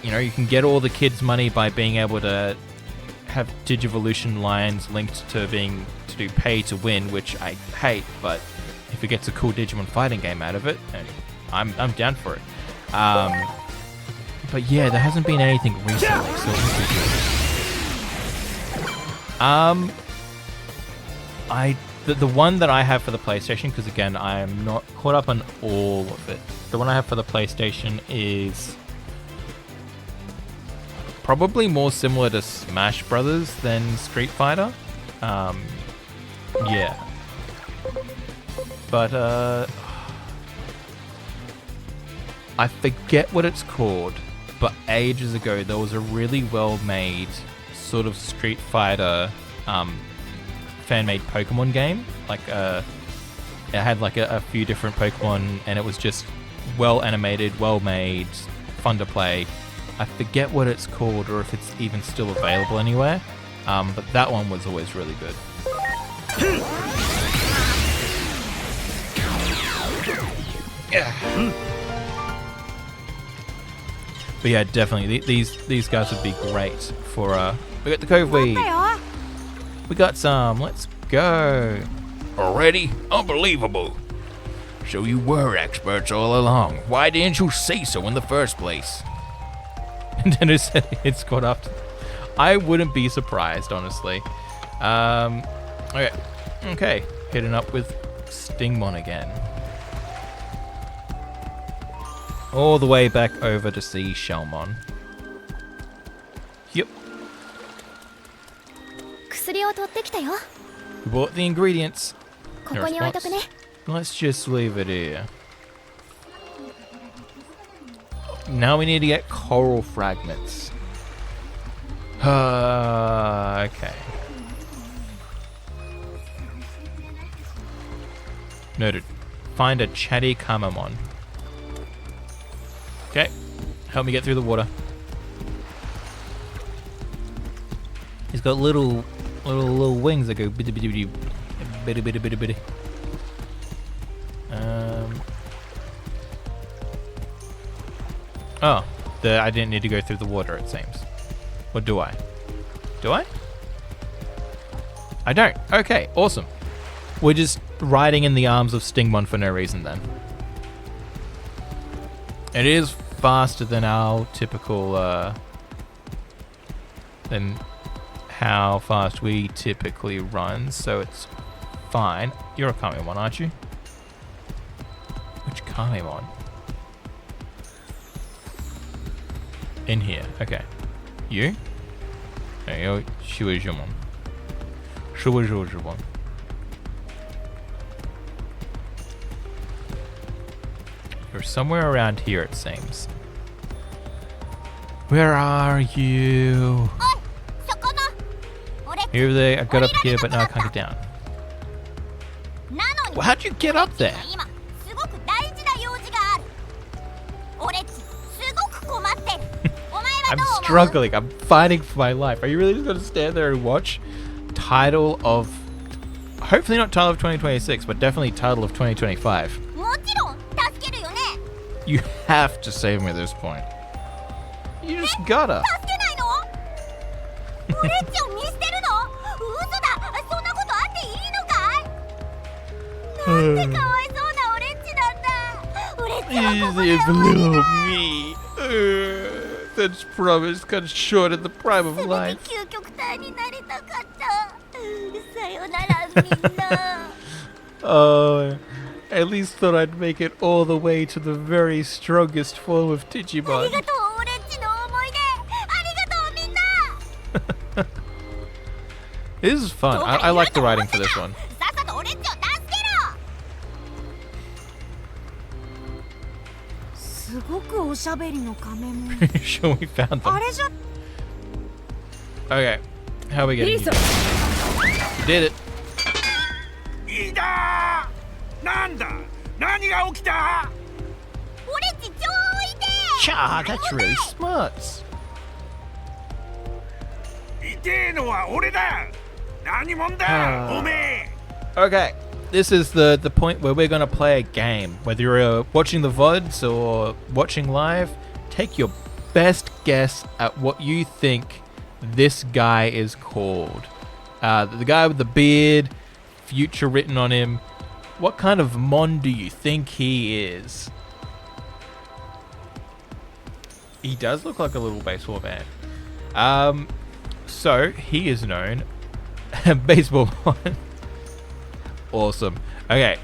You know, you can get all the kids' money by being able to have Digivolution lines linked to being to do pay to win, which I hate, but if it gets a cool Digimon fighting game out of it, I'm down for it. But yeah, there hasn't been anything recently, so it would be good. The one that I have for the PlayStation, because again, I am not caught up on all of it. The one I have for the PlayStation is probably more similar to Smash Brothers than Street Fighter. Yeah. But I forget what it's called, but ages ago there was a really well-made sort of Street Fighter fan-made Pokemon game. Like it had like a few different Pokemon, and it was just well animated, well made, fun to play. I forget what it's called or if it's even still available anywhere. But that one was always really good. Yeah. But yeah, definitely these guys would be great for we got the Cove Weed. We got some. Let's go. Already? Unbelievable. So you were experts all along. Why didn't you say so in the first place? And then it's got up. I wouldn't be surprised, honestly. Okay. Hitting up with Stingmon again. All the way back over to see Shellmon. Yep. 薬を取ってきたよ。 We bought the ingredients. ここに置いとくね。 Let's just leave it here. Now we need to get coral fragments. Okay. Noted. Find a chatty Kamamon. Okay. Help me get through the water. He's got little wings that go bitty bitty bitty bitty bitty bitty bitty. Oh, I didn't need to go through the water, it seems. Or do I? Do I? I don't. Okay, awesome. We're just riding in the arms of Stingmon for no reason then. It is faster than our typical, than how fast we typically run, so it's fine. You're a Kamemon, aren't you? Which Kamemon? In here, okay. You? There you go, Shuizumon. Shuizumon. You're somewhere around here, it seems. Where are you? Here they, I got up here, but now I can't get down. Well, how'd you get up there? I'm struggling. I'm fighting for my life. Are you really just going to stand there and watch? Title of... Hopefully not title of 2026, but definitely title of 2025. You have to save me at this point. You just gotta. me. That's promised cut short at the prime of life. Oh, at least thought I'd make it all the way to the very strongest form of Digimon. This is fun. I like the writing for this one. Sure, we found them. Okay, how are we getting you? Did it. Cha, that's really smart. Okay, this is the point where we're gonna play a game. Whether you're watching the VODs or watching live, take your best guess at what you think this guy is called. The guy with the beard, future written on him. What kind of mon do you think he is? He does look like a little baseball man. So he is known baseball mon. Awesome. Okay,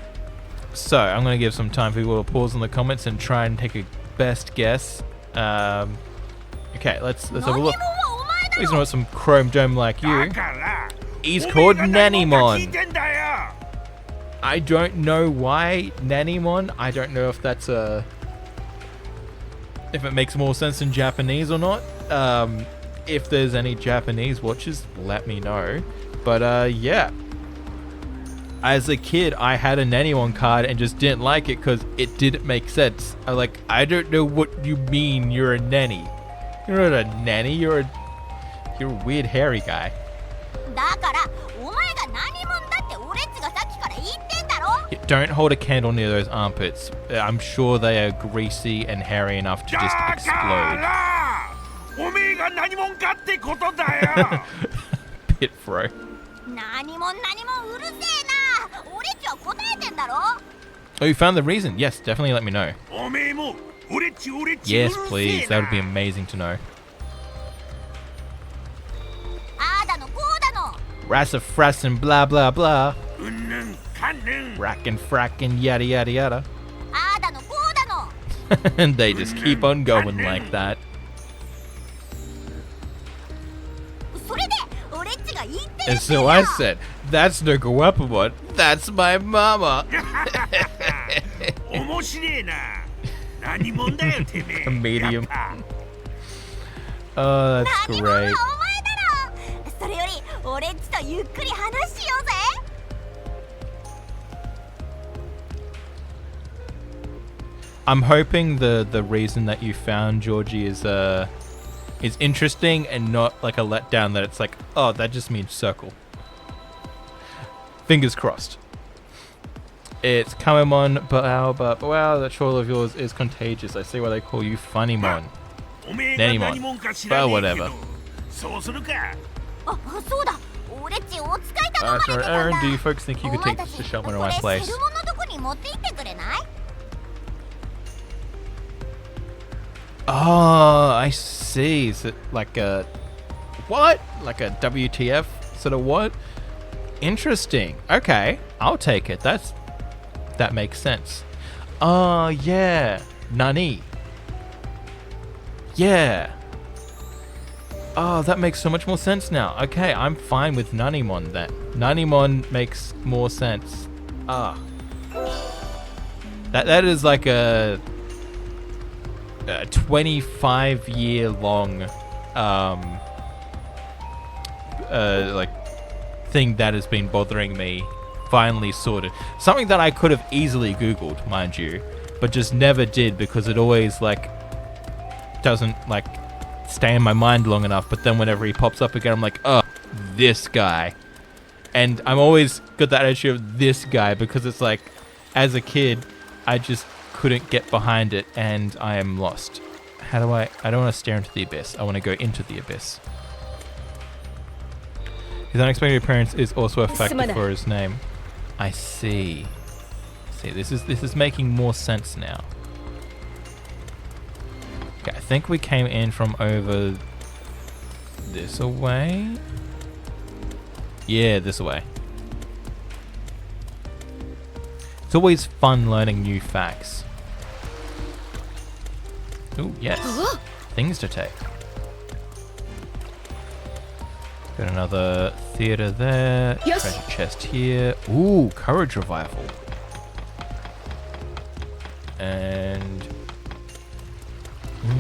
so I'm gonna give some time for people to pause in the comments and try and take a best guess. Okay, let's have a look. He's not some chrome dome like you. He's called Nanimon. I don't know why Nanimon. I don't know if that's if it makes more sense in Japanese or not. If there's any Japanese watchers, let me know. But yeah, as a kid, I had a Nannymon card and just didn't like it because it didn't make sense. I don't know what you mean you're a nanny. You're not a nanny, you're a weird hairy guy. Don't hold a candle near those armpits. I'm sure they are greasy and hairy enough to just explode. Pit fro. Oh, you found the reason? Yes, definitely let me know. Yes, please. That would be amazing to know. Rassafrassin, blah blah blah. Rackin' frackin' yada yada yada. And they just keep on going like that. And so I said, that's no Guapamon, that's my mama. A medium. Oh, that's great. I'm hoping the reason that you found Georgie is interesting and not like a letdown that it's like, oh, that just means circle. Fingers crossed. It's Kamemon, but wow, that troll of yours is contagious. I see why they call you Funnymon. Nannymon. Well, whatever. Sorry, Aaron, do you folks think you could take this to Shelburne or my place? Oh, I see. Is it like a... what? Like a WTF sort of what? Interesting. Okay, I'll take it. That makes sense. Oh, yeah. Nani. Yeah. Oh, that makes so much more sense now. Okay, I'm fine with Nannymon then. Nannymon makes more sense. Ah. That is like a 25-year long like thing that has been bothering me finally sorted. Something that I could have easily Googled, mind you, but just never did because it always like doesn't like stay in my mind long enough. But then whenever he pops up again, I'm like, oh, this guy. And I'm always got that attitude of this guy because it's like, as a kid, I just couldn't get behind it and I am lost. How do I don't want to stare into the abyss. I want to go into the abyss. His unexpected appearance is also a factor for his name. I see. See, this is making more sense now. Okay, I think we came in from over this away. Yeah, this way. It's always fun learning new facts. Ooh, yes. Things to take. Got another theater there. Yes. Treasure chest here. Ooh, courage revival. And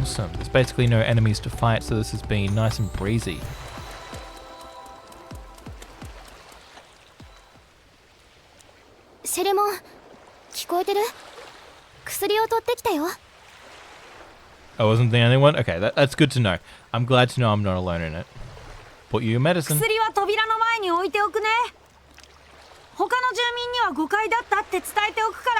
awesome. There's basically no enemies to fight, so this has been nice and breezy. Seremon, 聞こえてる? 薬を取ってきたよ. I wasn't the only one? Okay, that's good to know. I'm glad to know I'm not alone in it. Bought you your medicine. 薬は扉の前に置いておくね。他の住民には誤解だったって伝えておくか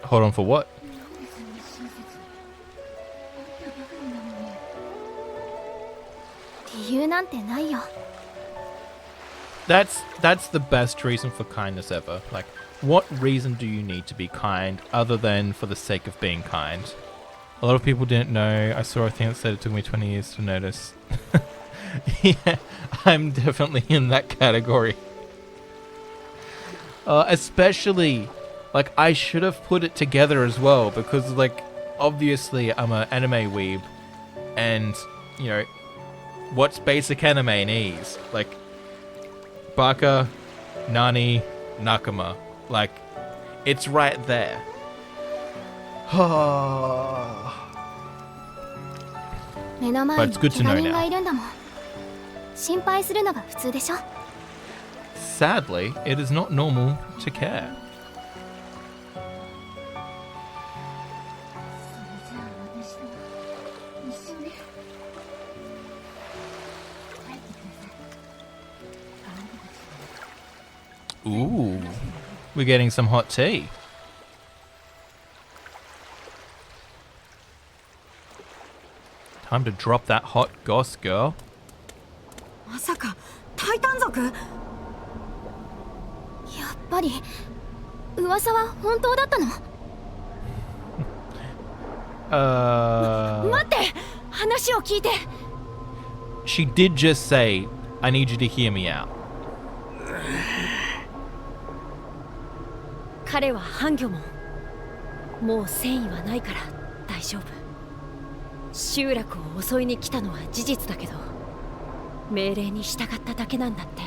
ら。Hold on for what? That's the best reason for kindness ever. Like, what reason do you need to be kind other than for the sake of being kind? A lot of people didn't know. I saw a thing that said it took me 20 years to notice. Yeah, I'm definitely in that category. Especially, like, I should have put it together as well because, like, obviously I'm an anime weeb and, you know, what's basic anime in ease? Like, Baka, Nani, Nakama. Like, it's right there. But it's good to know now. 心配するのが普通でしょ。 Sadly, it is not normal to care. Ooh, we're getting some hot tea. Time to drop that hot goss, girl. まさかタイタン族？やっぱり噂は本当だったの？待って、話を聞いて。 She did just say, I need you to hear me out. 彼は半魚ももう戦意はないから大丈夫。集落を襲いに来たのは事実だけど、命令に従っただけなんだって。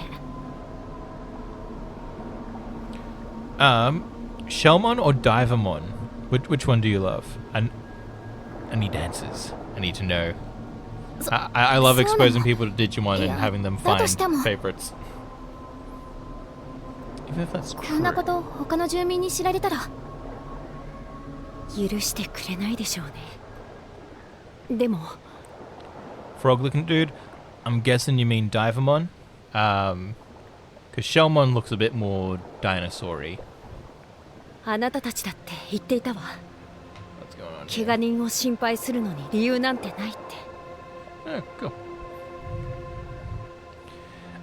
Shellmon or Divamon? Which one do you love? I need answers. I need to know. I love exposing people to Digimon and having them find favorites. Even if that's こんな true. こと他の住民に知られたら許してくれないでしょうね。でも Frog-looking dude, I'm guessing you mean Divamon? Because Shellmon looks a bit more dinosaur-y. あなたたちだって言っていたわ。 What's going on 怪 here? 我人を心配するのに理由なんてないって。 Oh, cool.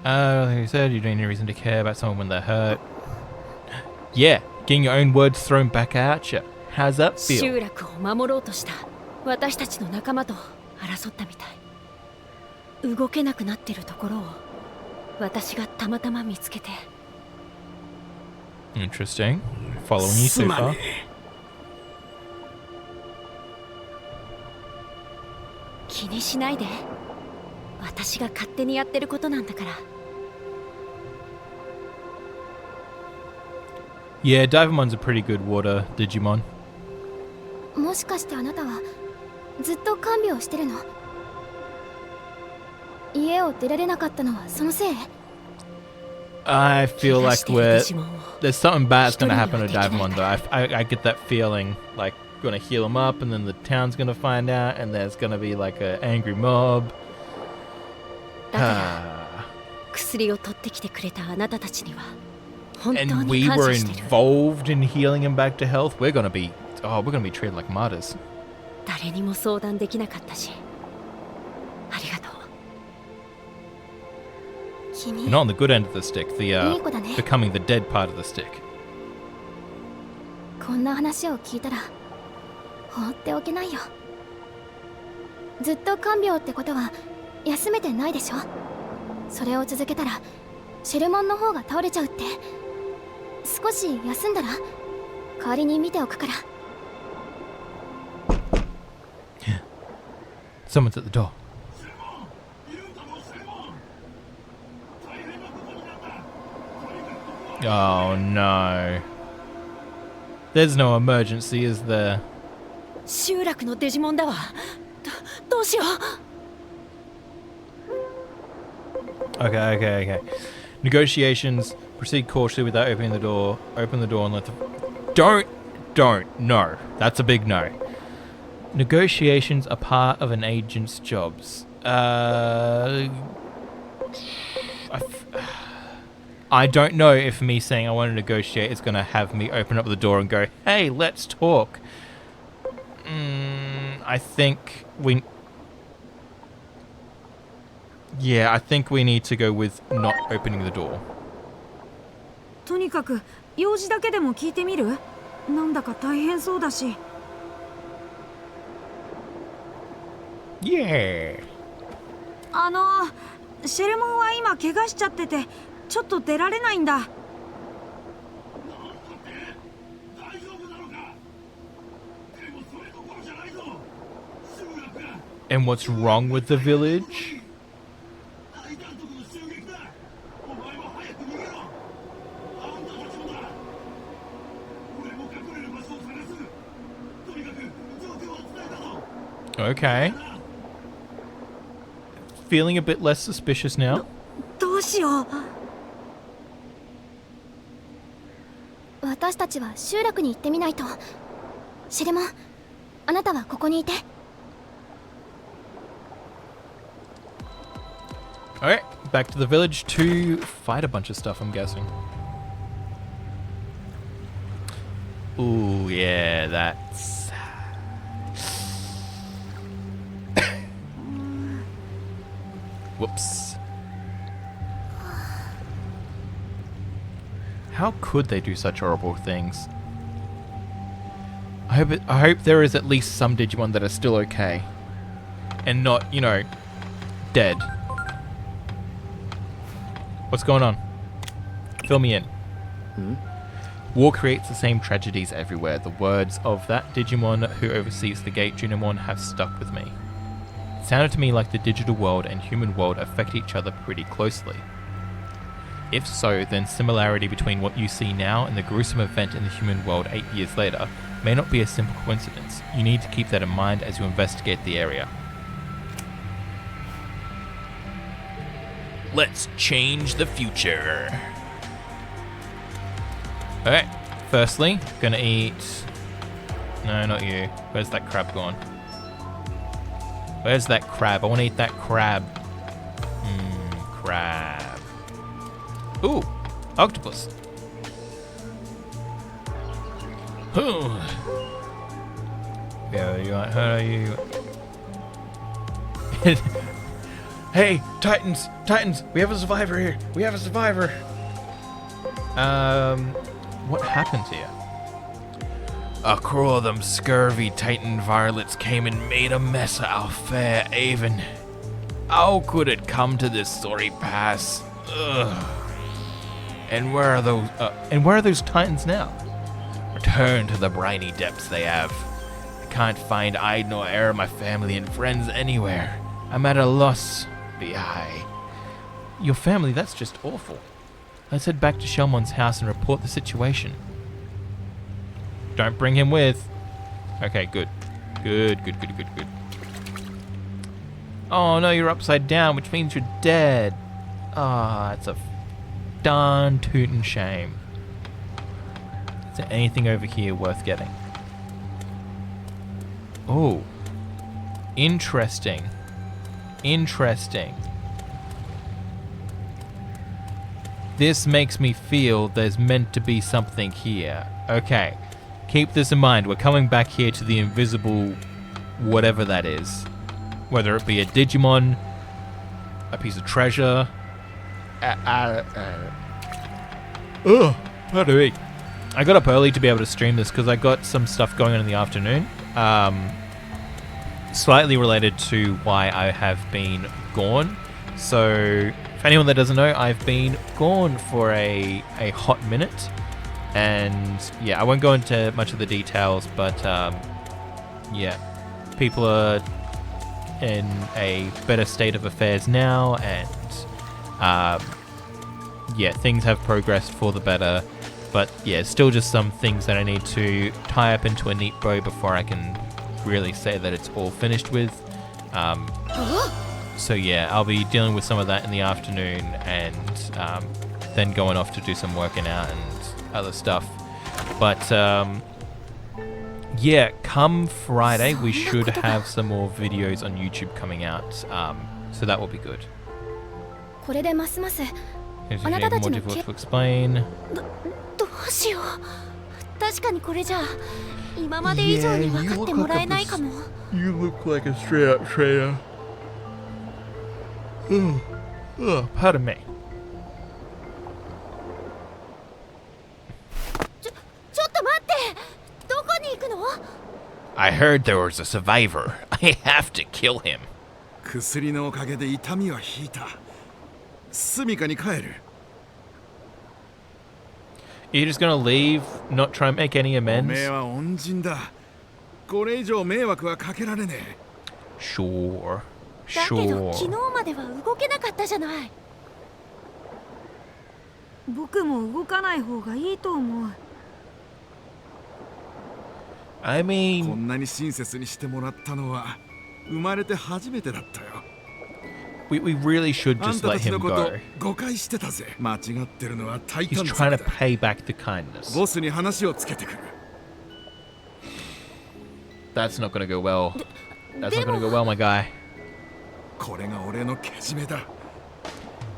Like you said, you don't need any reason to care about someone when they're hurt. Yeah, getting your own words thrown back at you. How's that feel? 集落を守ろうとした私たちの仲間と争ったみたい。動けなくなってるところを私がたまたま見つけて。 Interesting. Following you so far. 気にしないで。私が勝手にやってることなんだから。 Yeah, Divamon's a pretty good water Digimon. もしかしてあなたはずっと看病してるの？家を出られなかったのはそのせい？ I feel like there's something bad's gonna happen to Divamon though. I get that feeling like gonna heal him up and then the town's gonna find out and there's gonna be like an angry mob. だから薬を取ってきてくれたあなたたちには本当 And に we 感 were 謝してる。 involved in healing him back to health. We're gonna be treated like martyrs. 誰にも相談できなかったし、ありがとう。 君 You're not on the good end of the stick, the いい子だね。 becoming the dead part of the stick. こんな話を聞いたら放っておけないよ。ずっと看病ってことは休めてないでしょ。それを続けたらシェルモンの方が倒れちゃうって。少し休んだら代わりに見ておくから。 Someone's at the door. Oh no. There's no emergency, is there? 集落のデジモンだわ。どうしよう。 Okay. Negotiations. Proceed cautiously without opening the door. Open the door and let the... Don't. No. That's a big no. Negotiations are part of an agent's jobs. I don't know if me saying I want to negotiate is going to have me open up the door and go, hey, let's talk. I think we... Yeah, I think we need to go with not opening the door. とにかく用事だけでも聞いてみる？なんだか大変そうだし。 Yeah. シェルモンは今怪我しちゃっててちょっと出られないんだ。 And what's wrong with the village? Okay. feeling a bit less suspicious now? どうしよう。私たちは集落に行ってみないと。シルモン、あなたはここにいて。Alright, back to the village to fight a bunch of stuff, I'm guessing. Ooh, yeah, that's... Whoops. How could they do such horrible things? I hope there is at least some Digimon that are still okay. And not, you know, dead. What's going on? Fill me in. War creates the same tragedies everywhere. The words of that Digimon who oversees the gate Junimon have stuck with me. It sounded to me like the digital world and human world affect each other pretty closely. If so, then similarity between what you see now and the gruesome event in the human world 8 years later may not be a simple coincidence. You need to keep that in mind as you investigate the area. Let's change the future. Alright, firstly, gonna eat... No, not you. Where's that crab gone? Where's that crab? I want to eat that crab. Crab. Ooh, octopus. Yeah, you want her, you... Hey, Titans! Titans! We have a survivor here! We have a survivor! What happened here? A crew of them scurvy Titan varlets came and made a mess of our fair haven. How could it come to this sorry pass? Ugh. And where are those Titans now? Return to the briny depths they have. I can't find eye nor air of my family and friends anywhere. I'm at a loss. Be I. Your family? That's just awful. Let's head back to Shelmon's house and report the situation. Don't bring him with. Okay, good. Good. Oh no, you're upside down, which means you're dead. Ah, it's a darn tootin' shame. Is there anything over here worth getting? Oh. Interesting. This makes me feel there's meant to be something here. Okay. Keep this in mind. We're coming back here to the invisible whatever that is. Whether it be a Digimon, a piece of treasure. Pardon me. I got up early to be able to stream this because I got some stuff going on in the afternoon. Slightly related to why I have been gone. So, for anyone that doesn't know, I've been gone for a hot minute. And yeah, I won't go into much of the details, but yeah, people are in a better state of affairs now, and yeah, things have progressed for the better. But yeah, still just some things that I need to tie up into a neat bow before I can really say that it's all finished with. So yeah, I'll be dealing with some of that in the afternoon, and then going off to do some working out and other stuff. But yeah, come Friday we should have some more videos on YouTube coming out, so that will be good. It's more difficult to explain. どうしよう。確かにこれじゃ今まで以上に分かってもらえないかも。 You look like a straight up traitor. Pardon me. ちょっと待って。どこに行くの？ I heard there was a survivor. I have to kill him. 薬のおかげで痛みは引いた。住処に帰る。 You're just gonna leave, not try and make any お amends? めえは恩人だ。これ以上迷惑はかけられねえ。 Sure. だけど Sure. 昨日までは動けなかったじゃない。僕も動かない方がいいと思う。 I こ mean, んなに親切にしてもらったのは生まれて初めてだったよ。We really should just let him go. 誤解してたぜ。間違ってるのはタイタ He's ン族 trying だ。 to pay back the kindness. ボスに話をつけてくる。 That's not gonna go well. That's not gonna go well, my guy. これが俺のけじめだ。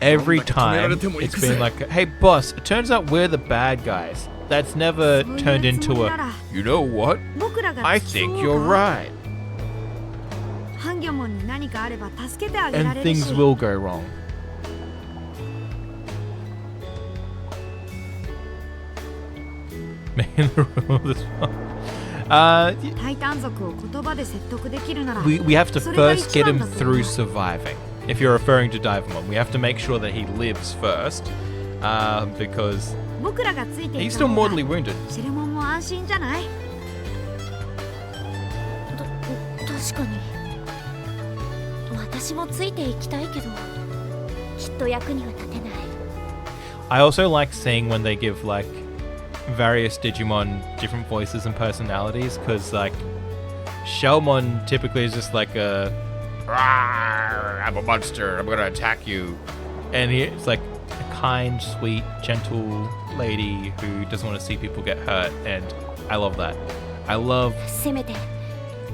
Every time it's been like, hey boss, it turns out we're the bad guys. That's never turned into a, you know what? I think you're right. ハンギョモンに何かあれば助けてあげら And れるし。 things will go wrong. Man, the rule of this one. タイタン族を言葉で説得できるなら。 We have to それが first 一 get 番 him だと思う。 through surviving. If you're referring to Divamon, we have to make sure that he lives first. Because 僕らがついてい he's た still 方が mortally wounded. シェルモンも安心じゃない？確かに私もついていきたいけどきっと役には立てない I also like seeing when they give like various Digimon different voices and personalities, because like Shellmon typically is just like a I'm a monster, I'm gonna attack you, and it's like a kind, sweet, gentle lady who doesn't want to see people get hurt, and I love that. I love せめて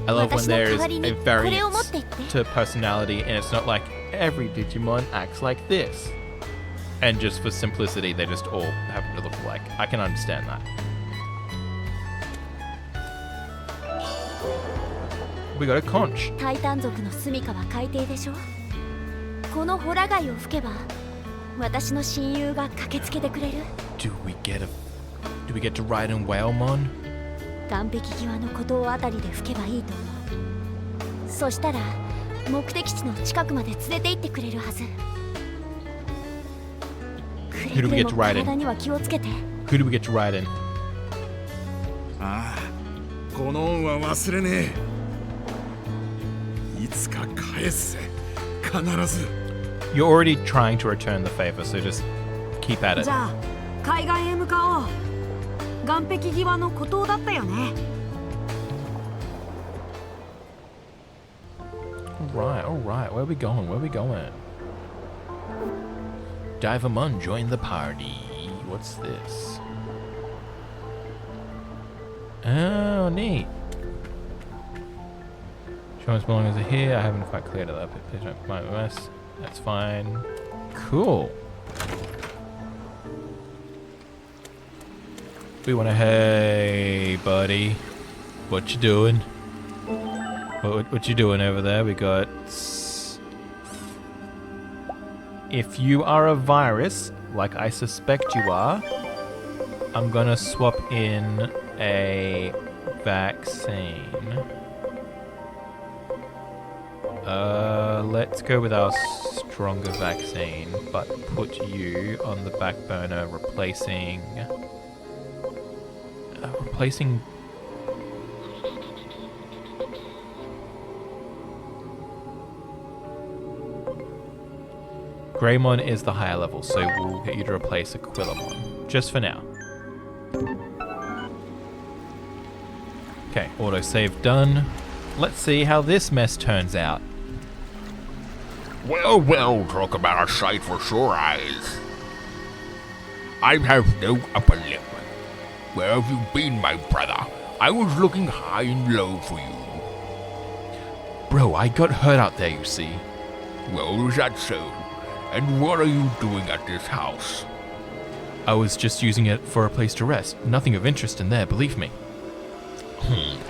when there is a variance to personality, and it's not like every Digimon acts like this. And just for simplicity, they just all happen to look alike. I can understand that. We got a conch. タイタン族の住処は海底でしょこのホラ貝を吹けば私の親友が駆けつけてくれる Do we get to ride in Whalemon? 岸壁際の孤島あたりで吹けばいいと思うそしたら目的地の近くまで連れて行ってくれるはず Who do we get to ride in? 体には気をつけて Who do we get to ride in? ああ、この恩は忘れねえ。いつか返すぜ。必ず。You're already trying to return the favor, so just keep at it. じゃあ海岸へ向かおう。岸壁際の孤島だったよね。All right. Where are we going? Divamon joined the party. What's this? Oh, neat. Show belongings are here. I haven't quite cleared it up. Please don't mind the mess. That's fine. Cool. We want to. Hey, buddy. What you doing? What you doing over there? We got. If you are a virus, like I suspect you are, I'm gonna swap in a vaccine. Let's go with our stronger vaccine, but put you on the back burner, replacing... Greymon is the higher level, so we'll get you to replace Aquilamon, just for now. Okay, autosave done. Let's see how this mess turns out. Well, talk about a sight for sore eyes. I have no upper lip. Where have you been, my brother? I was looking high and low for you. Bro, I got hurt out there, you see. Well, is that so? And what are you doing at this house? I was just using it for a place to rest. Nothing of interest in there, believe me.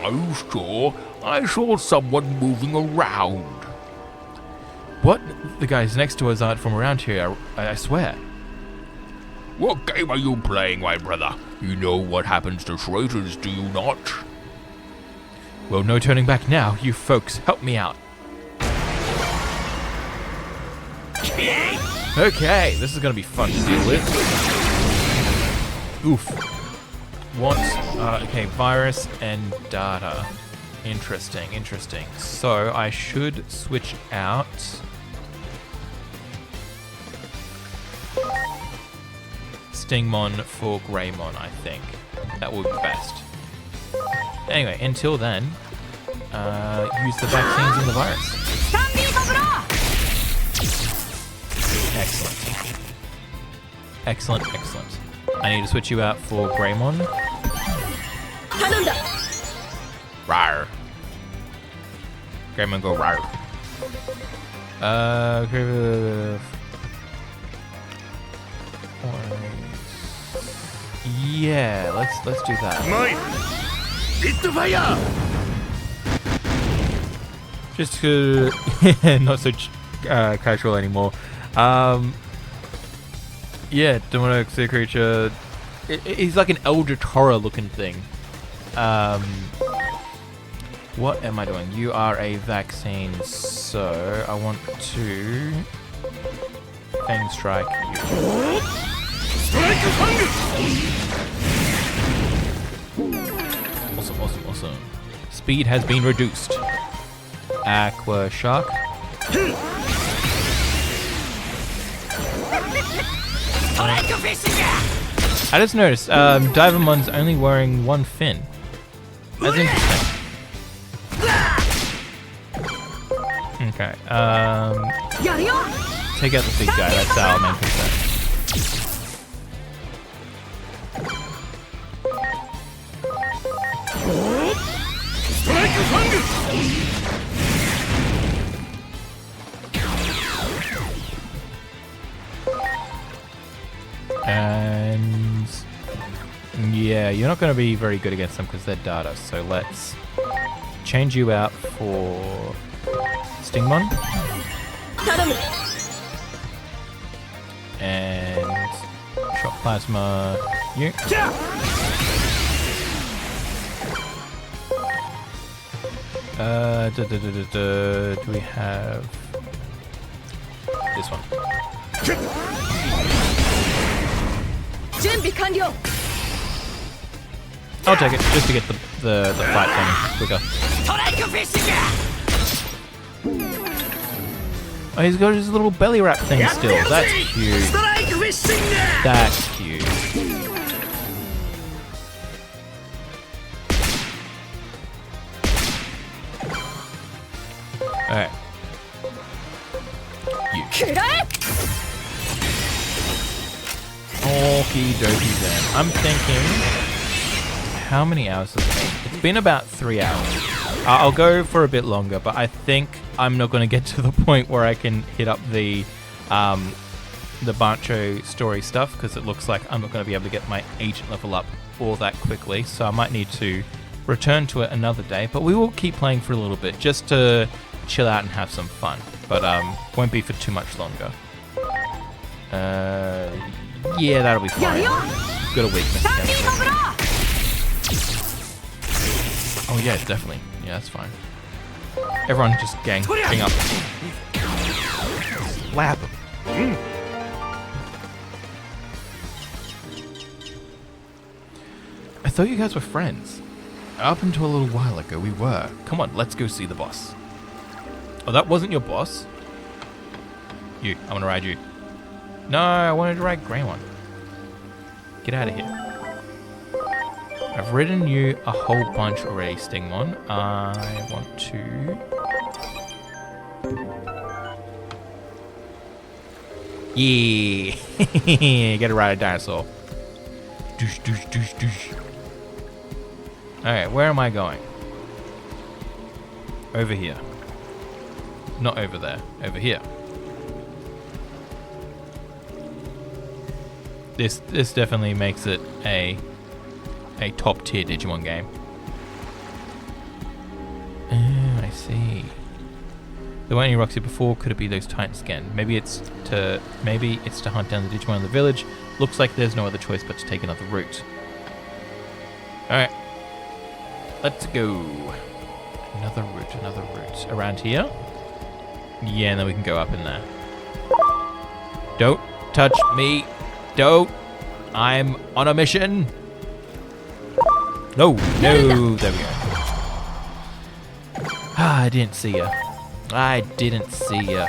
Are you sure? I saw someone moving around. What? The guys next to us aren't from around here, I swear. What game are you playing, my brother? You know what happens to traitors, do you not? Well, no turning back now. You folks, help me out. Okay, this is gonna be fun to deal with. Oof. Okay, virus and data. Interesting. So I should switch out Stingmon for Greymon, I think. That would be best. Anyway, until then, use the vaccines and the virus. Excellent. Excellent, excellent. I need to switch you out for Greymon. Rawr. Greymon go rawr. Yeah, let's do that. Just to not so casual anymore. Yeah, demonic sea creature. He's like an Eldritch horror looking thing. What am I doing? You are a vaccine, so I want to Fang Strike you. Awesome, awesome, awesome. Speed has been reduced. Aqua Shark. I just noticed, Divamon's only wearing one fin. That's interesting. Okay, take out the big guy, that's our main concern. And yeah, you're not going to be very good against them because they're data, so let's change you out for Stingmon. And Shock Plasma you. Do we have this one? I'll take it just to get the fight going quicker. Oh, he's got his little belly wrap thing still. That's cute. That's cute. Alright. You. Okie dokie then. I'm thinking, how many hours has it been? It's been about 3 hours. I'll go for a bit longer, but I think I'm not going to get to the point where I can hit up the Bancho story stuff, because it looks like I'm not going to be able to get my agent level up all that quickly, so I might need to return to it another day, but we will keep playing for a little bit just to chill out and have some fun, but won't be for too much longer. Yeah, that'll be fine. Got a weakness against it. Oh yeah, definitely. Yeah, that's fine. Everyone just gang up. Slap him. I thought you guys were friends. Up until a little while ago, we were. Come on, let's go see the boss. Oh, that wasn't your boss? You, I want to ride you. No, I wanted to ride Greymon. Get out of here. I've ridden you a whole bunch already, Stingmon. I want to... Yeah! Get to ride a dinosaur. Doosh, doosh, doosh, doosh. Alright, where am I going? Over here. Not over there. Over here. This definitely makes it a top tier Digimon game. I see. There weren't any rocks here before. Could it be those Titans again? Maybe it's to hunt down the Digimon in the village. Looks like there's no other choice but to take another route. Alright. Let's go. Another route, another route. Around here? Yeah, and then we can go up in there. Don't touch me. Don't. I'm on a mission. No, no. There we go. Ah, I didn't see ya. I didn't see ya.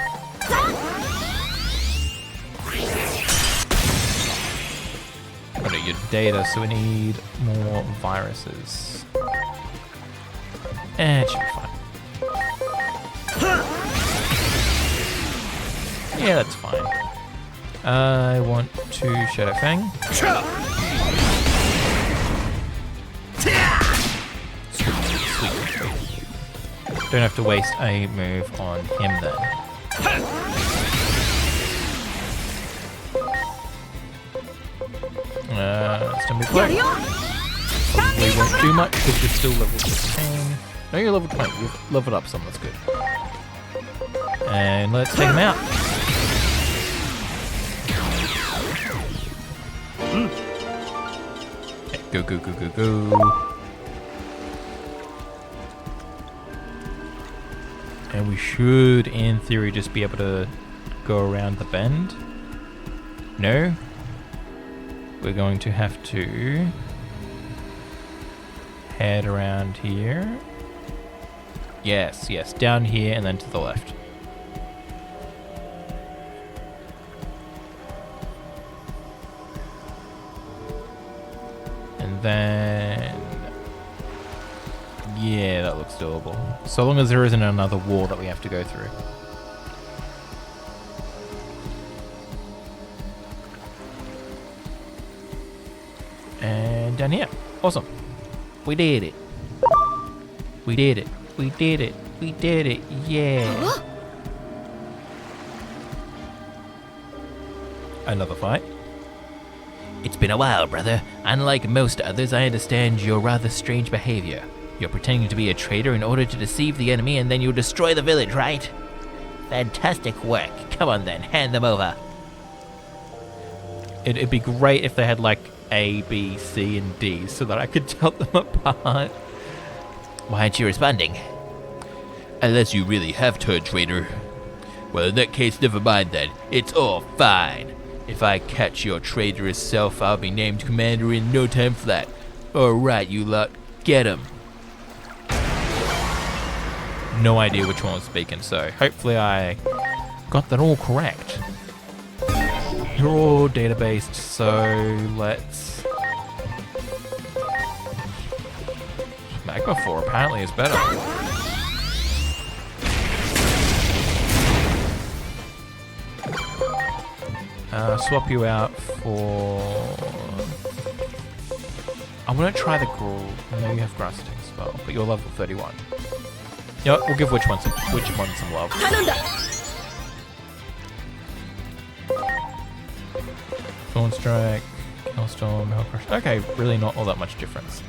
What are your data? So we need more viruses. It should be fine. Yeah, that's fine. I want to Shadow Fang. Sweet. Don't have to waste a move on him then. Stumble Blow. Probably won't do much because you're still level 15. No, you're level 20. You've leveled up some, that's good. And let's take him out. Okay, go. And we should, in theory, just be able to go around the bend. No. We're going to have to head around here. Yes, down here and then to the left. And then... yeah, that looks doable. So long as there isn't another wall that we have to go through. And down here. Awesome. We did it. We did it. We did it. We did it. Yeah. Another fight. It's been a while, brother. Unlike most others, I understand your rather strange behavior. You're pretending to be a traitor in order to deceive the enemy, and then you'll destroy the village, right? Fantastic work. Come on then, hand them over. It'd be great if they had like A, B, C, and D so that I could tell them apart. Why aren't you responding? Unless you really have turned traitor. Well, in that case, never mind then. It's all fine. If I catch your traitorous self, I'll be named commander in no time flat. Alright, you lot, get him. No idea which one was speaking, so hopefully I got that all correct. You're all databased, so let's... Magma 4 apparently is better. Swap you out for... I want to try the Gruul. I know you have Grass Sting as well, but you're level 31. You know what? We'll give which one some love. Thorn Strike, Hellstorm, Hellcrush. Okay, really not all that much difference.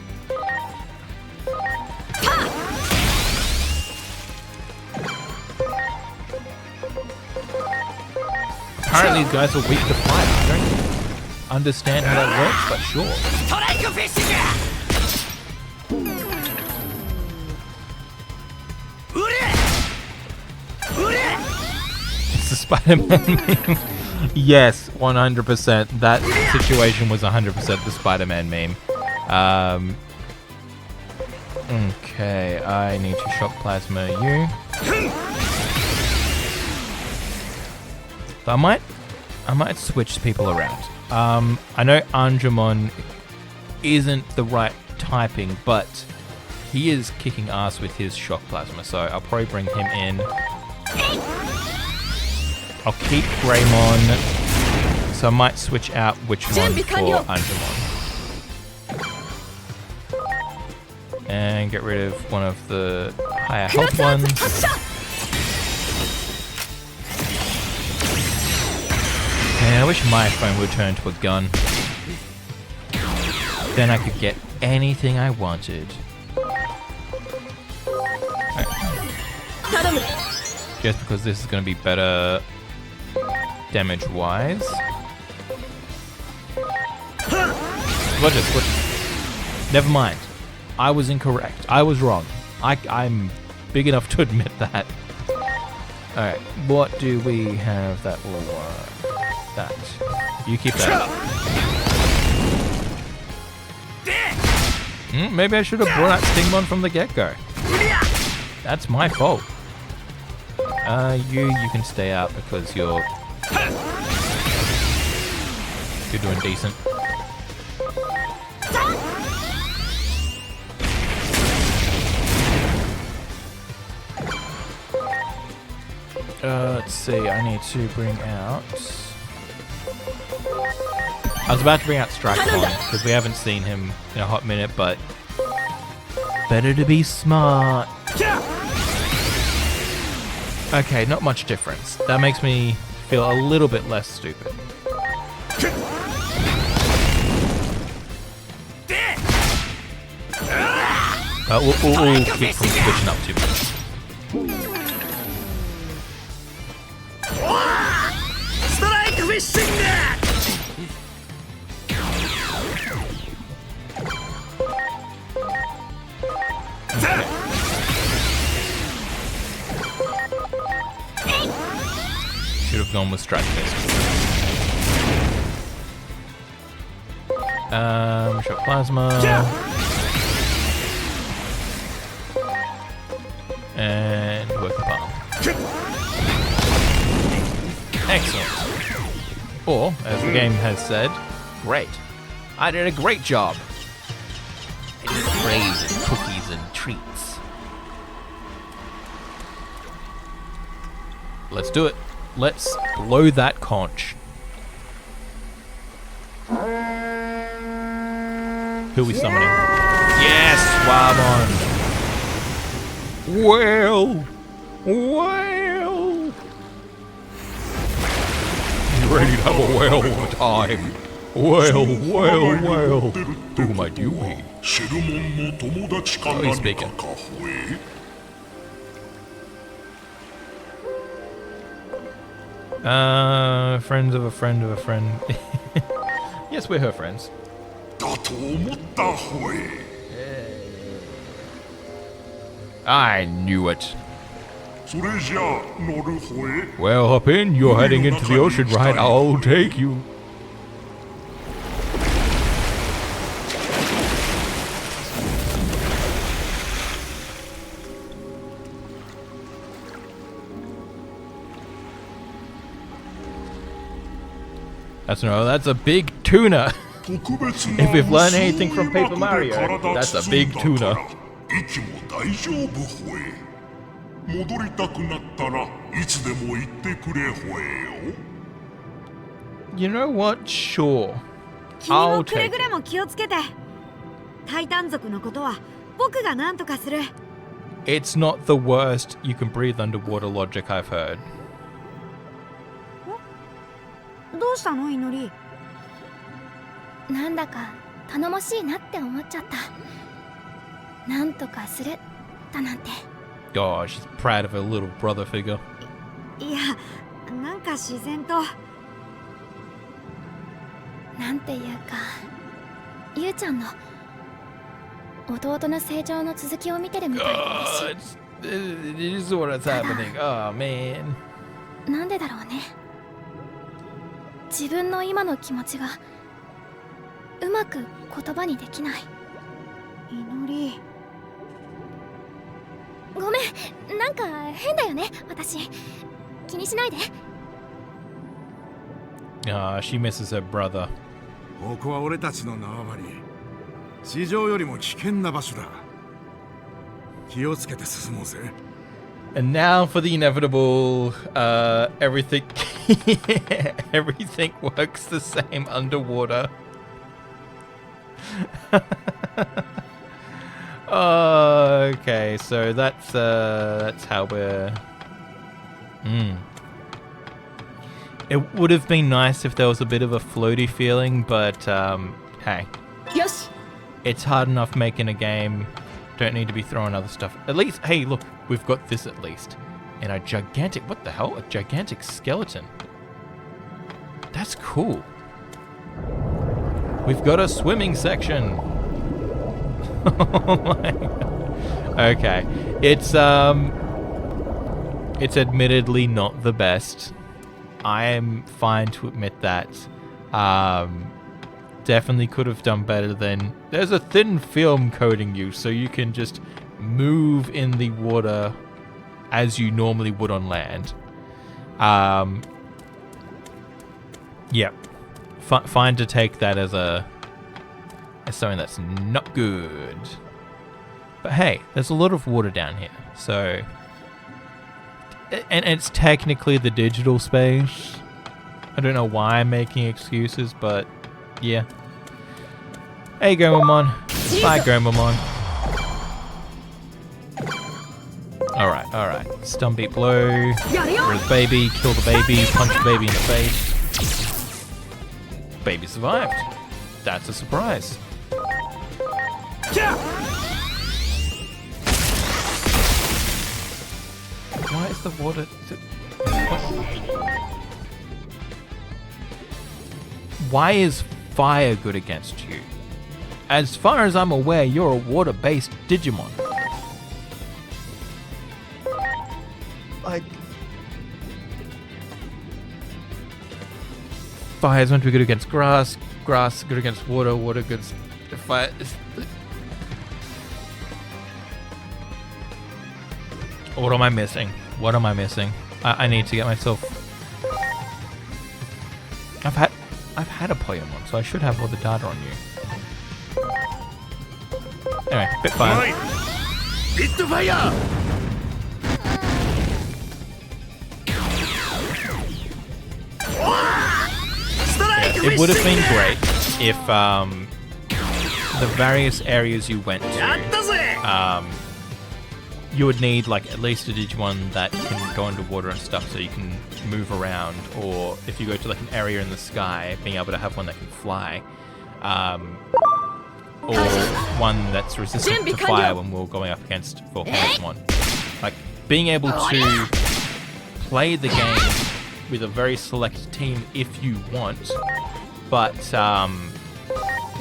Apparently these guys are weak to fire. I don't understand how that works, but sure. It's the Spider-Man meme. Yes, 100%. That situation was 100% the Spider-Man meme. Okay, I need to Shock Plasma you. But I might switch people around. I know Angemon isn't the right typing, but he is kicking ass with his Shock Plasma, so I'll probably bring him in. I'll keep Greymon, so I might switch out which one for Angemon. And get rid of one of the higher health ones. Man, I wish my phone would turn to a gun. Then I could get anything I wanted. Okay. Just because this is going to be better damage-wise. What? Never mind. I was incorrect. I was wrong. I'm big enough to admit that. Alright, what do we have that will work? That. You keep that. Maybe I should have brought out Stingmon from the get-go. That's my fault. You can stay out because you're doing decent. Let's see, I need to bring out I was about to bring out Strikebon because we haven't seen him in a hot minute, but better to be smart. Okay, not much difference. That makes me feel a little bit less stupid. We'll keep from switching up too much. Strike fishing net! Should have gone with Strike Fist. Shot Plasma. And Working Palm. Excellent. Or, as the game has said, great. I did a great job. I need praise and cookies and treats. Let's do it. Let's blow that conch. Who are we summoning? Yes, Swabon. Well. You ready to have a whale time? Well. Who might you be? Oh, he's speaking. Friends of a friend of a friend. Yes, we're her friends. I knew it. Well, hop in. You're heading into the ocean, right? I'll take you. That's a big tuna. If we've learned anything from Paper Mario, that's a big tuna. You know what? Sure. I'll take it. It's not the worst you can breathe underwater logic I've heard. どうしたの、イノリ？なんだか頼もしいなって思っちゃった。なんとかするだなんて。Oh, she's proud of her little brother figure. いや、なんか自然と。なんていうか、ゆうちゃんの弟の成長の続きを見てるみたいで嬉しい。This is what's happening. Oh man. なんでだろうね。自分の今の気持ちがうまく言葉にできない。イノリ。ごめん、なんか変だよね、私。気にしないで。She misses her brother. ここは俺たちの縄張り。地上よりも危険な場所だ。気をつけて進もうぜ。And now for the inevitable, everything everything works the same underwater. Okay, so that's how we're... It would have been nice if there was a bit of a floaty feeling, but hey. Yes. It's hard enough making a game. Don't need to be throwing other stuff. At least, hey, look, we've got this at least. And a gigantic, what the hell? A gigantic skeleton. That's cool. We've got a swimming section. Oh my God. Okay. It's admittedly not the best. I am fine to admit that. Definitely could have done better than... There's a thin film coating you, so you can just move in the water as you normally would on land. Yep. Fine to take that as something that's not good. But hey, there's a lot of water down here, so... And it's technically the digital space. I don't know why I'm making excuses, but Yeah. Hey, Gomamon. Bye, Gomamon. Alright. Stun beat blow. Where's baby? Kill the baby. Punch the baby in the face. Baby survived. That's a surprise. Why is the water... Why is fire good against you? As far as I'm aware, you're a water-based Digimon. Fire is meant to be good against grass. Grass good against water. Water good against fire. What am I missing? What am I missing? I need to get myself... I've had a Pokemon, so I should have all the data on you. Anyway, bit fire. Bit fire! It would have been great if the various areas you went to, you would need like at least a Digimon that can go underwater and stuff so you can move around, or if you go to like an area in the sky, being able to have one that can fly, or one that's resistant to fire when we're going up against Volcanomon. Like being able to play the game with a very select team if you want, but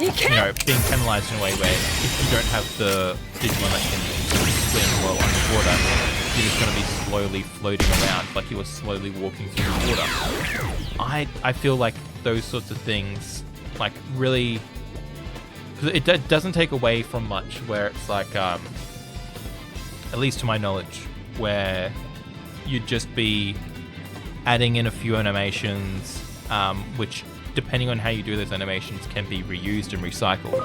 you know, being penalized in a way where if you don't have the Digimon that can swim well underwater, you're just going to be slowly floating around like you were slowly walking through the water. I feel like those sorts of things, like really, because it doesn't take away from much, where it's like, at least to my knowledge, where you'd just be adding in a few animations, which, depending on how you do those animations, can be reused and recycled.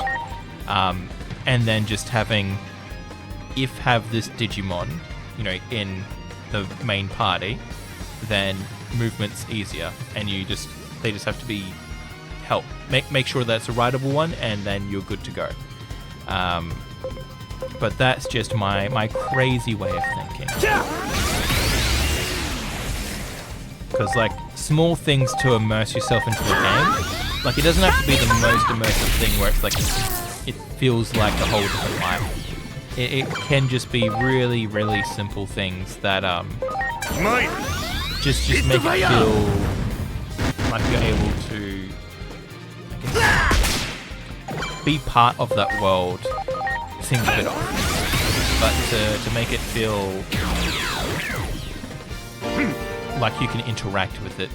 And then just having, have this Digimon, you know, in the main party, then movement's easier, and they just have to be help. Make sure that's a rideable one, and then you're good to go. But that's just my crazy way of thinking. Because, like, small things to immerse yourself into a game, like, it doesn't have to be the most immersive thing where it's like, it feels like a whole different life. It can just be really, really simple things that, just make it feel like you're able to, I guess, be part of that world. Seems a bit off. But to make it feel like you can interact with it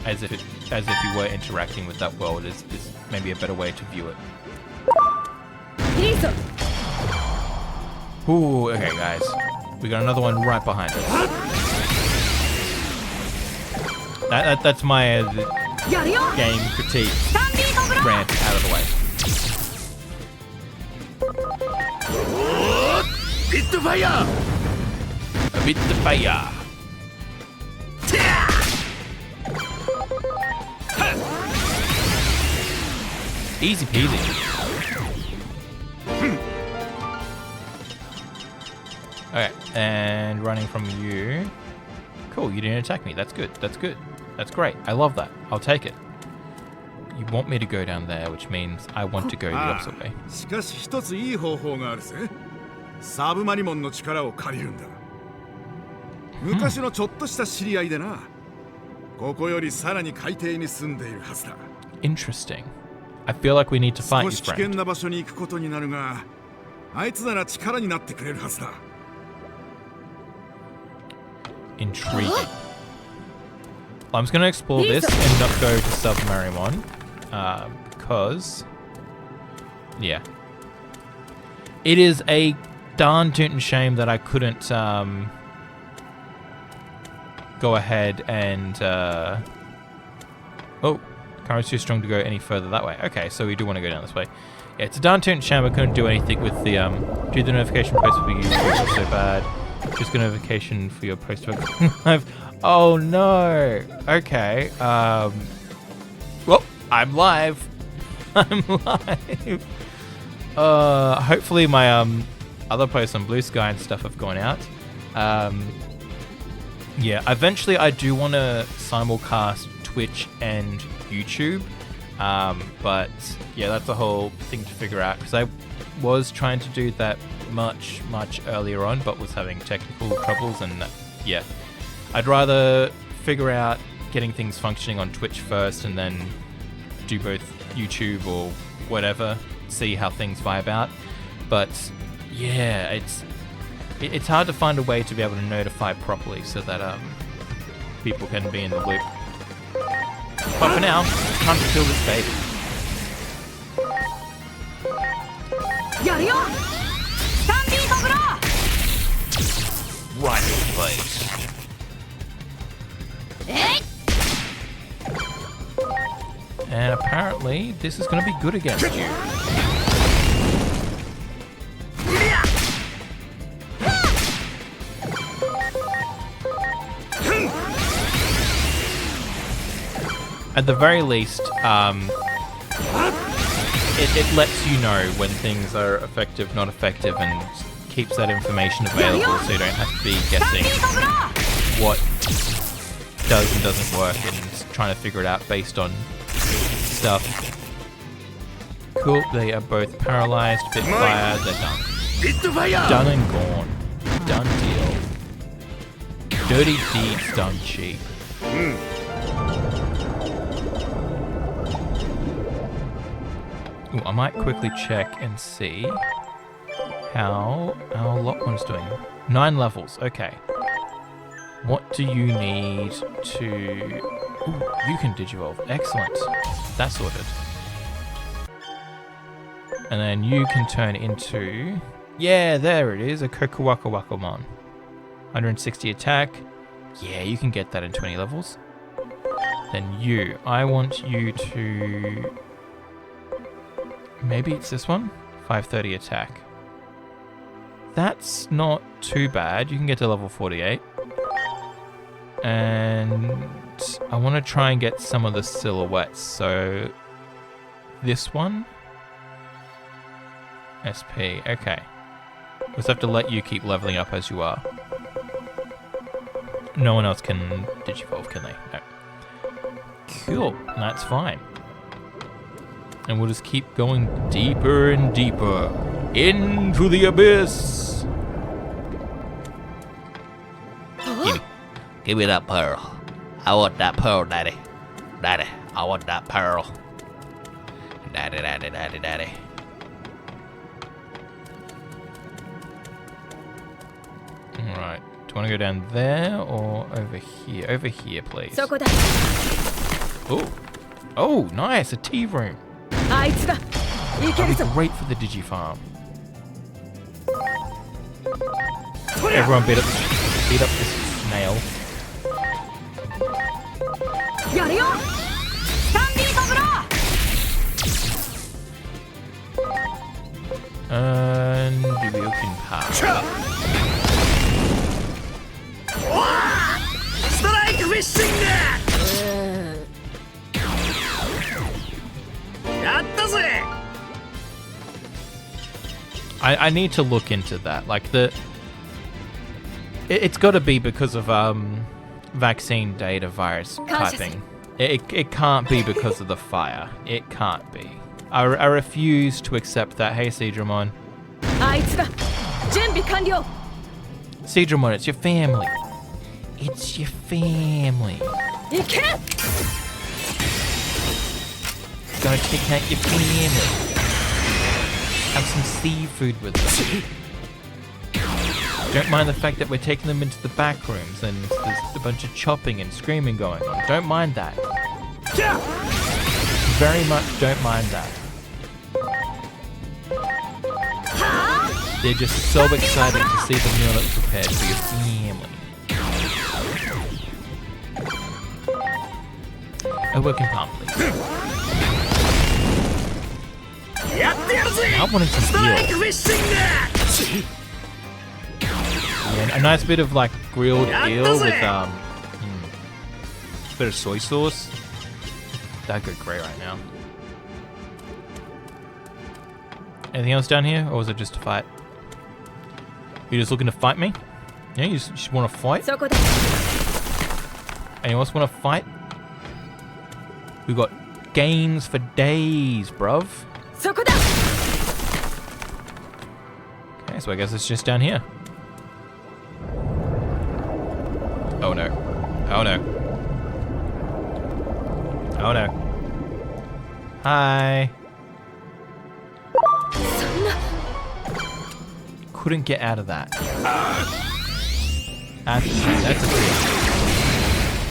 as if you were interacting with that world is maybe a better way to view it. Ooh, okay guys. We got another one right behind us. That's my game critique rant out of the way. Bit fire! A bit of fire! Easy peasy. Okay, and running from you. Cool, you didn't attack me. That's good. That's good. That's great. I love that. I'll take it. You want me to go down there, which means I want to go the opposite way. しかし一ついい方法があるぜ。サブマリモンの力を借りるんだ。昔のちょっとした知り合いでな。ここよりさらに海底に住んでいるはずだ。Interesting. I feel like we need to fight you, 少し危険な場所に行くことになるが、あいつなら力になってくれるはずだ。Intriguing. I'm just going to explore this and not go to Submarimon, because, yeah, it is a darn tootin' shame that I couldn't go ahead and oh, current's too strong to go any further that way. Okay, so we do want to go down this way. Yeah, it's a darn tootin' shame I couldn't do anything with the do the notification post for you, which is so bad. Just a notification for your post live. Oh no. Okay. Well, I'm live. I'm live. Hopefully my other posts on Blue Sky and stuff have gone out. Yeah, eventually I do want to simulcast Twitch and YouTube. But yeah, that's a whole thing to figure out, because I was trying to do that much earlier on, but was having technical troubles, and yeah, I'd rather figure out getting things functioning on Twitch first and then do both YouTube or whatever, see how things vibe out. But yeah, it's hard to find a way to be able to notify properly so that people can be in the loop. But for now, it's time to kill this baby. Right in place. And apparently, this is going to be good against you. At the very least, it lets you know when things are effective, not effective, and keeps that information available, so you don't have to be guessing what does and doesn't work and trying to figure it out based on stuff. Cool, they are both paralyzed, bit fire, they're done. Done and gone. Done deal. Dirty deeds done cheap. Ooh, I might quickly check and see how our lock one's doing. 9 levels, okay. What do you need to... Ooh, you can digivolve, excellent. That's sorted. And then you can turn into... Yeah, there it is, a Kokuwakawakamon. 160 attack. Yeah, you can get that in 20 levels. Then you, I want you to... Maybe it's this one? 530 attack. That's not too bad. You can get to level 48. And I want to try and get some of the silhouettes. So this one? SP. Okay. We'll just have to let you keep leveling up as you are. No one else can digivolve, can they? No. Cool. That's fine. And we'll just keep going deeper and deeper into the abyss. Give me that pearl. I want that pearl, Daddy. Daddy, I want that pearl. Daddy, Daddy, Daddy, Daddy. Alright. Do you want to go down there or over here? Over here, please. Oh. Oh, nice. A tea room. That'd be great for the Digifarm. Everyone beat up this snail. And Dubukin Power. Strike fishing net! I need to look into that. Like it's got to be because of vaccine data virus typing. It can't be because of the fire. It can't be. I refuse to accept that. Hey, Seedramon. Seedramon, it's your family. It's your family. Gotta take out your family. Have some seafood with them. Don't mind the fact that we're taking them into the back rooms and there's a bunch of chopping and screaming going on. Don't mind that. Very much don't mind that. They're just so excited to see the meal that's prepared for your family. A working palm, please. I'm wanting some eel. Yeah, a nice bit of like grilled eel with a bit of soy sauce. That'd go great right now. Anything else down here, or was it just a fight? You just looking to fight me? Yeah, you just want to fight? Anyone else want to fight? We got games for days, bruv. Okay, so I guess it's just down here. Oh no. Oh no. Oh no. Hi. Couldn't get out of that. That's a shame. That's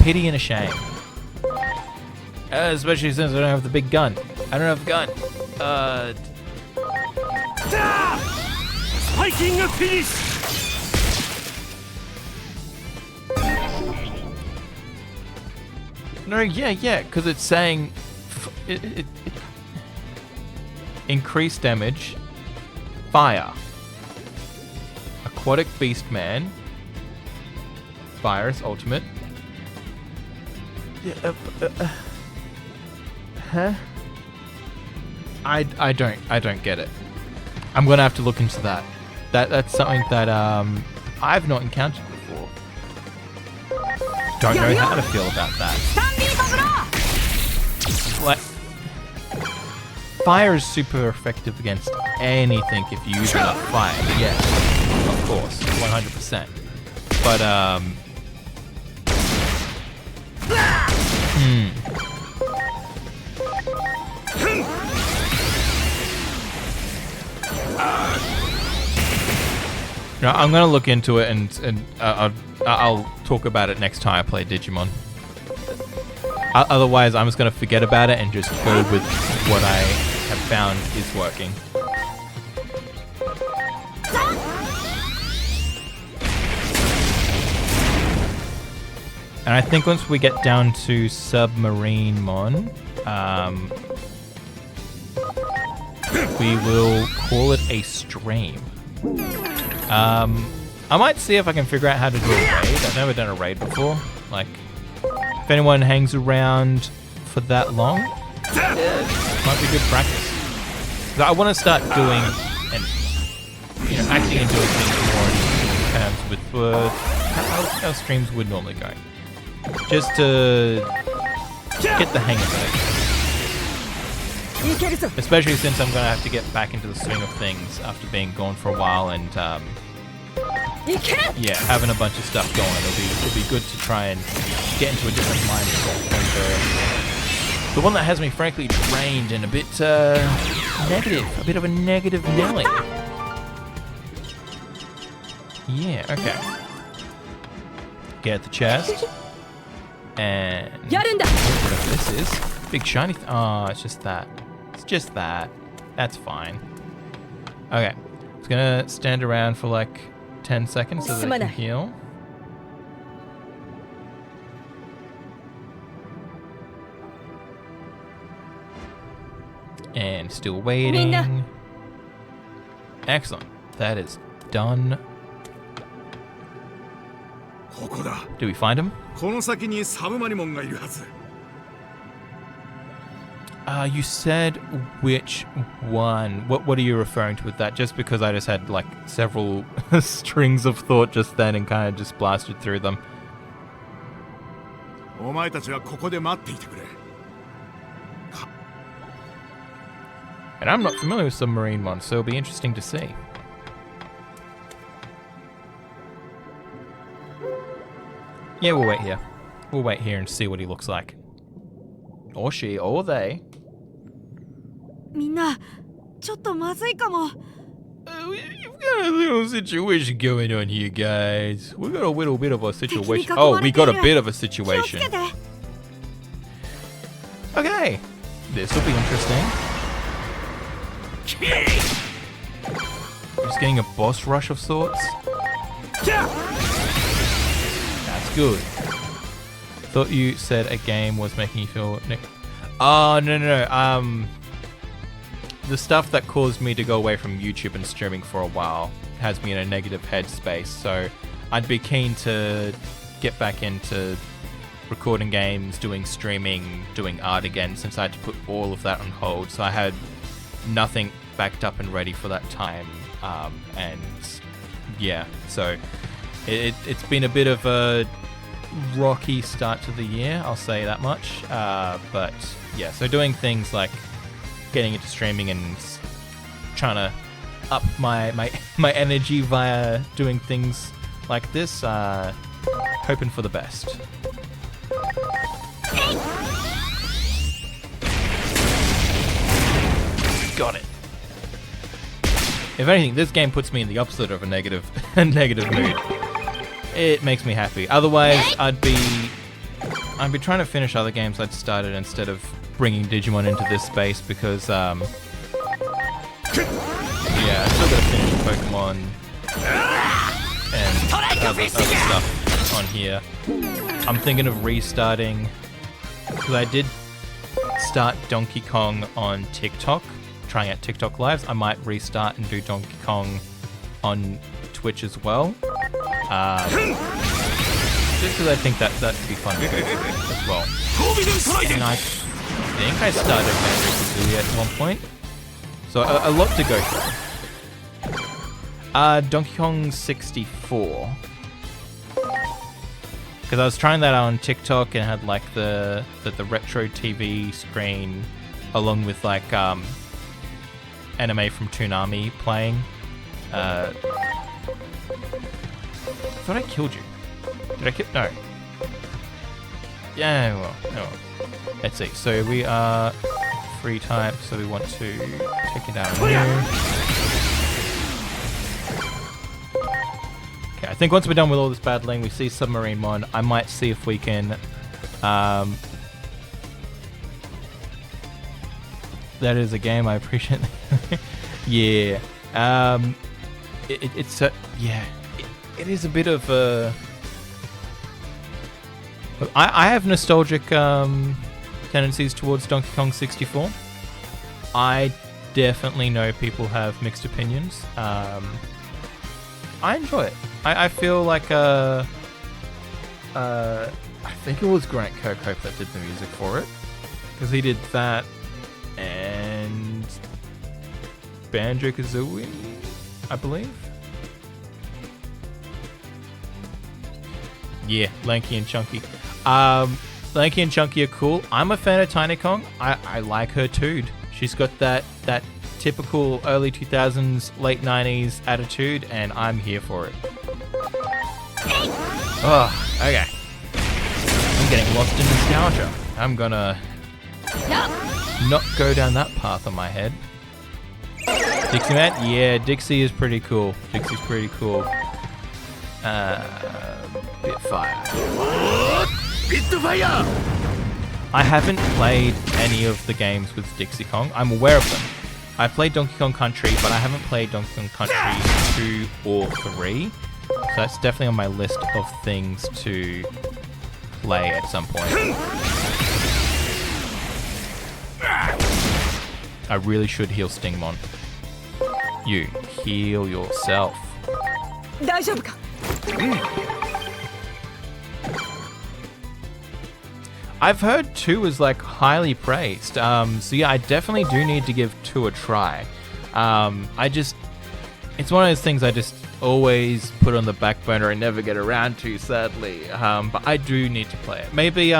a pity and a shame. Especially since I don't have the big gun. I don't have a gun. Fighting a finish! No, yeah, because it's saying increased damage, fire, aquatic beast man, virus ultimate. Yeah, huh? I don't get it. I'm gonna have to look into that. That's something that I've not encountered before. Don't know how to feel about that. Like, fire is super effective against anything if you use enough fire. Yes, of course, 100%. But No, I'm gonna look into it and I'll talk about it next time I play Digimon. Otherwise, I'm just gonna forget about it and just go with what I have found is working. And I think once we get down to Submarine Mon, we will call it a stream. I might see if I can figure out how to do a raid. I've never done a raid before. Like, if anyone hangs around for that long, might be good practice. I want to start doing and acting and doing things more in terms with how streams would normally go, just to get the hang of it. Especially since I'm gonna have to get back into the swing of things after being gone for a while and yeah, having a bunch of stuff going. It'll be good to try and get into a different mindset. And, the one that has me frankly drained and a bit negative, a bit of a negative Nelly. Yeah, okay. Get the chest. And whatever this is. Big shiny oh, it's just that. It's just that. That's fine. Okay. I'm just gonna stand around for like 10 seconds so that I can heal. And still waiting. Excellent. That is done. Do we find him? You said which one? What are you referring to with that? Just because I just had like several strings of thought just then and kind of just blasted through them. And I'm not familiar with Submarine Mon, so it'll be interesting to see. Yeah, we'll wait here. We'll wait here and see what he looks like. Or she, or they. You've got a little situation going on here, guys. We got a little bit of a situation. Oh, we got a bit of a situation. Okay. This will be interesting. Just getting a boss rush of sorts. That's good. Thought you said a game was making you feel... Oh, no. The stuff that caused me to go away from YouTube and streaming for a while has me in a negative headspace, so I'd be keen to get back into recording games, doing streaming, doing art again, since I had to put all of that on hold, so I had nothing backed up and ready for that time. And yeah, so it's been a bit of a rocky start to the year, I'll say that much. But yeah, so doing things like getting into streaming and trying to up my energy via doing things like this, hoping for the best. Got it. If anything, this game puts me in the opposite of a negative mood. It makes me happy. Otherwise, I'd be trying to finish other games I'd started instead of bringing Digimon into this space because, yeah, I still gotta finish Pokemon and other stuff on here. I'm thinking of restarting because I did start Donkey Kong on TikTok, trying out TikTok lives. I might restart and do Donkey Kong on Twitch as well. Just because I think that'd be fun to do as well. And I think I started Banjo Kazooie at one point, so a lot to go through. Donkey Kong 64, because I was trying that out on TikTok and it had like the retro TV screen along with like anime from Toonami playing. I thought I killed you. Did I kill? No. Yeah, well, oh well. Let's see. So we are free type, so we want to take it out here. Okay, I think once we're done with all this battling, we see Submarine Mon. I might see if we can... that is a game, I appreciate that. Yeah. It's yeah. It is a bit of a... I have nostalgic tendencies towards Donkey Kong 64. I definitely know people have mixed opinions. I enjoy it. I feel like I think it was Grant Kirkhope that did the music for it, because he did that and Banjo Kazooie, I believe. Yeah, Lanky and Chunky. Lanky and Chunky are cool. I'm a fan of Tiny Kong. I like her too. She's got that typical early 2000s, late 90s attitude, and I'm here for it. Oh, okay. I'm getting lost in nostalgia. I'm gonna not go down that path on my head. Dixie Matt? Yeah, Dixie is pretty cool. Dixie's pretty cool. Bit fire. I haven't played any of the games with Dixie Kong. I'm aware of them. I played Donkey Kong Country, but I haven't played Donkey Kong Country 2 or 3. So that's definitely on my list of things to play at some point. I really should heal Stingmon. You heal yourself. I've heard 2 is like highly praised. So yeah, I definitely do need to give 2 a try. It's one of those things I just always put on the back burner and never get around to, sadly. But I do need to play it. Maybe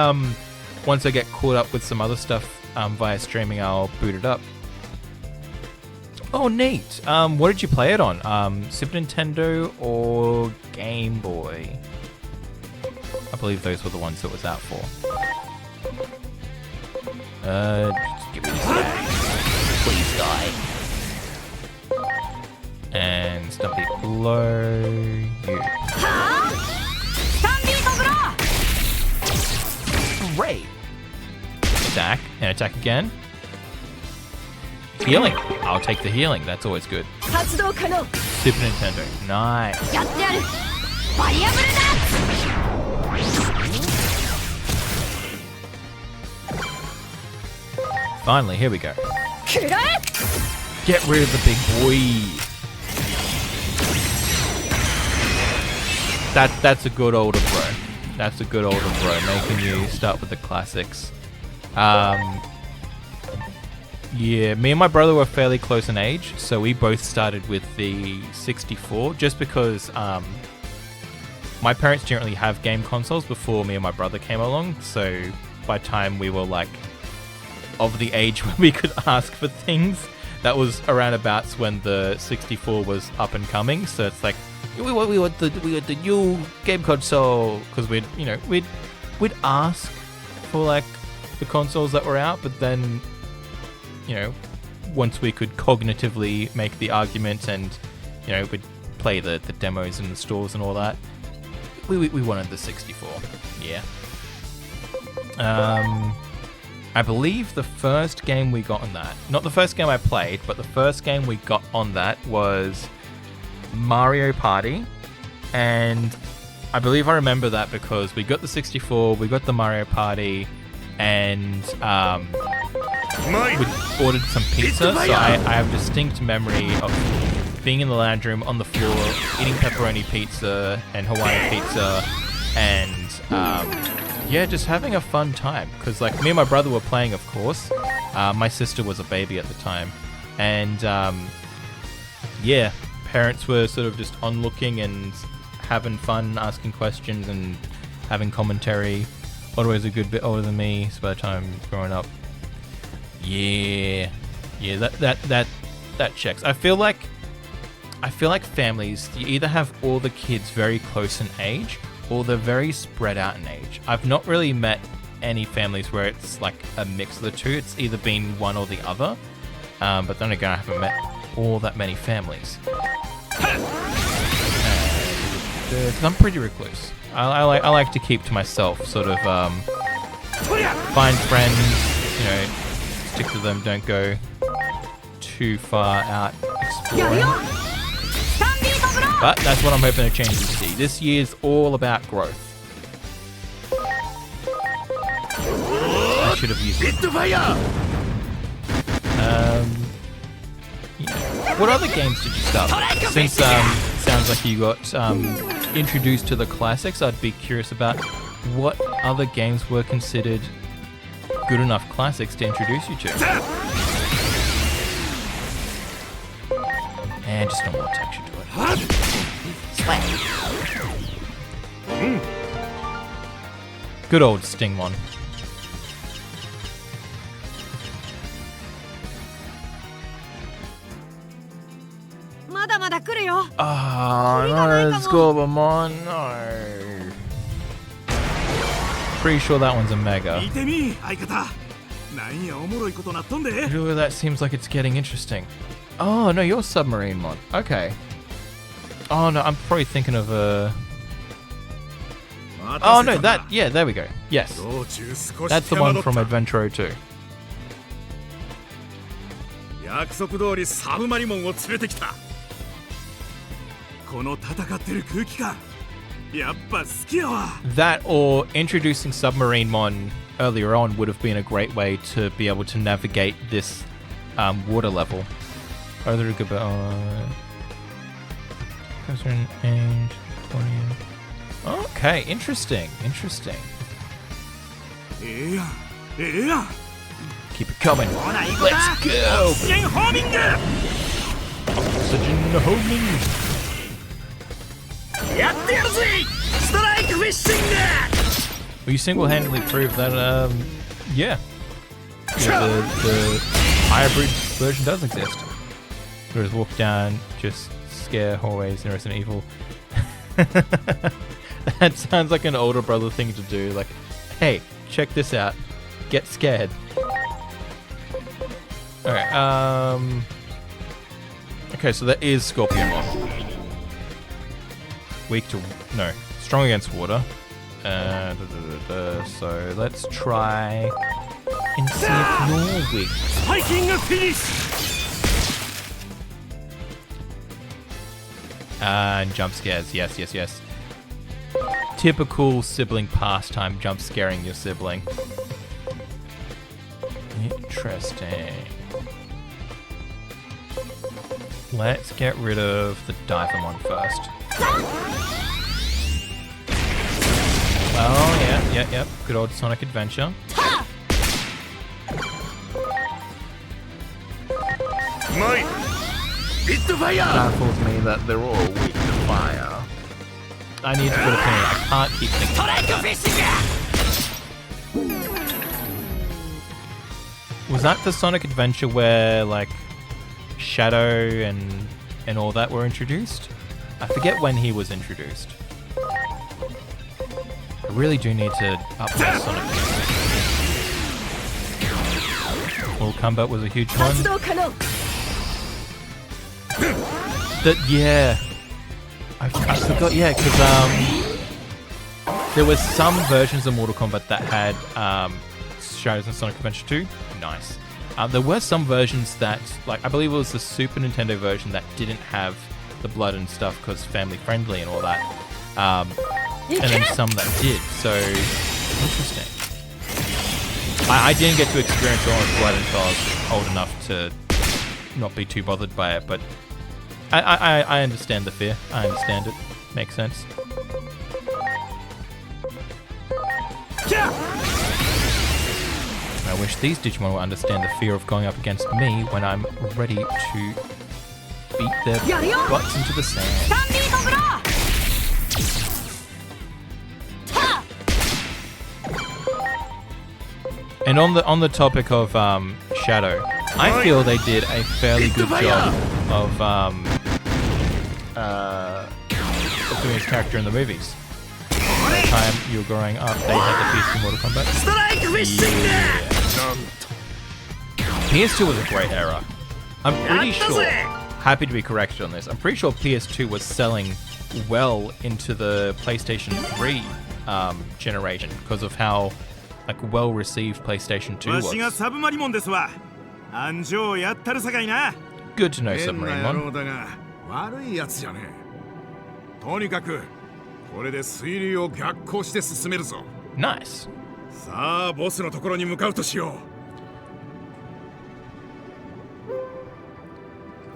once I get caught up with some other stuff via streaming, I'll boot it up. Oh, neat. What did you play it on? Super Nintendo or Game Boy? I believe those were the ones it was out for. Just give me this guy. Please die. And Stumpy below you. Great. Attack, and attack again. Healing. I'll take the healing. That's always good. Super Nintendo. Nice. Finally, here we go. Get rid of the big boy. That's a good older bro. That's a good older bro, making you start with the classics. Yeah, me and my brother were fairly close in age, so we both started with the 64, just because my parents didn't really have game consoles before me and my brother came along, so by the time we were like of the age where we could ask for things, that was around about when the 64 was up and coming. So it's like we want the new game console, because we'd ask for like the consoles that were out, but then once we could cognitively make the argument and we'd play the demos in the stores and all that, we wanted the 64. Yeah. I believe the first game we got on that, not the first game I played, but the first game we got on that was Mario Party. And I believe I remember that because we got the 64, we got the Mario Party, and we ordered some pizza. So I have distinct memory of being in the lounge room on the floor, eating pepperoni pizza and Hawaiian pizza, and just having a fun time. Because like me and my brother were playing, of course. My sister was a baby at the time, and parents were sort of just onlooking and having fun, asking questions and having commentary. Always a good bit older than me, so by the time growing up, that checks. I feel like families, you either have all the kids very close in age, or they're very spread out in age. I've not really met any families where it's like a mix of the two. It's either been one or the other. But then again, I haven't met all that many families. I'm pretty recluse. I like to keep to myself, sort of find friends, stick to them, don't go too far out exploring. But that's what I'm hoping to change this year. This year's all about growth. I should have used it. What other games did you start with? Since sounds like you got introduced to the classics, I'd be curious about what other games were considered good enough classics to introduce you to. And just no more texture to it. Good old Stingmon. Ah, not a Scorbamon, no. Pretty sure that one's a Mega. Ooh, that seems like it's getting interesting. Oh, no, you're Submarine Mon. Okay. Oh, no, I'm probably thinking of a... Oh, no, that... Yeah, there we go. Yes. That's the one from Adventure 02. 約束通りサブマリモンを連れてきた。この戦ってる空気感、やっぱ好きやわ。 That or introducing Submarine Mon earlier on would have been a great way to be able to navigate this water level. Okay, interesting. Keep it coming. Let's go. Oxygen homing. Well, you single-handedly proved that, the hybrid version does exist. Whereas walk down, just scare hallways in Resident Evil. That sounds like an older brother thing to do. Like, hey, check this out. Get scared. Alright, okay, so that is Scorpionmon. Weak to... no. Strong against water. So let's try and see if you're weak. Hiking a finish! And jump scares. Yes. Typical sibling pastime, jump scaring your sibling. Interesting. Let's get rid of the Divamon first. Oh, yeah. Good old Sonic Adventure. baffles me that they're all weak to fire. I need to put a pin in it. I can't keep thinking about that. Was that the Sonic Adventure where, like, Shadow and all that were introduced? I forget when he was introduced. I really do need to up my Sonic music. Mortal Kombat was a huge one. Yeah. I forgot, yeah, because there was some versions of Mortal Kombat that had Shadows in Sonic Adventure 2. Nice. There were some versions that, like, I believe it was the Super Nintendo version that didn't have the blood and stuff because family friendly and all that. And then some that did. So, interesting. I didn't get to experience all of blood until I was old enough to not be too bothered by it, but I understand the fear. I understand it. Makes sense. I wish these Digimon would understand the fear of going up against me when I'm ready to beat their butts into the sand. And on the topic of Shadow, I feel they did a fairly good job of doing his character in the movies. By the time you were growing up, they had the PS2 Mortal Kombat. Yeah. PS2 was a great era. I'm pretty sure, happy to be corrected on this, I'm pretty sure PS2 was selling well into the PlayStation 3 generation because of how, like, well received PlayStation 2 was. Good to know, Submarimon. Nice.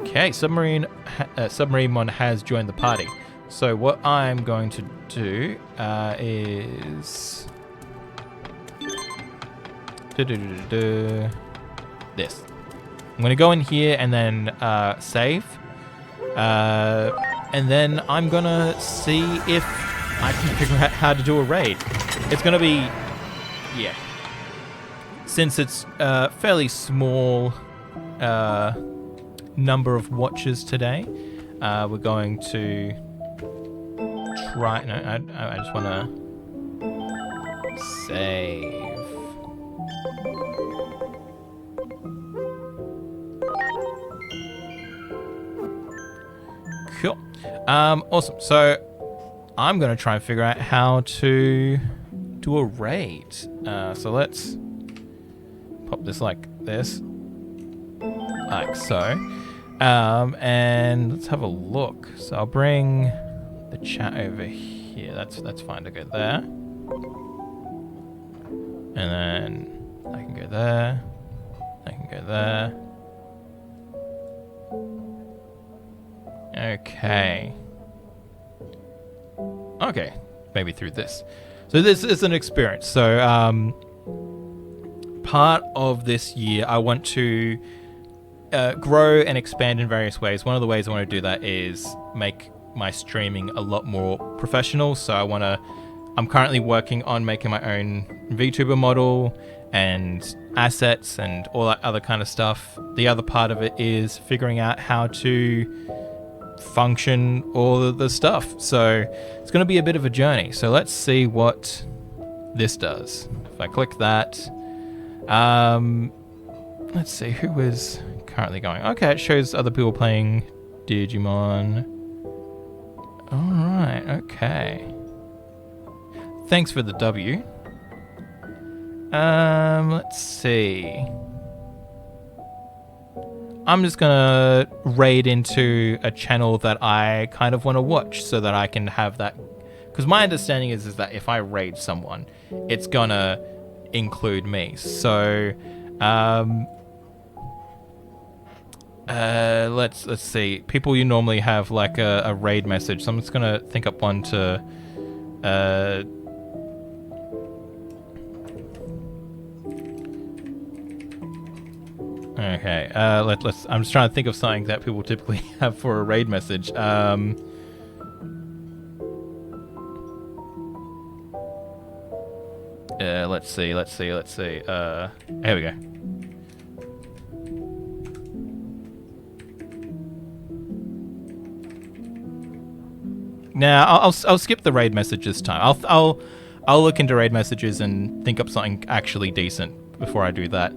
Okay, Submarimon has joined the party. So what I'm going to do is this. I'm going to go in here and then save. And then I'm going to see if I can figure out how to do a raid. It's going to be... yeah. Since it's a fairly small number of watches today, we're going to try... No, I just want to save. Cool. Awesome. So I'm going to try and figure out how to do a raid. So let's pop this like this. Like so. And let's have a look. So I'll bring the chat over here. That's fine to go there. And then I can go there. I can go there. Okay. Okay. Maybe through this. So this is an experience. So part of this year, I want to grow and expand in various ways. One of the ways I want to do that is make my streaming a lot more professional. So I'm currently working on making my own VTuber model and assets and all that other kind of stuff. The other part of it is figuring out how to function all of the stuff. So it's going to be a bit of a journey. So let's see what this does. If I click that, let's see who is currently going. Okay, it shows other people playing Digimon. All right, okay. Thanks for the W. Let's see. I'm just gonna raid into a channel that I kind of want to watch so that I can have that. Because my understanding is that if I raid someone, it's gonna include me. So, let's see. People you normally have like a raid message. So I'm just gonna think up one to, Okay, let's. I'm just trying to think of something that people typically have for a raid message. Let's see. Here we go. Now I'll skip the raid message this time. I'll look into raid messages and think up something actually decent before I do that.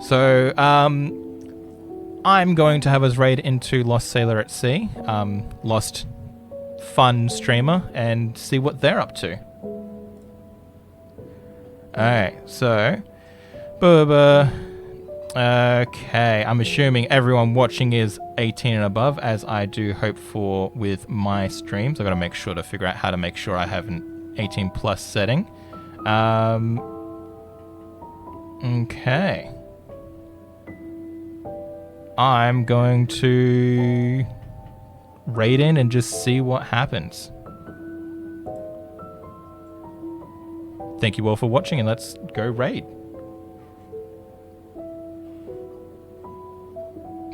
So I'm going to have us raid into Lost Sailor at Sea, Lost Fun streamer, and see what they're up to. Alright, so okay, I'm assuming everyone watching is 18 and above, as I do hope for with my streams. I've got to make sure to figure out how to make sure I have an 18 plus setting. Okay. I'm going to raid in and just see what happens. Thank you all for watching, and let's go raid.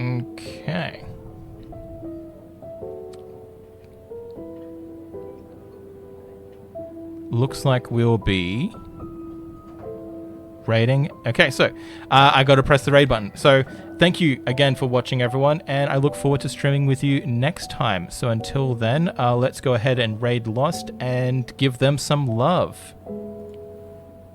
Okay. Looks like we'll be raiding. Okay, so I got to press the raid button. So thank you again for watching, everyone, and I look forward to streaming with you next time. So until then, let's go ahead and raid Lost and give them some love.